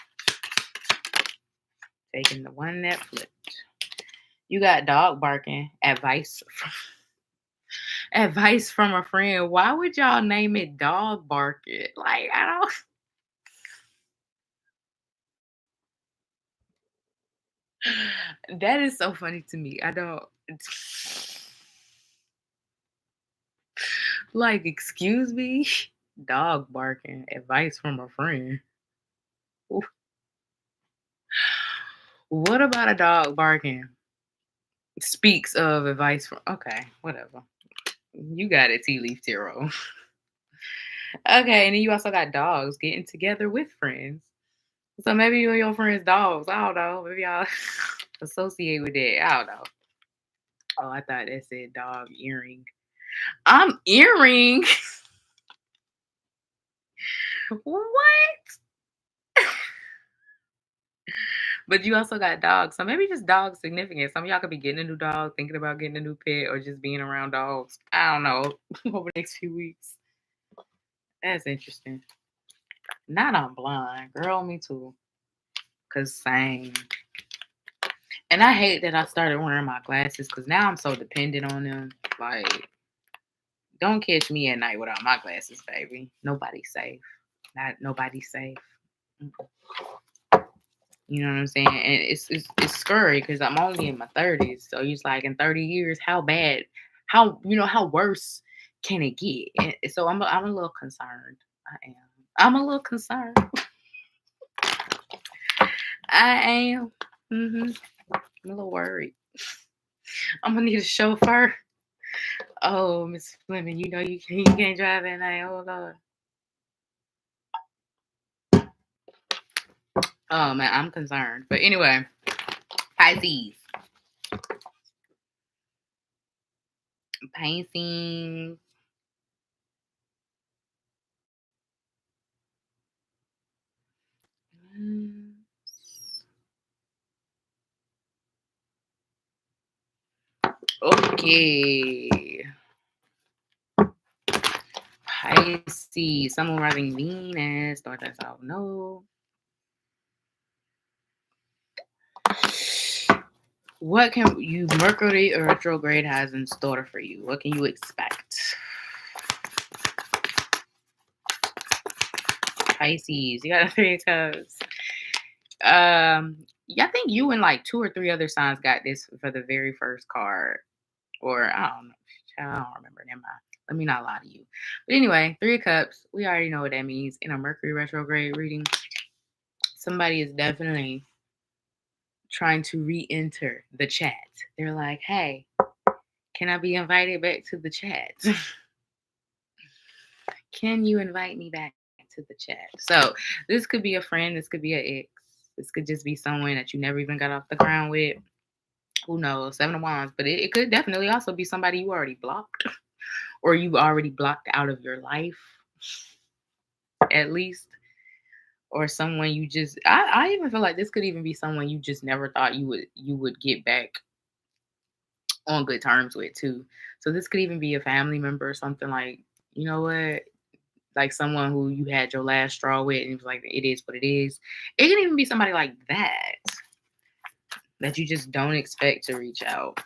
Speaker 1: Taking the one that flipped. You got dog barking. Advice from a friend. Why would y'all name it dog barking? Like, I don't. That is so funny to me. I don't. Like, excuse me? Dog barking. Advice from a friend. Ooh, what about a dog barking? Speaks of advice from. Okay, whatever. You got it, tea leaf tarot. Okay, and then you also got dogs getting together with friends. So maybe you and your friends' dogs. I don't know. Maybe y'all associate with that. I don't know. Oh, I thought that said dog earring. I'm earring. What? But you also got dogs. So maybe just dog significance. Some of y'all could be getting a new dog, thinking about getting a new pet, or just being around dogs. I don't know. Over the next few weeks. That's interesting. Not I'm blind. Girl, me too. Cause same. And I hate that I started wearing my glasses because now I'm so dependent on them. Like, don't catch me at night without my glasses, baby. Nobody's safe. Not nobody's safe. Mm. You know what I'm saying? And it's scary because I'm only in my 30s. So it's like in 30 years, how bad, how worse can it get? And so I'm a little concerned. I am. I'm a little concerned. I am. I'm a little worried. I'm gonna need a chauffeur. Oh, Miss Fleming, you know you can't drive at night. Oh Lord. Oh man, I'm concerned. But anyway, Pisces. Pisces. Mm, okay. Pisces. Someone running Venus. Start that out. No. What can you Mercury or retrograde has in store for you? What can you expect? Pisces. You got a 3 of Cups. Yeah, I think you and like 2 or 3 other signs got this for the very first card. Or I don't know. I don't remember. Never mind. Let me not lie to you. But anyway, 3 of Cups. We already know what that means in a Mercury retrograde reading. Somebody is definitely trying to re-enter the chat. They're like, hey, can I be invited back to the chat? Can you invite me back to the chat? So this could be a friend. This could be an ex. This could just be someone that you never even got off the ground with. Who knows? 7 of Wands. But it could definitely also be somebody you already blocked or you already blocked out of your life, at least. Or someone you just I even feel like this could even be someone you just never thought you would get back on good terms with too. So this could even be a family member or something like, you know what? Like someone who you had your last straw with and it was like it is what it is. It can even be somebody like that you just don't expect to reach out.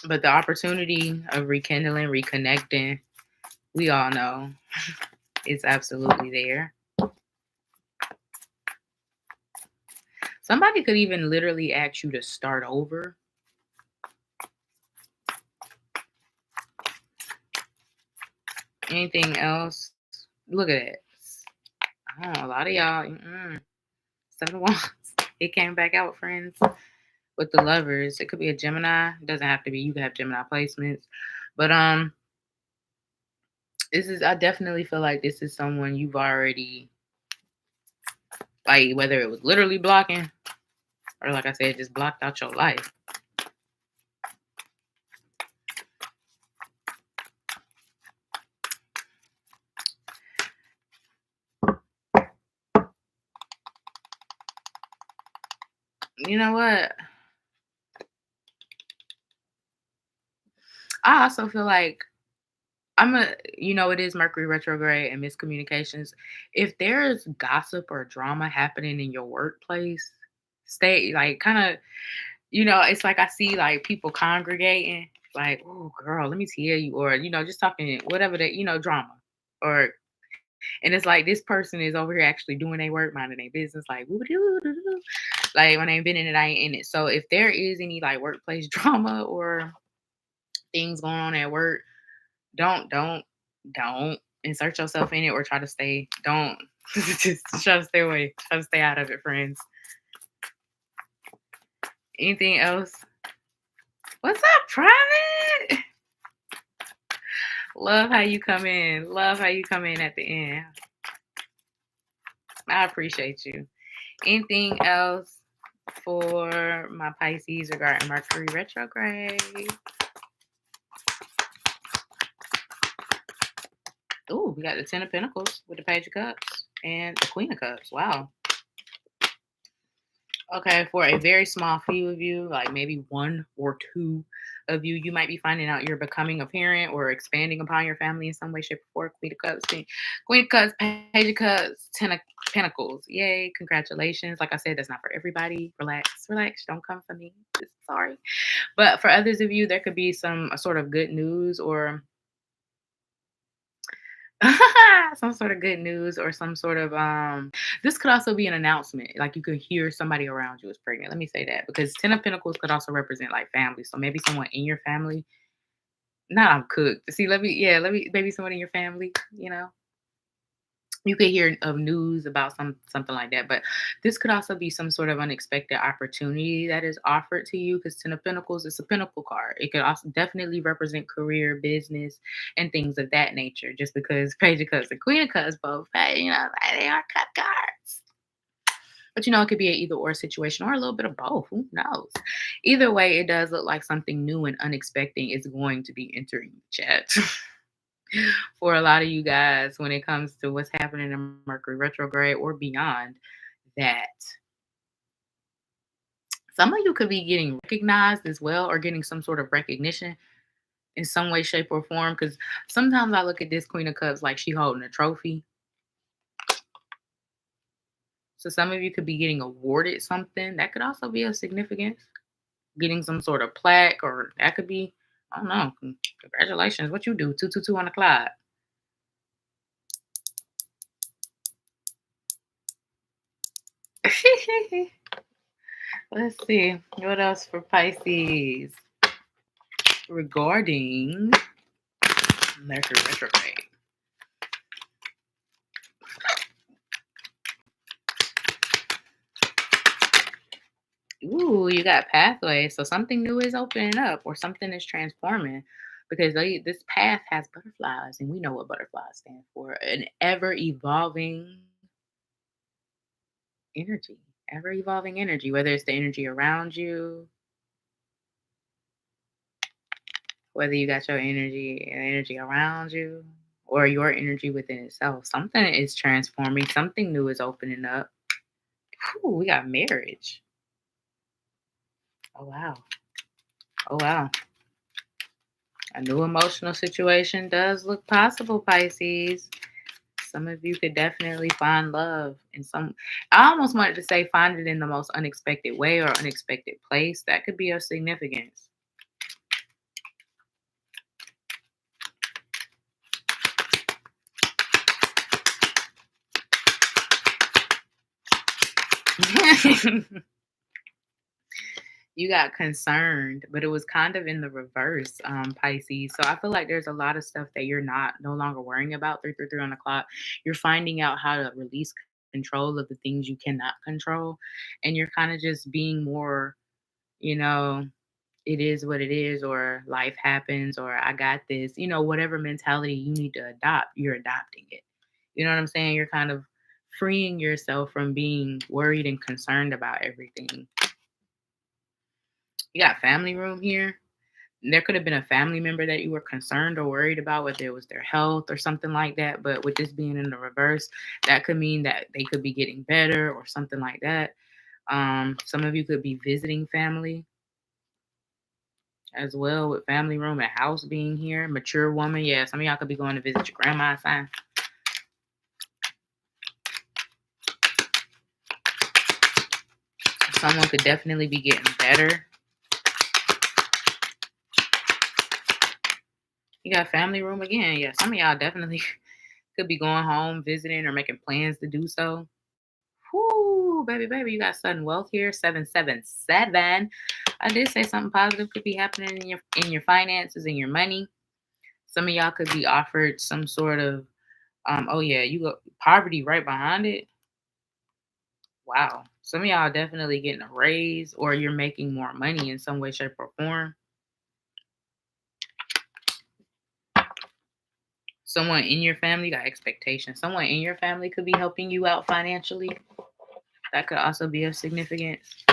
Speaker 1: But the opportunity of rekindling, reconnecting, we all know it's absolutely there. Somebody could even literally ask you to start over. Anything else? Look at it. A lot of y'all, 7 of Wands. It came back out, friends, with the Lovers. It could be a Gemini. It doesn't have to be. You can have Gemini placements. But I definitely feel like this is someone you've already, like, whether it was literally blocking or, like I said, just blocked out your life. You know what? I also feel like it is Mercury retrograde and miscommunications. If there's gossip or drama happening in your workplace, stay like kind of, it's like I see like people congregating, like, oh girl, let me tell you, or just talking whatever that, drama. Or and it's like this person is over here actually doing their work, minding their business, like woo-doo-doo-doo-doo. Like when I ain't been in it, I ain't in it. So if there is any like workplace drama or things going on at work, Don't insert yourself in it or try to stay. Don't just try to stay away. Try to stay out of it, friends. Anything else? What's up, private? Love how you come in. Love how you come in at the end. I appreciate you. Anything else for my Pisces regarding Mercury retrograde? Ooh, we got the Ten of Pentacles with the Page of Cups and the Queen of Cups. Wow. Okay, for a very small few of you, like maybe one or two of you, you might be finding out you're becoming a parent or expanding upon your family in some way, shape, or form. Queen of Cups, Queen of Cups, Page of Cups, Ten of Pentacles. Yay, congratulations. Like I said, that's not for everybody. Relax, relax. Don't come for me. Sorry. But for others of you, there could be some sort of good news or some sort of good news or some sort of this could also be an announcement, like you could hear somebody around you is pregnant. Let me say that, because Ten of Pentacles could also represent like family, so maybe someone in your family. Not I'm cooked, see, let me maybe someone in your family, you could hear of news about something like that. But this could also be some sort of unexpected opportunity that is offered to you, because Ten of Pentacles is a pinnacle card. It could also definitely represent career, business, and things of that nature. Just because Page of Cups and Queen of Cups both, hey, they are cut cards. But it could be an either or situation or a little bit of both. Who knows? Either way, it does look like something new and unexpected is going to be entering the chat. For a lot of you guys, when it comes to what's happening in Mercury retrograde or beyond that, some of you could be getting recognized as well, or getting some sort of recognition in some way, shape, or form. Because sometimes I look at this Queen of Cups like she holding a trophy. So some of you could be getting awarded something. That could also be of significance. Getting some sort of plaque, or that could be, I don't know. Congratulations. What you do? 222 on the clock. Let's see. What else for Pisces regarding Mercury retrograde? Ooh, you got pathways. So something new is opening up, or something is transforming, because this path has butterflies, and we know what butterflies stand for: an ever evolving energy. Ever evolving energy, whether it's the energy around you, whether you got your energy around you, or your energy within itself. Something is transforming, something new is opening up. Ooh, we got marriage. Oh wow. Oh wow. A new emotional situation does look possible, Pisces. Some of you could definitely find love in some. I almost wanted to say find it in the most unexpected way or unexpected place. That could be of significance. You got concerned, but it was kind of in the reverse, Pisces. So I feel like there's a lot of stuff that you're no longer worrying about. 333 on the clock. You're finding out how to release control of the things you cannot control, and you're kind of just being more, you know, it is what it is, or life happens, or I got this. Whatever mentality you need to adopt, you're adopting it. You know what I'm saying? You're kind of freeing yourself from being worried and concerned about everything. You got family room here. There could have been a family member that you were concerned or worried about, whether it was their health or something like that. But with this being in the reverse, that could mean that they could be getting better or something like that. Some of you could be visiting family as well, with family room and house being here. Mature woman. Yeah, some of y'all could be going to visit your grandma's sign. Someone could definitely be getting better. You got family room again. Yeah, some of y'all definitely could be going home, visiting, or making plans to do so. Whoo, baby, you got sudden wealth here. 777. I did say something positive could be happening in your finances and your money. Some of y'all could be offered some sort of, oh yeah, you got poverty right behind it. Wow. Some of y'all definitely getting a raise or you're making more money in some way, shape, or form. Someone in your family got expectations. Someone in your family could be helping you out financially. That could also be of significance.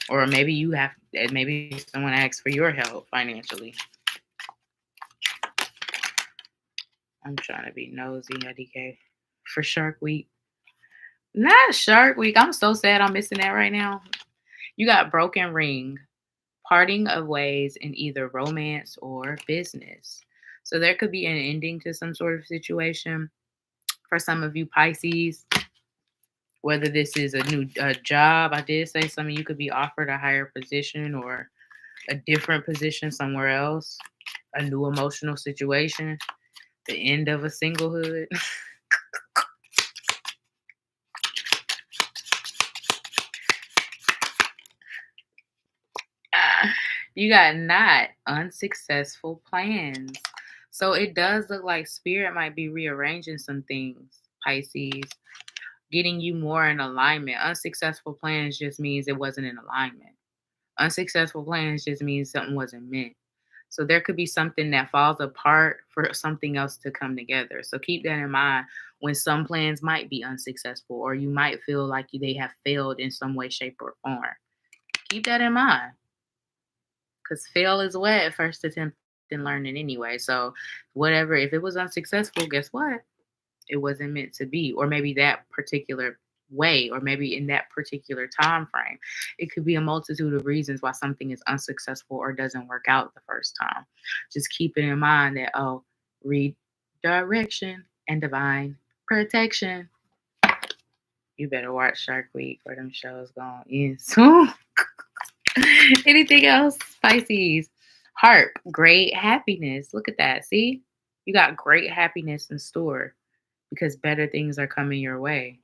Speaker 1: Or maybe maybe someone asks for your help financially. I'm trying to be nosy, DK. For Shark Week. Not Shark Week. I'm so sad I'm missing that right now. You got broken ring, parting of ways in either romance or business. So there could be an ending to some sort of situation for some of you Pisces. Whether this is a new job, I did say some of you could be offered a higher position or a different position somewhere else, a new emotional situation, the end of a singlehood. You got not unsuccessful plans. So it does look like Spirit might be rearranging some things, Pisces, getting you more in alignment. Unsuccessful plans just means it wasn't in alignment. Unsuccessful plans just means something wasn't meant. So there could be something that falls apart for something else to come together. So keep that in mind when some plans might be unsuccessful or you might feel like they have failed in some way, shape, or form. Keep that in mind. Because fail is what at first attempt in learning anyway. So whatever, if it was unsuccessful, guess what? It wasn't meant to be. Or maybe that particular way, or maybe in that particular time frame. It could be a multitude of reasons why something is unsuccessful or doesn't work out the first time. Just keep it in mind that, oh, redirection and divine protection. You better watch Shark Week or them shows going in soon. Anything else, Pisces? Harp, great happiness. Look at that. See? You got great happiness in store because better things are coming your way.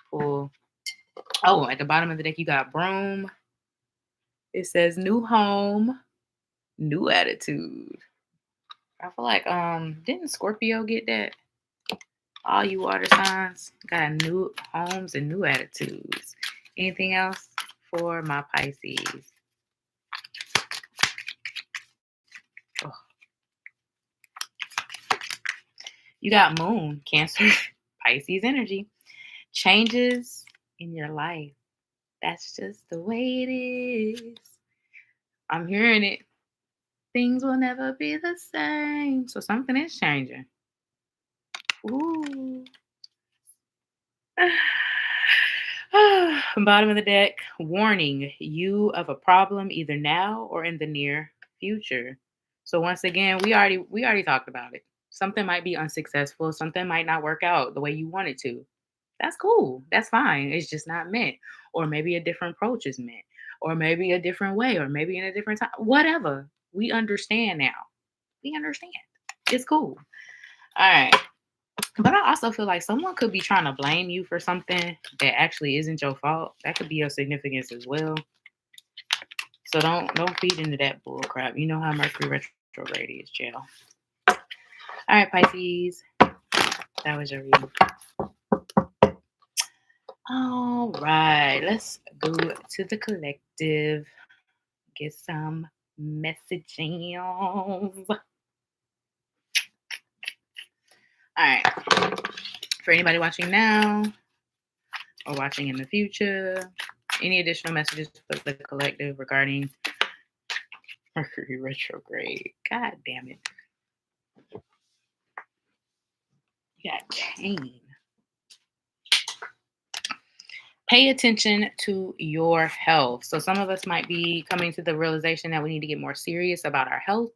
Speaker 1: Cool. Oh, at the bottom of the deck, you got Broom. It says new home, new attitude. I feel like didn't Scorpio get that? All you water signs got new homes and new attitudes. Anything else for my Pisces? Oh. You got Moon, Cancer, Pisces energy. Changes in your life. That's just the way it is. I'm hearing it. Things will never be the same. So something is changing. Ooh. Bottom of the deck, warning you of a problem either now or in the near future. So once again, we already talked about it. Something might be unsuccessful, something might not work out the way you want it to. That's cool. That's fine. It's just not meant. Or maybe a different approach is meant. Or maybe a different way, or maybe in a different time. Whatever. We understand now. We understand. It's cool. All right. But I also feel like someone could be trying to blame you for something that actually isn't your fault. That could be of significance as well. So don't feed into that bull crap. You know how Mercury retrograde is, chill. All right, Pisces. That was your reading. All right, let's go to the collective. Get some messaging. All right. For anybody watching now or watching in the future, any additional messages for the collective regarding Mercury retrograde? God damn it. You got Cain. Pay attention to your health. So some of us might be coming to the realization that we need to get more serious about our health,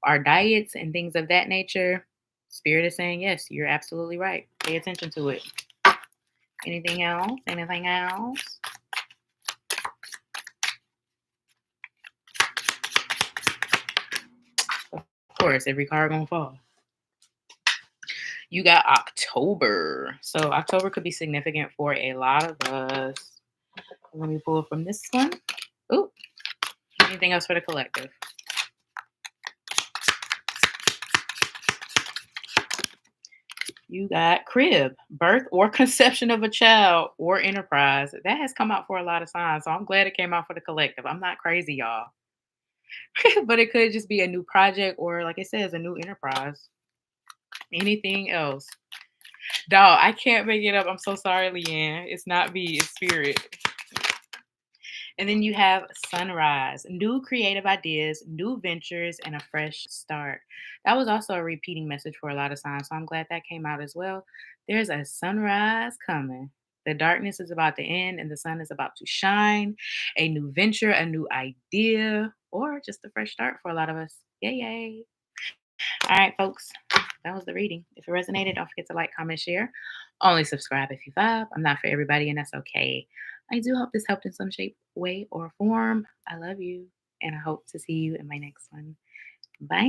Speaker 1: our diets, and things of that nature. Spirit is saying, yes, you're absolutely right. Pay attention to it. Anything else? Anything else? Of course, every card gonna fall. You got October. So October could be significant for a lot of us. Let me pull from this one. Oh, Anything else for the collective? You got crib, birth or conception of a child or enterprise. That has come out for a lot of signs. So I'm glad it came out for the collective. I'm not crazy, y'all. But it could just be a new project or, like it says, a new enterprise. Anything else? Dog, I can't make it up. I'm so sorry, Leanne. It's not me, it's spirit. And then you have sunrise, new creative ideas, new ventures, and a fresh start. That was also a repeating message for a lot of signs. So I'm glad that came out as well. There's a sunrise coming. The darkness is about to end and the sun is about to shine. A new venture, a new idea, or just a fresh start for a lot of us. Yay, yay. All right, folks, that was the reading. If it resonated, don't forget to like, comment, share. Only subscribe if you vibe. I'm not for everybody, and that's okay. I do hope this helped in some shape, way, or form. I love you, and I hope to see you in my next one. Bye.